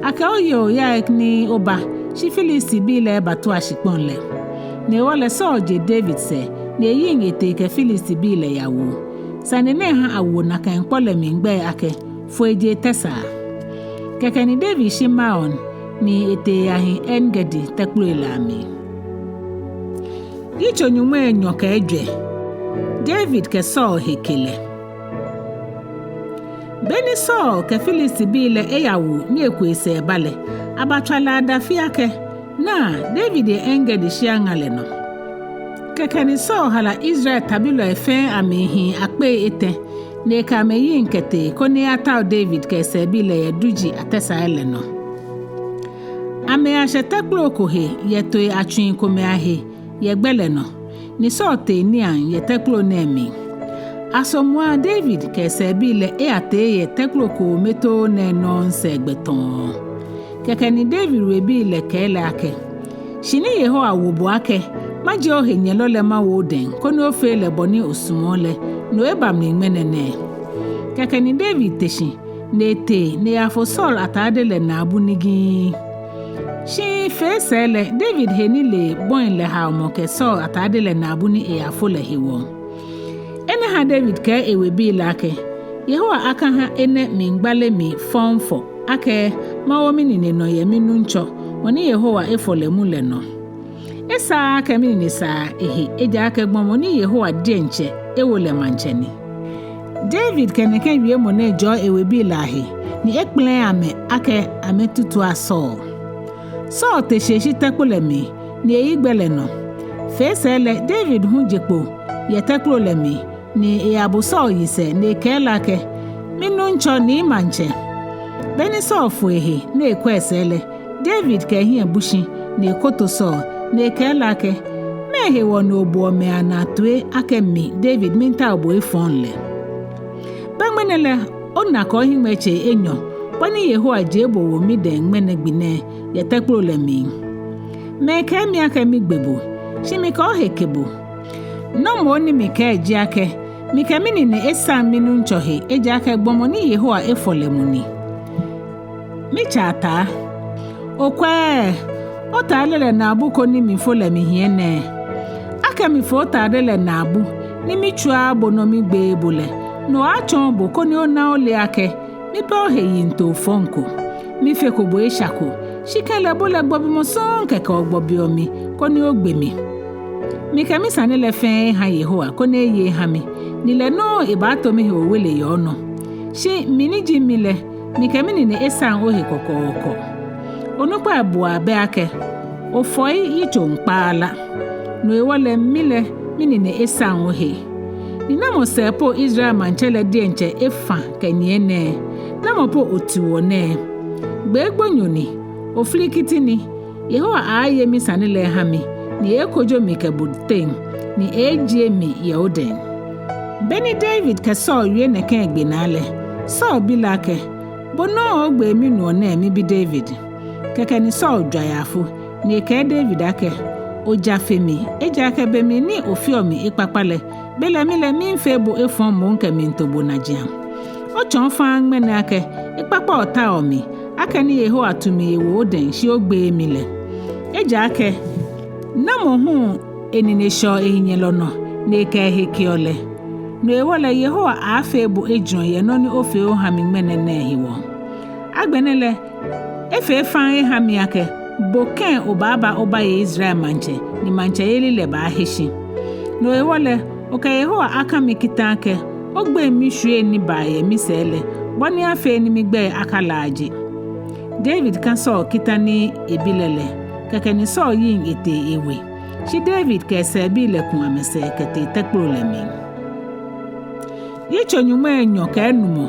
ake oyo ya ni oba shi Filisti bi le batu ashipon le ni wole so je David se ni yin ete ke Filisti bi le yawo Sane ne ha awo na kan kpole mi ngbe ake fo eje tesa kekeni David shimaon ni ete yahi engedi teklo elami Yitso Enyɔ ka Ejwɛ David ke Saul hekele beni Saul ke Filisti bi le eyawo ni ekwese bale abatwala adafi ake na David engedi shiangale no kekeni Saul hala Israel tabilo efe amehi akpe ete ne kameyi nkete koni ata David kese bi le yeduji atesa ele no ame asheteklo kohe yeto atwin kome ahe yegbele no ni Saul te ni an yeteklo nemi asomwa David kese bi le ate yeteklo ko meto ne non segbeton kekeni David we bi le kele ake shini yeho awobo ake maji ohenye lole ma woden koni ofe le boni osumole no ebam ni menene kekeni David teshi nete ne afo Saul atade le na abunigi shi fesele David henile bon le ha mo ke Saul atade le na abuni e afo le hiwo ene ha David ke ewe bi lake yeho aka ha ene mingbale mi fonfo ake mawo minine no ye minu ncho woni yeho efole mu le no esa kemi ni sa eja aka gbomo ni Yehowa die nche ewole mancheni David keneke wie mo na jo ewe bi lahi ni Ekpaa ame ake ametutu aso so te sheshi tekole mi ni eigbele no fesele David hu jepo ye tekole mi ni eabuso yise ni kelake minu ncho ni manche beni so fu na ekwesele David ke hi abushi ni koto so Nekelake mehe wono obo me anatwe akemi David minta obo efonle bangmenele onna ko himeche Enyɔ bani Yehowa jebo wo mi den menegbine yetekpro le mi meke mi akemi gbebo shimi ko hekebo no mo ni mi ke eji ake mi ke mini ne esa minu nchohe eji ake gbomo ni Yehowa efole muni mi chata okwe otalele na abu koni mi fole mi hiene aka mi fo otalele na abu ni mi chua bono mi gbe ebole no achon bo koni ona ole ake mi pe oheyinto fonko mi fe ko bo eshako shikele bole gbobi mo son keke ogbobi omi koni ogbe mi Mikami Sane le fe ha Yehowa kone ye hami. Nile no ibato mi wele yono. Shi miniji mile mikami ni esan ohe kokoko. Onukwa abua beake. Ofoi ito nkpala. No ewole mile mini ne esan ohe. Ninamo sepo Israel manchele dienche efa kenyene. Namo po otuwone. Begbo nyoni. Oflikitini. Yehowa aye mi Sane le hami. Ni ekojo mikebuten. Ni eje mi Yehoden. Beni David ke Saul wie ne kan gbinale. Saul bilake. Bono ogbe mi no na mi bi David. Keke ni Saul dwayafo. Ni ke David ake. Oja femi. Eja ke be mi ni ofiomi ipapale. Bele mi le mi nfebo efon mo nke mi ntobo na jia. O chon fan mene ake. Ipapa ota omi. Ake ni Yehowa tumi Yehoden shi ogbe mi le. Eja ake. Namo hu eninesho ehinyelono. Ne ke hekiole. No ewole Yehowa afe bu ejun ye no ni ofe o hami mene na hiwo. Agbenele efe fan hami ake boken obaba oba ye Israel manche ni manche yeli le ba heshi. No ewole oka Yehowa aka mikita ake ogbe mi hwe ni ba ye mi sele boni afe ni migbe akalaji. David kan Saul kita ni ebilele keke ni Saul yin ete ewe. Shi David ke se bi le kun amese kete tekpro le mi. Yitso Nyɔŋmai ka Enumɔ.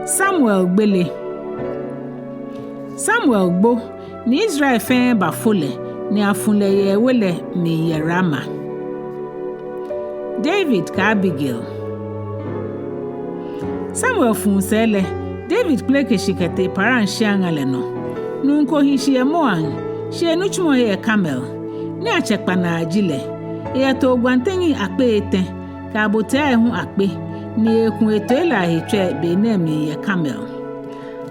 Samuel gbele. Samuel gbo ni Israel fen ba fole ni afunle ye wele mi Rama. David ka Abigail. Samuel fun sele David pleke shikete paran shiangale no. Nunko hishi moan shi enuchmo ye camel. Ni achekpa na ajile. E to gwantenyi akpe ete ka bote ehun akpe. Ni ekun eto ila hitwe benemi ye camel.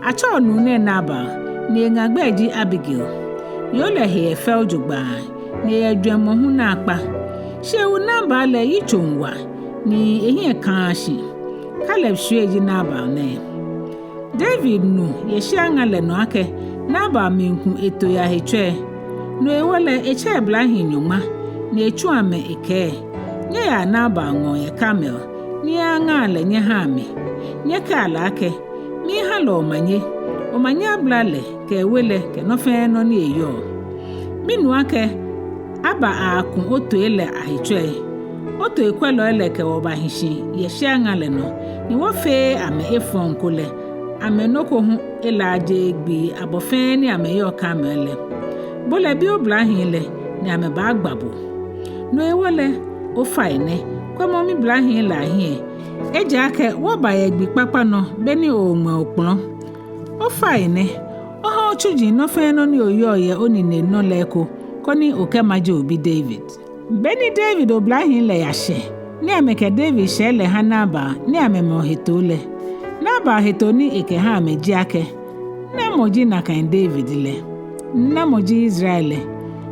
Acho nune naba ni ngagbeji Abigail. Yole he fel jugba ni Ejwɛ hu na akpa. Shewu naba le yichonwa ni ehie kanshi. Caleb shweji naba ne. David nu ye shiangale no ake naba minku eto ya hitwe. No ewole eche blahi Nyɔŋma ni echu ame eke. Nye ya naba ngo ye camel. Ni anga le nye hami. Nye kala ake. Mi halo omanye ablale ke wele ke nofe no ni eyo. Minu ake aba akun oto ele ahitwe. Oto ekwelo ele ke oba hishi ye anga le no. Ni wofe ame efon kole. Ame noko hu ela aje gbi abofe ni ame yo kamele. Bole bi oblahin le ni ame ba agbabo. No ewole ofaine. Kwa momi blahin la hie. Eja ake woba ye gbi papa no beni onwe okpon. O faine. Oha ochuji no fe no ni oyo ye onine no leko koni oke maje obi David. Beni David oblahin le yashe. Ni ameke David shele hanaba ni ameme ohitole. Naba hitoni eke ha ameji ake. Na moji na kan David le. Na moji Israel.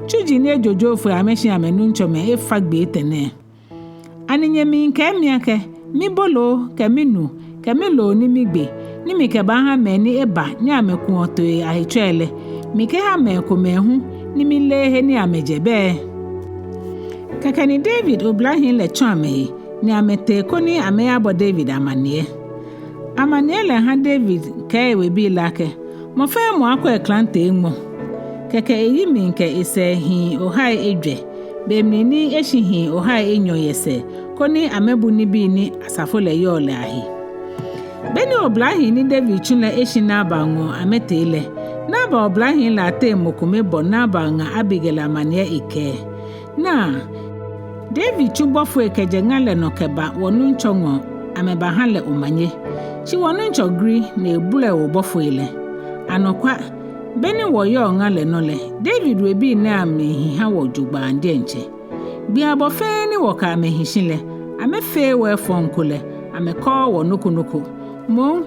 Chuji ni ejojo fu ameshi amenunchome efagbe etene. Aninye mi nke mi ake, mi bolo ke minu, ke milo ni migbe, ni mi ke ba ha me ni eba ni amekun oto ahitwele, mi ke ha me Ekome hu ni mi lehe ni amejebe. Keke ni David oblahin le chome ni amete koni ame abo David amanie. Amanie le ha David ke ewe bi lake, mo fe mo akwa eklante mo. Keke eyi mi nke ise hi ohai Ejwɛ. Bemini eshihi ohai Enyɔ yese koni amebu ni bi ni asafo le yole ahi. Beni oblahi ni David chunle eshi na bango ametele. Na ba oblahi la te mokome bo na banga Abigail amanie ike. Na David chubofu ekeje ngale no keba wonu nchongo ameba hale umanye. Chi wonu ncho gri na ebule obofu ile. Anokwa Beni woyo ngale nole, David webi na amehi ha wojugba ande nche. Bi abofe ni woka amehishile, amefe we fonkule, ameko wo nuku. Mo,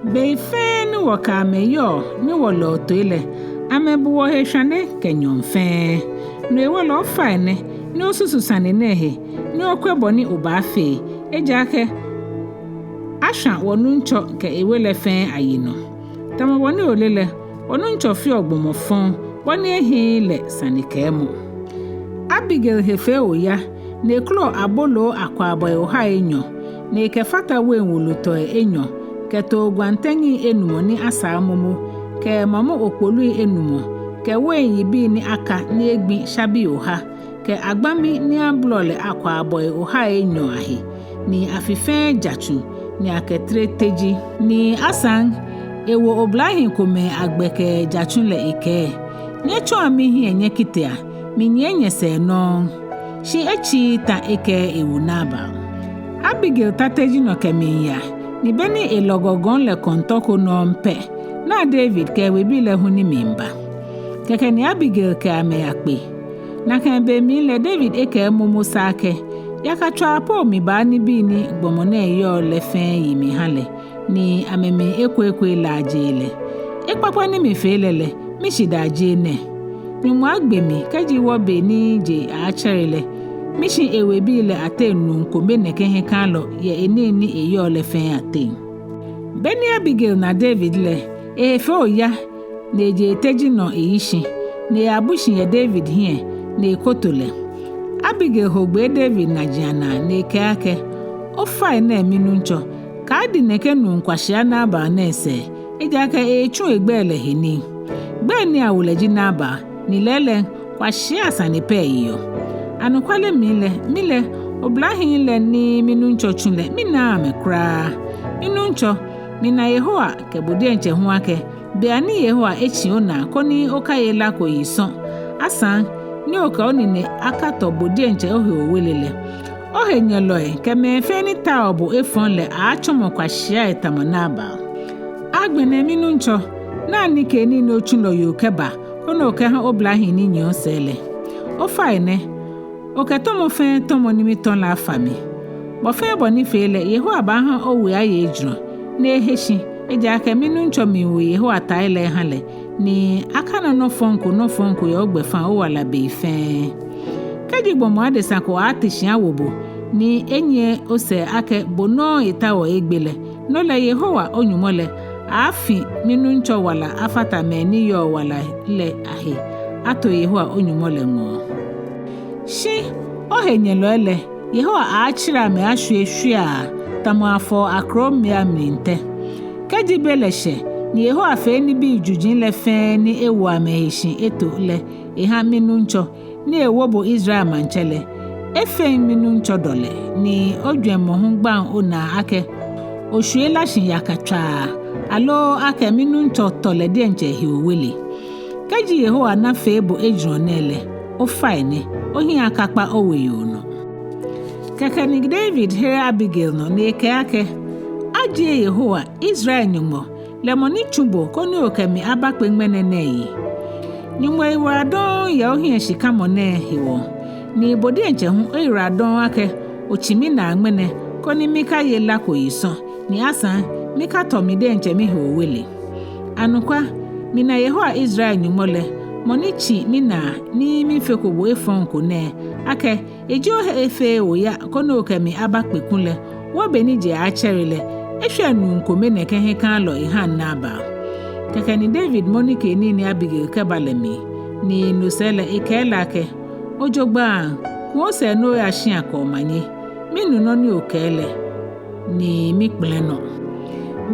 be fe ni woka ameyo ni wolo to ile, amebu wo heshane kenyomfe. No ewolo fane, ni osusu Sane nehe, ni okwebo ni ubafe, ejake, asha wonu ncho ke ewele fe ayino. Tama woni olele, onu nchofi ogbomofon woni ehi le Sane kemo. Abigail hefe oya ne klo abolo akwa aboy oha Enyɔ ne kefata we Wolo to Enyɔ keto gwantanyi Enumɔ ni asa amomo ke mamo okpolu Enumɔ ke we yibi ni aka ni egbi shabi oha ke agbami ni ablole akwa aboy oha Enyɔ ahi ni afife jachu ni aketre teji ni asang ewo oblahin kome agbeke jachunle ike nyecho amihi enye kitea minyenye se no shi echi ta eke ewu naba Abigail tateji no kemiya ni beni elogogon le kontoko no mpe na David ke webi le huni mimba keke ni Abigail ke ame akpe na kembe mi le David eke mumu sake yakatwa po mi ba ni bi ni gbomone yo le fen yi mi hale ni ameme ekwe la jele ekpakwa ni mi felele mi shida jene ni mo agbemi kaji wo be ni je acherele mi shi ewe bi le atenu nkombe ne kenhe kanlo ye eneni eyo le fen aten beni Abigail na David le efe oya na je teji no eyishi ne abushi ye David hie na ekotole Abigail hogbe David na jiana na eke ofa na eminu ncho ka adi neke nu nkwashia na aba na ese ejaka echu egbele hini gbe ni awuleji na aba ni lele kwashia Sane pe iyo anukwale mile oblahin le ni minu ncho chunle mina amekra minu ncho mina Yehowa ke bodi enche hu ake be ani Yehowa echi ona koni okayela ko yison asan ni oka onine akato bodi enche ohe owelele ohe nyeloi keme feni ta obu efonle achomo kwashia etamanaba agbene minu ncho naanị ka eni n'ochu lo yokeba ono ke ha oblahin ni nyo sele o faine o ke tomo fe tomo ni miton la fami bo fe bo ni fele Yehowa ba ha owe aye ejuro na eheshi eja ka minu ncho mi wo Yehowa ta ile hale ni aka no fonko ya ogbefa o wala be ife kaji gbo mo adesa ko atishi awobo ni enye ose ake bono itawo egbele no le Yehowa onyumole afi minu ncho wala afata meni yo wala le ahi ato Yehowa onyumole ngo shi ohenyelo ele Yehowa achira me ahwehwea tamafo akromia minte kaji beleshe ni Yehowa fe ni bi jujin le fe ni ewu amehishin eto le eha minu ncho ni ewobo Israel manchele efe minu ncho dole ni odwemo hu gban ona ake oshuela shin yakatwa alo ake minu ncho tole de nche hi owele kaji Yehowa na fe bo ejro nele o faine ohi akakpa oweyo no keke ni David here Abigail no ne ake aje Yehowa Israel nyumo lemoni chubo koni okemi abakpe ngmenene yi nyumwe iradon ya ohi eshika mone hiwo ni bodi enche hu iradon ake ochimi na ngmene koni mika yela ko yison ni asan mika tomide enche mi ho wele anukwa mina Yehowa Israel nyumole monichi mina ni mi fekobo efonko ne ake ejo efe oya koni okemi abakpe kunle wo beni je acherele ehwenu nkome ne kenhe kan lo ihan naba keke ni David monike ni Abigail kebalemi ni nusele ikela ke ojogba ko se no ya shin akomanye minu no ni okele ni mikpleno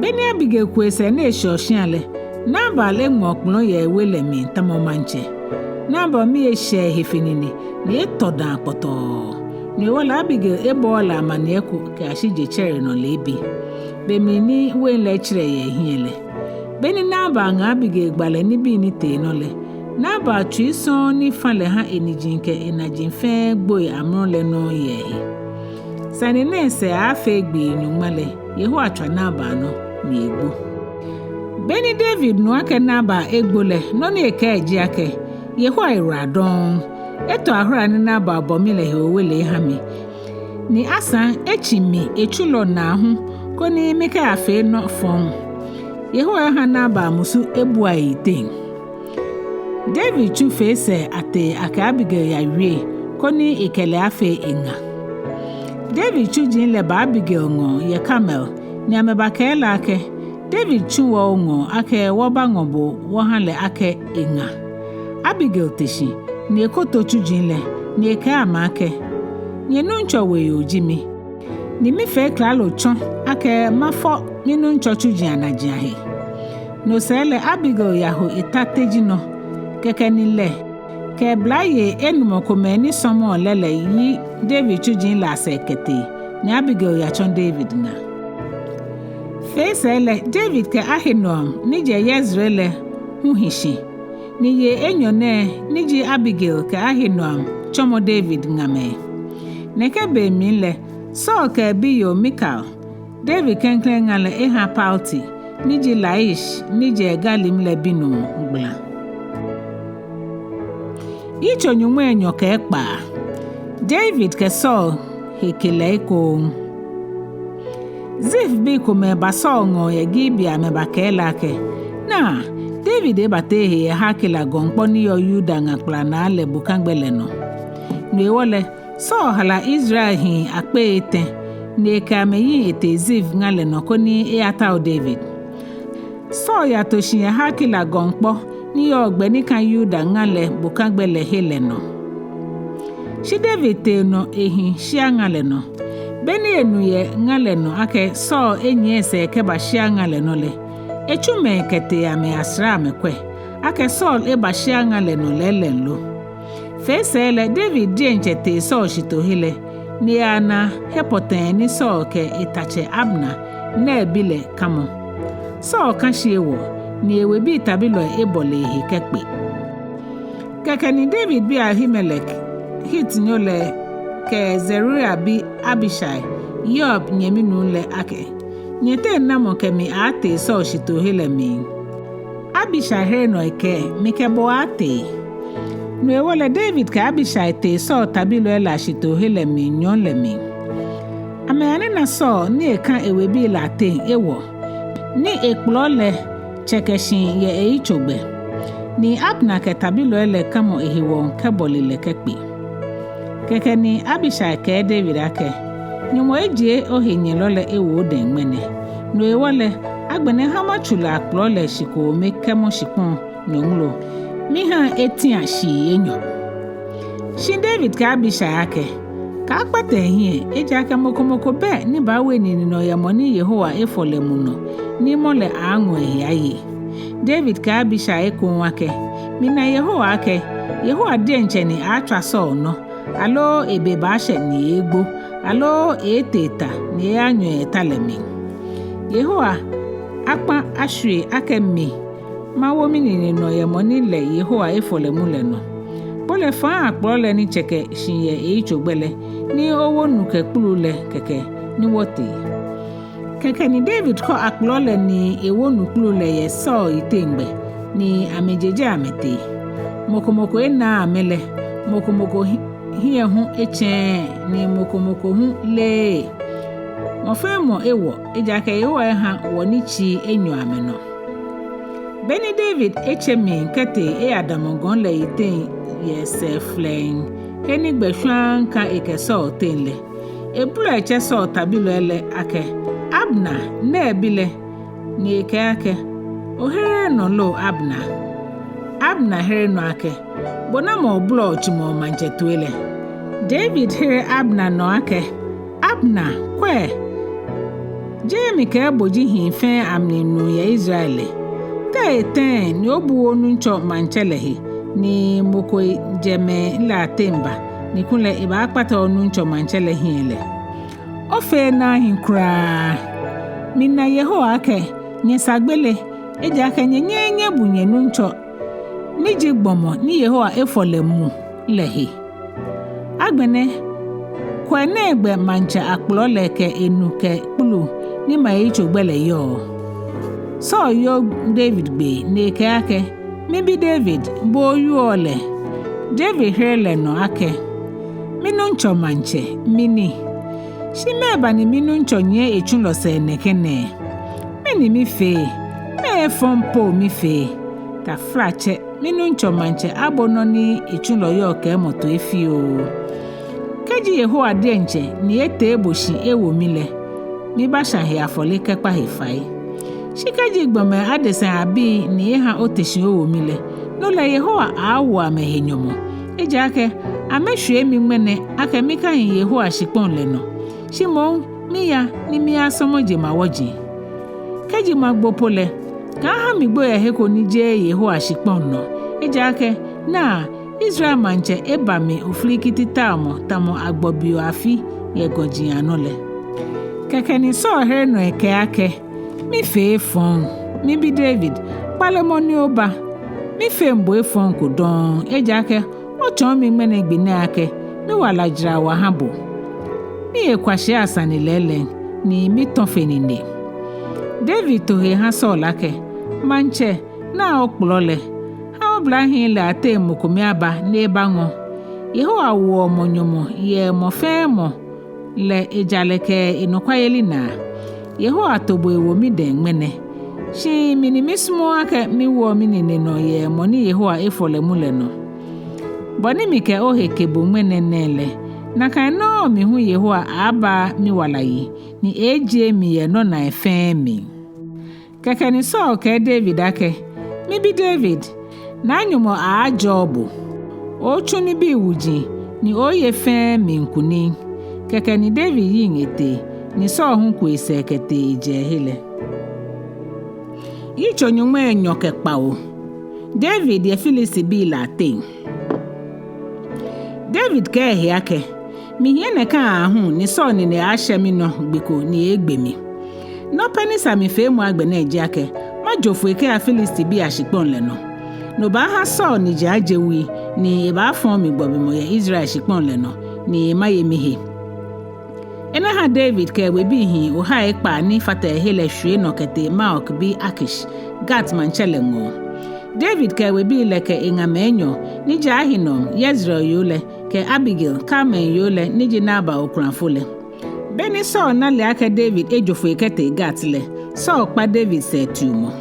beni Abigail kwese na eshoshin ale naba le mokplo ye wele mi tamomanche naba mi eshe hefenini ni etodan poto ni wala Abigail ebola maneku ke ashije chere no lebi bemini wele chire ye hiele beni naba nga Abigail gbale ni bi ni te no le naba twison ni fale ha enijinke enajinfe gboy amrole no ye Sane ne se afe gbe Nyɔŋma le Yehowa atwa naba no ni egbo beni David no ake naba egbo le no ni eke eji ake Yehowa iradon eto ahora ni naba bomile he owele hami ni asa echimi echulo na hu koni mika afe no fon Yehowa ha naba musu ebu aiten David chu face ate aka Abigail ya wie koni ikele afe enga David chu jin le ba Abigail ngo ye camel ni ameba kela ake David chu wo ngo ake wo ba ngobo wo han le ake enga Abigail teshi ni ekoto chu jin le ne ka amake nyenu ncho we ojimi ni mi fe klalo chon ake mafo minu ncho chuji anajiahe no sele Abigail yaho itatejino keke nile ke blaye Enumɔ kome ni somo lele yi David chuji la sekete ni Abigail ya chon David nga Fesele David ke Ahinom nije Yezreele huhishi ni ye Enyɔ ne nije Abigail ke Ahinom chomo David ngame neke be minle Saul ke biyo Mikal David Klɛŋklɛŋ ngale eha Palti nije Laish nije Galim le binu gbla Icho nyume Enyɔ ke Ekpaa David ke Saul hekele ko Zif bi kume ba Saul ngo ye Gibea me ba kela ke na David e batehe ye hakila gongpo ni yo Yuda ngakpla na ale bukangbele no nwe wole Saul hala Israel hi akpe ete ne kame yi ete Zif ngale no koni e atao David Saul ya toshin ye hakila gongpo ni yo ogbeni kan Yuda ngale bukangbele hele no shi David te no ehi shi ngale no beni enu ye ngale no ake Saul enyi ese ke ba shi ngale no le echume kete ya me asra me kwe ake Saul e ba shi ngale no lele lo Fesele David dienchete Saul shitohile ni ana hepoten ni Saul ke itache Abna na ebile kamo Saul kashiwo ni ewebi tabilo ebole hikekpe keke ni David bi Ahimelek hit nyole ke Zeruya bi Abishai Yob nyeminu le ake nyete namo ke mi ate Saul shitohile mi Abishai heno ke mikebo ate no ewole David ka Abishai te Saul tabilo ela shitohile mi nyon le mi ameyane na Saul ni eka ewebi la te ewo ni ekplole chekeshin ye eichogbe ni Abna ke tabilo ele kamo ehiwo keboli le kekpe keke ni Abishai ke David ake nyumo eje ohinye lole ewo den mene no ewole agbene hama chula akplole shiko me kemo shikon nyonglo miha etia shi Enyɔ shi David ka Abishai ake ka akpata ehie eje ake mokomoko be ni bawe ni no yamoni Yehowa efole muno ni mole anwo ehiaye David ka Abishai ko ake mina Yehowa ake Yehowa de ncheni atwa Saul no alo ebe ba she ni egbo alo eteta ni anyo etalemi Yehowa akpa Ahwoi ake mi ma wo minini no yamoni le Yehowa efole mule no bole fa akplole ni cheke shinye eichogbele ni owo nuke kpulule keke ni wote keke ni David ko akplole ni ewo nukpulule ye Saul itengbe ni amejeje amete mokomoko ena amele mokomoko hiye hu eche ni mokomoko hu le mofemo ewo ejake ewo ha woni chi Enyɔ ameno Beni David echemi kete e adamogon le iten ye se flen keni gbeshwan ka eke Saul tenle ebulu eche Saul tabilo ele ake Abna na ebile ni eke ake ohere no lo Abna here no ake bona mo blo chimo manchetuele David here Abna no ake Abna kwe Jemi ke boji hinfe amninu ye Israeli Ten ni obu onu ncho manchelehi ni moko jeme la temba ni kunle iba akpata onu ncho manchelehi ele ofe na hinkra minna Yehowa ake nyesagbele eje ake nyenye bunye nu ncho ni jigbomo ni Yehowa efole mu lehi agbene kwene egbe mancha akplole ke enuke kpulu ni ma ichogbele yo Saul yo David gbe n'eke ake mibi David bo yuole David hele no ake minu ncho manche mini shimeba ni minu ncho nye echulo se nekene mini mi fe me fompo mi fe ta frache minu ncho manche abono ni echulo yo ke moto efi o keji Yehowa de nche ni ete eboshi ewo mile mi ba shahi afole kekpa hefai shikaji gbame adesen abi ni ha oteshi owo mile no le Yehowa awo amehenyomo eje ake amehwe mi ngmene aka mi kan Yehowa shikpon le no shimon miya ni mi asomoje mawoje keji magbopole ka ha mi gbo ya heko ni je Yehowa shikpon no ejake na Israel manche ebami oflikiti tamo agbobio afi ye gojin anole kekeni so here no eke ake mi fe fon mi bi David palemoni oba mi fe mbo efon ko don ejake o chon mi mene gbine ake mi wala jira wa habo mi ekwashe Sane lele ni mi tonfenine David to he ha so lake manche na okplole ha obrahin le ate mukumi aba n'eba ngo Yehowa wo monyomo ye mo fe mo le ejaleke inokwayeli na Yehowa tobo ewo mi den mene shi minimismo aka mi wo minine no ye moni Yehowa efole mule no boni mi ke oheke bo mene nele na kan no mi hu Yehowa aba mi walayi ni eje mi ye no na efe mi kekeni so ke David ake mi bi David na anyumo a jobu o chuni bi wuji ni oye fe mi nkuni kekeni David yin ete ni so hu ku isekete ije hele Yitso Nyɔŋma ke Kpawo David ye Filisti bi la te David ke hiake mi yene ka ahu ni so ni ne ahye mi no gbeko ni egbemi no pani sami fe mu agbe na ejiake ma jofu eke a Filisti bi ashikpon le no ba ha so ni jajewi ni ba fon mi gbobi mo ye Israel shikpon le no ni ma ye mihe ena ha David ke we bi hi o ha Ekpaa ni fata hele hwe no kete Maok bi Akish Gat manchele ngo David ke we bi leke Enyɔ ni jahinom Yezreel yole ke Abigail Carmen yole ni jinaba okranfole beni so na le aka David ejofo ekete Gat le so pa David se tumo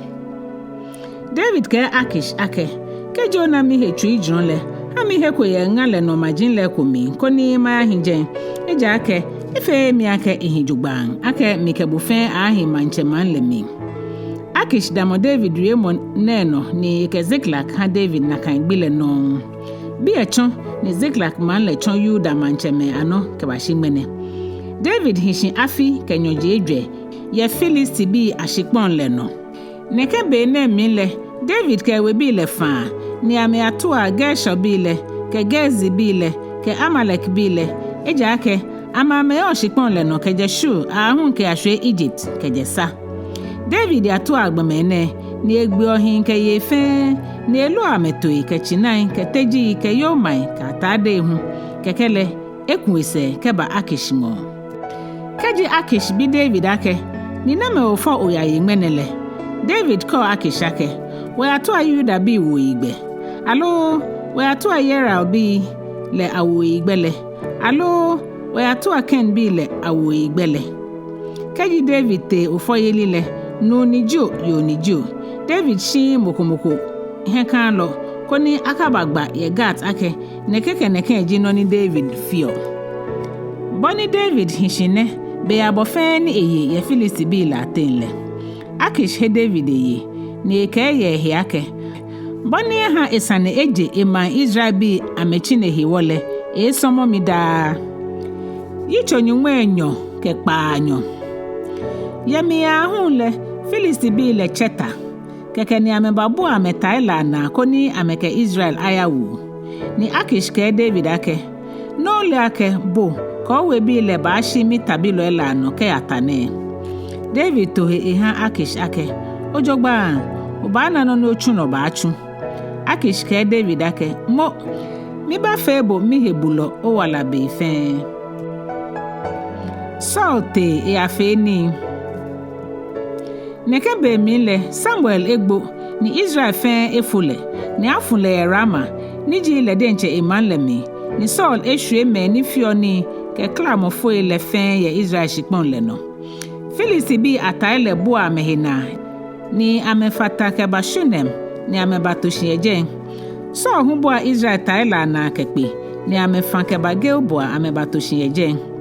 David ke Akish ake ke Jona mi he twi jon le ami he ko ye ngale no majin le ko mi ko ni ma hinje eja ake ife mi ake ihijugban ake mi ke bufen ahi manche man le mi Akish damo David riemo neno ni ke Ziklag ha David na kan gbile no bi echon ni Ziklag man le chon Yuda manche me ano ke ba shimene David hishin afi ke nyoje Ejwɛ ye Filisti bi ashikpon le no ne ke be ne mi le David ke we bi le fa ni ame ato a Gesho bi le ke Gezi bi le ke Amalek bi le eja ke ama me o shikpon le no ke Jeshu ahun ke Ahwoi Egypt ke Jesa David ato agbamene ni egbe ohin ke ye fe ni elu ametoi ke Chinai ke Teji ke Nyɔŋmai ka tade hu ke kele ekunse ke ba Akish ngo keji Akish bi David ake ni na me ofo oyayi menele David call Akish ake we ato Yuda bi wo igbe alo we ato Yera bi le awo igbele alo we ato Ken bi le awo igbele keji David te ofo yeli le no nijo yo nijo David shi mokomoko he kan lo koni akabagba ye Gat ake nekeke eji no ni David fio boni David hishine be abofe ni eye ye Filisti bi la tenle Akish he David eye ni ke ye he ake boni ha Sane eje ema Israel bi amechi ne hiwole somo mi da Yitso Nyɔŋma ke Kpaanyɔ yemi ahunle Filisti bi le cheta keke ni amebabu ametaila na koni ameke Israel ayawu ni Akish ke David ake no le ake bo ko we bi le ba shi mi tabilo ela no ke atane David to he ha Akish ake ojogba obana no no chu no ba chu Akish ke David ake mo mi ba febo mi hebulo o wala be fe sote afeni neke be mi le Samuel egbo ni Israel fe efule ni afule Rama ni ji le denche emanle mi ni Saul ehwe me ni fioni ke klamofo le fe ye Israel shikpon le no Filisti bi ataile bo amehina ni amefata ke bashunem ni amebatoshieje so hu bo Israel taila na kepe ni amefa ke bageo amebatoshieje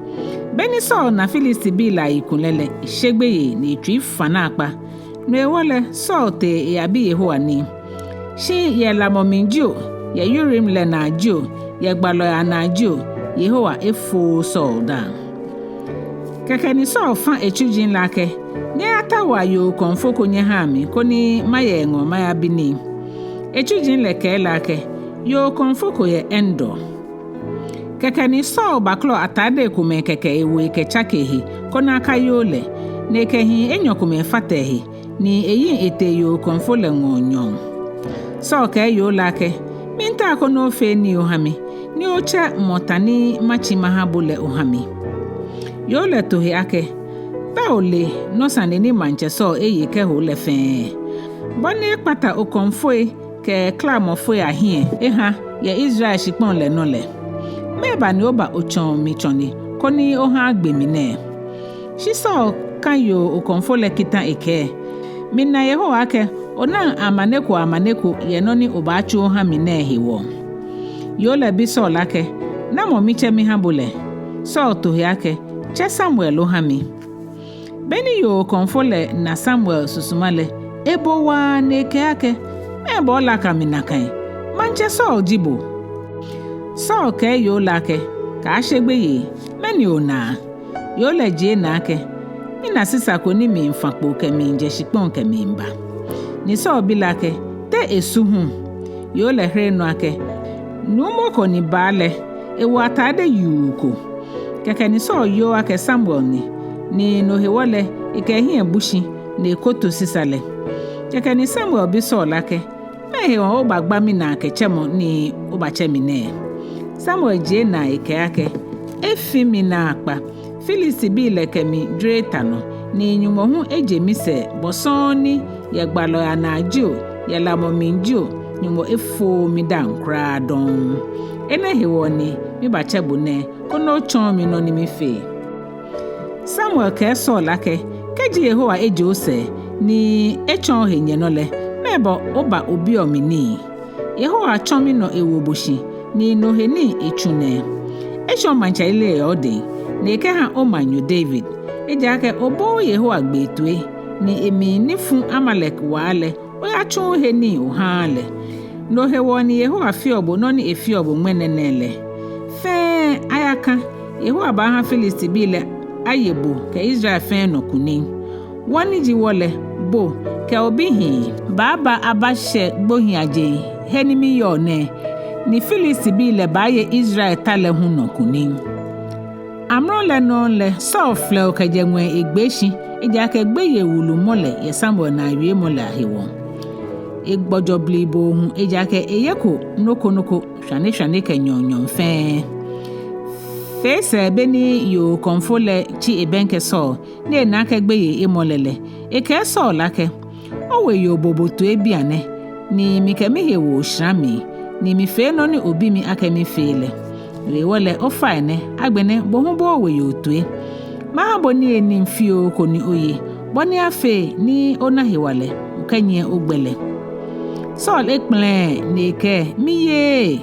beni so na Filisti bi la ikunlele shegbeye ni twi fana akpa no ewole so te abi Yehowa ni shi ye la mominjo ye yurim le na jo ye gbalo ya na jo Yehowa efo Saul da keke ni Saul fa echujin lake ne atawa yo konfoko nye hami koni maye Nyɔŋma ya bini echujin leke lake yo konfoko ye endo keke ni Saul baklo atade kume keke ewe ke chakehi kona kayole ne kehi Enyɔ kume fatehi ni eyin ete yo konfo le ngonyon Saul ke yo lake minta kono fe ni ohami ni ocha motani machi mahabule ohami yo le tohi ake baole no Sane ni manche Saul eye ke ho le fe boni pata o konfo ke klamofo ahie eha ye Israel shipon le no le meba ni oba ochon mi choni koni oha agbemi ne shi Saul kan yo o konfo le kita eke minna Yehowa ake ona amaneko ye no ni oba chu ha mi ne hewo yo le bi Saul ake na mo mi che mi habule Saul to yake che Samuel o ha mi beni yo konfo le na Samuel susumale ebo wa ne ke ake mebo la ka mi na kan manche Saul jibo Saul ke yo lake ka shegbe ye meni ona yo le je na ake mina sisa ko ni mi mfakpo ke mi nje shipon ke mi mba ni Saul bi lake te esuhu yo le hre no ake numo ko ni bale ewa atade yuko keke ni Saul yo ake Samuel ni no hewole ike hie bushi na ekoto sisale keke ni Samuel bi Saul lake mehe o bagba mi na ke chemo ni o ba chemi ne Samuel je na ike ake efi mi na akpa Filisti bi leke mi dreta no ni Enumɔ hu ejemi se bosoni ye gbalo ya na jo ye lamo minjo Enumɔ efo mi dan kra don ene hewoni mi ba chebo ne kono chon mi no ni mi fe Samuel ke Saul lake keji Yehowa eje ose ni echon henye no le mebo oba obi omini Yehowa chon mi no ewo boshi ni no heni echune echon mancha ile ode ni ke ha omanyo David eja ke obo Yehowa gbetue ni emi ni fun Amalek wale oya chon heni ohale no hewo ni Yehowa fi obo no ni efi obo mwenenele fe ayaka Yehowa ba ha Filisti bile ayebo ke Israel fe no kuni woni ji wole bo ke obihi baba abashe gbohin aje henimi yo ne ni Filisti bile baye Israel tale hu no kuni amro le no le Saul fle o keje nwe egbeshi eja ke gbeye wulu mole ye Samuel na wie mole ahewo egbojo blibo hu eja ke eyeko noko hwane ke nyonyon fe se beni yo konfole chi ebenke Saul ne na ke gbeye emolele eke Saul lake owe yo boboto ebiane ni mi ke mi hewo shrami ni mi fe no ni obi mi aka mi fele we wole ofaine agbene bohunbo we yo tue ma boni eni mfio ko ni oye boni afe ni ona hewale ukanye ogbele Saul ekplen ni ke miye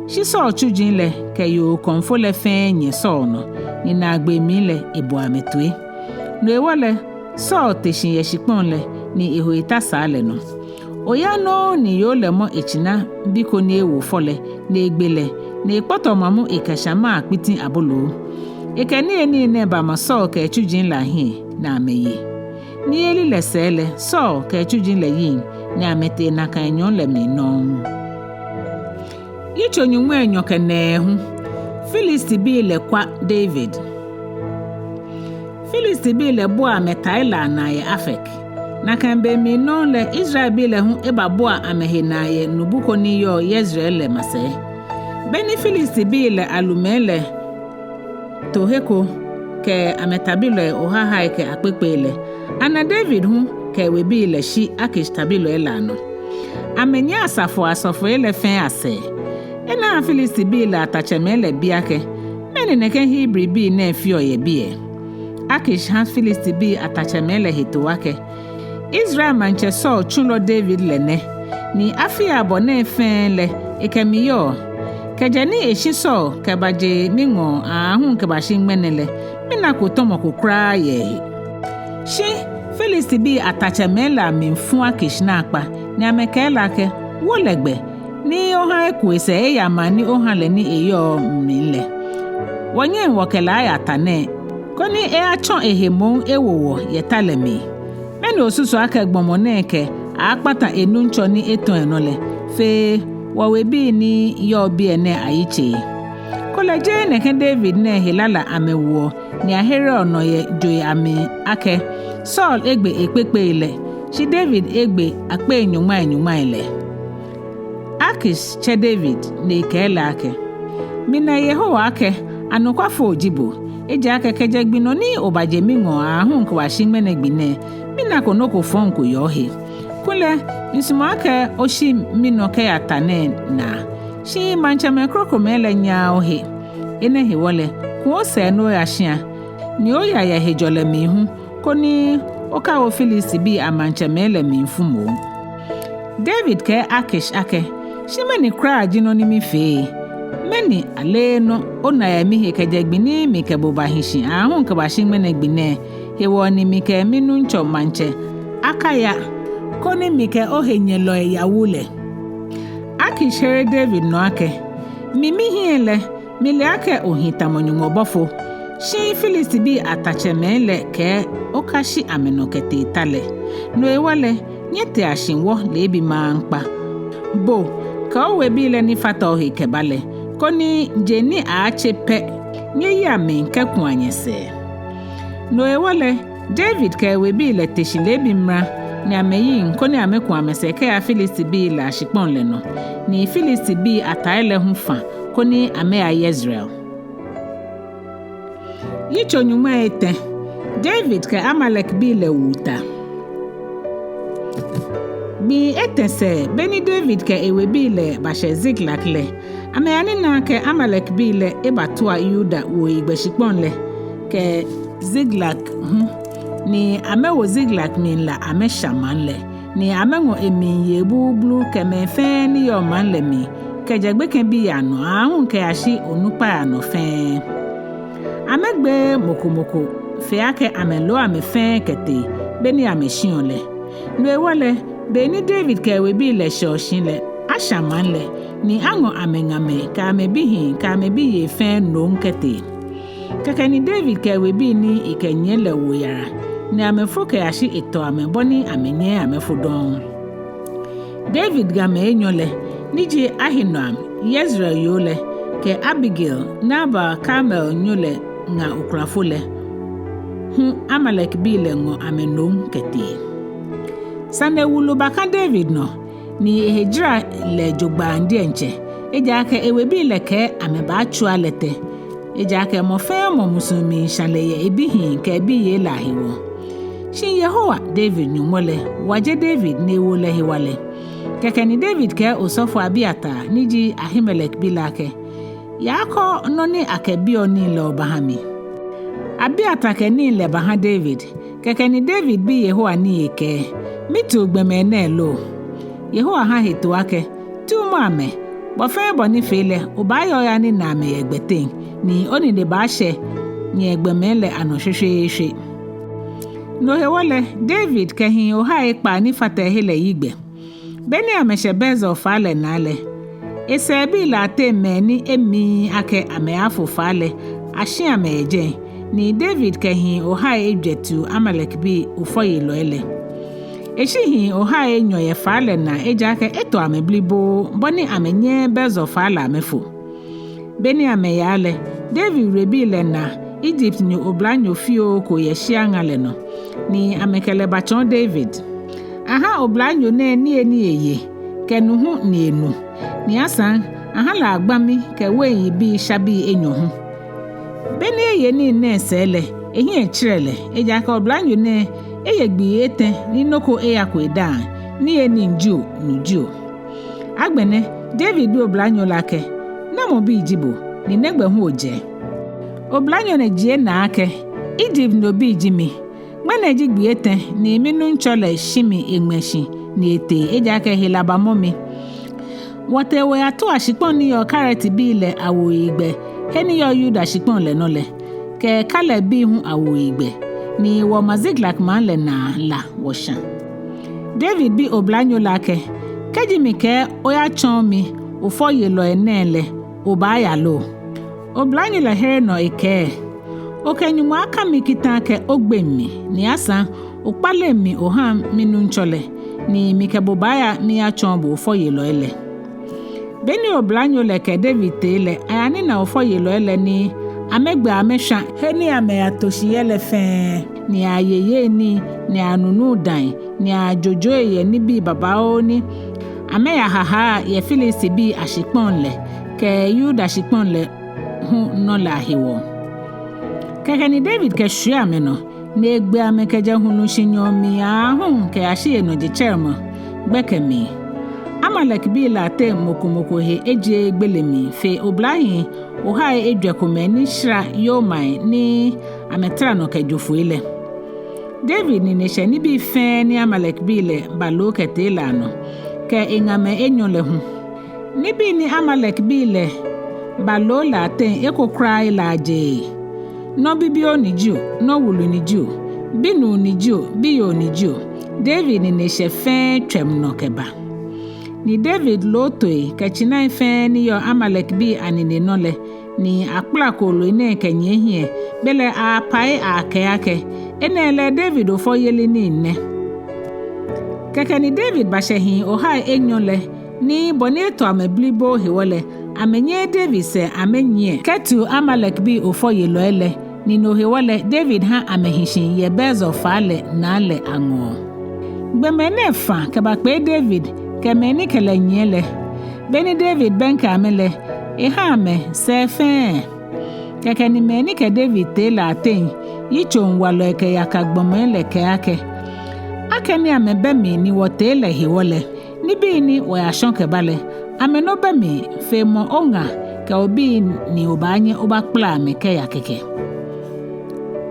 shi Saul chujin le ke yo konfo le fe nye Saul no ni na agbe mi le ebo ametue no ewole Saul teshin ye shipon le ni ehoita sale no oya no ni yo le mo echina biko ni ewo fole na egbele na ikpoto mamu ikashama akpitin abolo ikeni eni ne ba ma Saul ke chujin la hin na ameye ni eli le sele Saul ke chujin le yin ni amete na kan Enyon le mi no Yitso Enyo ke Nɛɛhu Filisti bi le kwa David Filisti bi le bo ametaila na ye Afek na kan be mi no le Israel bi le hu ebabo amehe na ye nubuko ni yo Yezreel le mase beni Filisti bi le alumele toheko ke ametabile ohaha ke akpekpele ana David hu ke we bi le shi Akish tabilo elano amenya asafo ele fen ase ena Filisti bi le atachemele biake meni neke Hebrew bi na fi oye bi Akish han Filisti bi atachemele hitowake Israel manche Saul chulo David lene ni afia abone fen le ikemiyo kejani eshi Saul kebaje mingo ahun kebashi menele mina ko tomo ko kra ye shi Filisti bi atachemela minfun Akish na akpa ni amekela ke wolegbe ni oha ekwese ya ma ni oha le ni Enyɔ mile wonye wokela ya tane koni achon ehemon ewowo yetalemi meni osusu aka gbomoneke akpata enuncho ni eton enole fe wawebi ni yo bi ene ayiche koleje neke David ne hilala amewo ni ahere ono ye joy ame ake Saul egbe ekpekpe ile shi David egbe akpe Nyɔŋma ile Akish che David ne kele ake mina Yehowa ake anukwafo ojibo eja ake kejegbino ni obaje mingo ahun kwa shingmene gbine mina konoko fonko yohe kule nisumake oshi minoke atane na shi manchame krokomele nya ohe ene hewole ko se no yashia ni oya ya hejole mihu koni oka o Filisti bi amanchame mifumo David ke Akish ake shimeni kra jino ni mife meni aleno ona ya mihe kejegbini mikeboba hishi ahun ke bashingmene gbine hewoni mike minu ncho manche akaya koni mike ohenyelo ya wule Akishere David no ake mimi hiele mile ake ohitamonyumo bofo shi Filisti bi atachemele ke okashi amenokete itale no ewale nyete ashinwo lebi mankpa bo ka owe bi le ni fata ohi kebale koni jeni achepe nye ya me nke kwanyese no ewale David ka ewe bi le teshilebi mra ni ameyi nkoni amekwa ameseke ya Filisti bi la shikpon le no ni Filisti bi ataele hufa koni ame ya Yezreel Yitso Etɛ David ka Amalek bi le wuta bi etese beni David ka ewe bi le bashe Ziklag le ameyani na ke Amalek bi le ebatua Yuda wo igbeshikpon le ke Ziklag ni amewo Ziklag min la ame shaman le ni amengo eminye bublu ke mefe ni yo man le mi ke jagbe ke bi yano ahun ke ashi onupa yano fe amegbe mokomoko fe ake amelo amefe kete beni ameshion le no ewole beni David ke we bi le shoshin le ashaman le ni ango amengame ka amebihin ka amebi ye fe no nkete keke ni David ke we bi ni ikenye le woyara ni amefo ke ashi eto ameboni amenye amefodon David ga me Enyɔ le nije Ahinoam Yezreel yole ke Abigail naba Carmel nyole nga ukrafo le Amalek bi le ngo amenom kete Sane Wolo baka David no ni ehejira le jogba ndi enche eja ka ewe bi le ke ameba achua lete eja ka mofe mo musumi shaleye ebihin ke bi ye lahiwo shin Yehowa David nyumole waje David ne wole hiwale keke ni David ke osofo Abiata niji Ahimelek bilake yako noni akebio ni le obahami Abiata ke ni le baha David keke ni David bi Yehowa ni eke mitu gbeme ne lo Yehowa ha hetu ake tu ame bofe boni fele obayo ya ni na me egbeten ni oni de baashe ni egbemele anohwehwehwe no hewole David kehin oha Ekpaa ni fata hele yigbe beni ameshe bezo fale nale esebi la teme ni emi ake ameafo fale ashi ameje ni David kehin oha Ejwɛ Amalek bi ufoyi loele Eshihi oha Enyɔ ye fale na ejake eto ameblibo boni amenye bezo fale amefo beni ameyale David rebile na Egypt ni oblanyo fio ko yeshia ngale no ni amekele bachon David aha oblanyo ne ni eye kenuhu ni enu ni asan aha la agbami ke weyi bi shabi Enyɔ hu beni eye ni nesele ehi echirele ejaka oblanyo ne eyegbi ete ni noko eyakweda ni eni nju agbene David oblanyo lake na mo bi jibo ni negbe hu oje oblanyo ne jie na ake Egypt no bi jimi gbene jigbi ete ni minu nchole shimi egmeshi ni ete ejake hilaba momi wote we ato ashipon ni yo carrot bi le awo igbe heni yo Yuda shipon le no le ke kale bi hu awo igbe ni wo Ziklag man le na la woshan David bi oblanyo lake Keji mike oya chomi ufoye lo enele ubaya lo. Oblanyo la here no ike. Okenyuma aka mikita ke ogbemi ni asa ukpale mi oham minunchole ni mikebubaya miya chombo ufoye lo ele. Beni oblanyo le ke David tele ayani na ufoye lo ele ni amegbe amesha heni ame atoshi ele fe ni ayeye ni anunu dan ni ajojo ye ni bi babao ni ame ya haha ye Filisti bi ashikpon le ke Yuda ashikpon le hu no la hiwo keke ni David ke shua me no na egbe ame ke je hunu shinyomi ahun ke ashiye no je chermo gbekemi Amalek bi la te mokomoko he eje egbelemi fe oblahi ohai Ejwɛ Ekome ni shra Nyɔŋmai ni ametra no kejofu ile. David ni neshe ni bi fe ni Amalek bi le balo kete la no ke ingame Enyɔ le hu. Ni bi ni Amalek bi le balo la te ekokra la je. No bibio ni ju, no wulu ni ju, binu ni ju, biyo ni ju. David ni neshe fe twem no keba. Ni David lotoi kachina fe ni yo Amalek bi anine nole ni akpla kolo ine kenye hie bele a pai ake enele David ofo yeli ni nne keke ni David bashehi ohai Enyɔ ni boneto ameblibo hiwole amenye David se amenye ketu Amalek bi ofo yelo ele ni no hiwole David ha amehishin ye bezo fale na le ango gbemene fa kebakpe David kemeni kele nyele beni David benka amele ihame sefe keke ni meni ke David te la ten Yitso nwalo ke yakagbomele ke ake ni amebe mi ni wote le hiwole ni bi ni wo yashon ke bale ameno be mi fe mo onga ke obi ni obanye obakpla me ke yakeke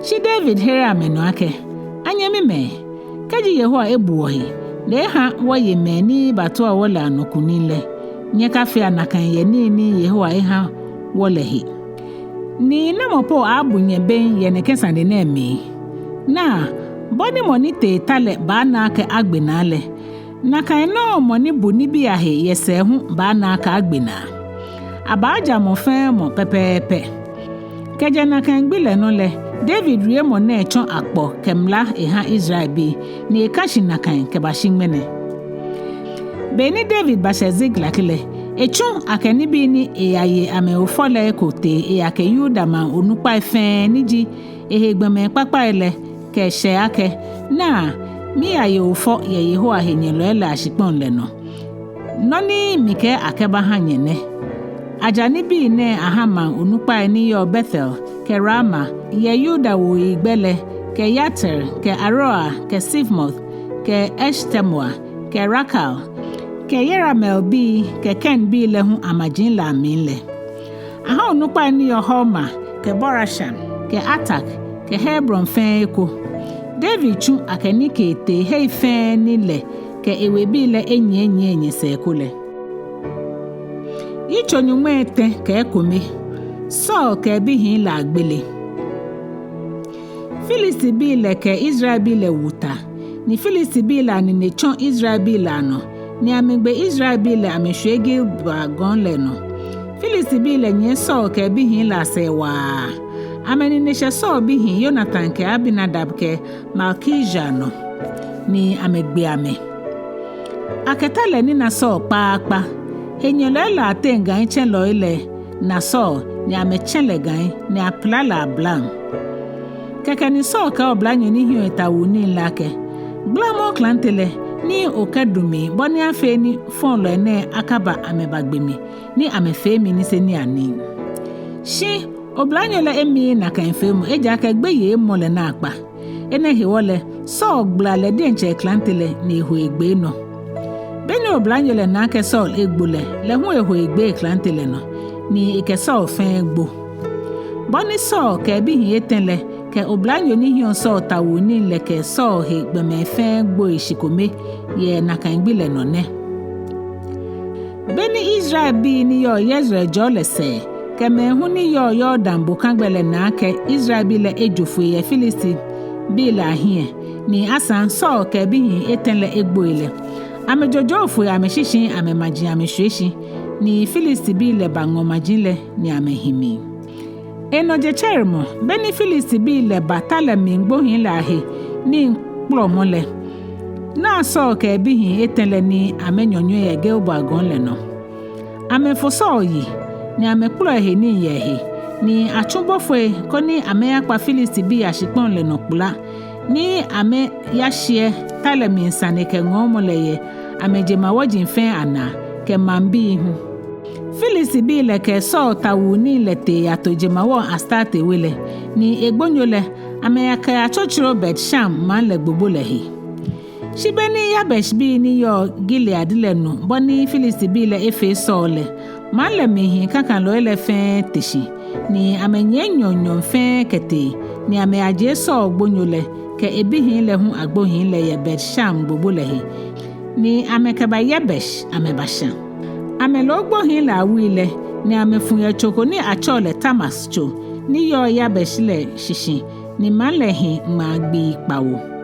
chi David here ameno ake anyemi me keji Yehowa ebuohi le ha woye meni bato a wole anokunile nye kafe anakan ye ni Yehowa ha wolehi ni na mopo abunye ben ye ne kesande na emi na boni monite tale ba na aka agbenale na kan no moni buni bi ahe yese hu ba na aka agbena abaja mo fe mo pepepe keje na kan gbile no le David rie mo na echon akpo kemla ha Israel bi ni ekashi na kan ke ba shingmene beni David ba shezigla kile echon akani bi ni eyaye ame ofole kote eyake Yuda ma onupa fe niji ehegbeme papa ele ke she ake na mi aye ofo ye Yehowa henyelo ele ashipon le no noni mike akeba hanyene ajani bi ne ahama onupa ni yo Bethel ke Rama ye Yuda wo igbele ke Yater ke Aroa ke Sifmoth ke Eshtemoa ke Rakal ke Yeramel bi ke Ken bi le hu amajin la minle aha onupa ni yo Homa ke Borashan ke Atak ke Hebron fen eko David chu akani ke te hei fen ni le ke ewe bi le enye se ekole Yitso Etɛ ke Ekome Saul ke bi hin la agbele Filisti bi le ke Israel bi le wuta ni Filisti bi la ni nechon Israel bi la no ni amegbe Israel bi le amehwege bagon le no Filisti bi le nye Saul ke bi hin la sewa ameni neshe Saul bi hin Jonathan ke Abinadab ke Malkija no ni amegbe ame aketale ni na Saul paakpa enyelo la tenga chen lo ile na Saul ni amechele gan ni aplala blanc keke ni Saul ka oblanyo ni hiyo etawuni lake blamo klantele ni okadumi boni afe ni fon lo ene akaba amebagbemi ni amefemi ni seni ani shi oblanyo la emi na kan femu eja ka gbeye mo le na akpa ene hiwole Saul gblale denche klantele ni ehu egbe no beni oblanyo le na ke Saul egbole le hu ehu egbe klantele no ni ike Saul fen egbo boni Saul ke bi hiyetenle ke oblanyo ni hiyon Saul tawuni le ke Saul he gbeme fen egbo ishikome ye na kan gbile no ne beni Israel bi ni yo Yezre jole se ke me hu ni yo dambo kangbele na ke Israel bi le ejofu ye Filisti bi la hie ni asan Saul ke bi hi etenle egbo ile ame jojo fu ame shishin ame maji ame shweshi ni Filisti bi le bango majinle ni ame himi. Eno je chermo beni Filisti bi le batale mingbohin lahe ni mplomole. Na so ke bihin etele ni ame nyonyo ye gelbo agon le no. Ame foso yi ni ame kplo he ni ye he ni achubofwe koni ame yakpa Filisti bi ashipon le no kpula ni ame yashie tale min Sane ke ngomole ye ame jema wajin fen ana ke mambi hu. Filisti bi le ke so tawu ni le te ato jema wo astate wele ni egbonyole ame yaka achochiro bet sham man le gbogbo le he. Shibeni Yabesh bi ni yo Gilead le no boni Filisti bi le efe so le man le mihi kankan lo ele fen teshi ni ame nyonyo fen kete ni ame aje so ogbonyole ke ebihin le hu agbohin le ye bet sham gbogbo le he ni ame kaba Yabesh ame basha ame lo gbohin la wile ni ame funye choko ni acho le tamas cho ni yo Yabesh le shishi ni man le hin ma gbi Kpawo.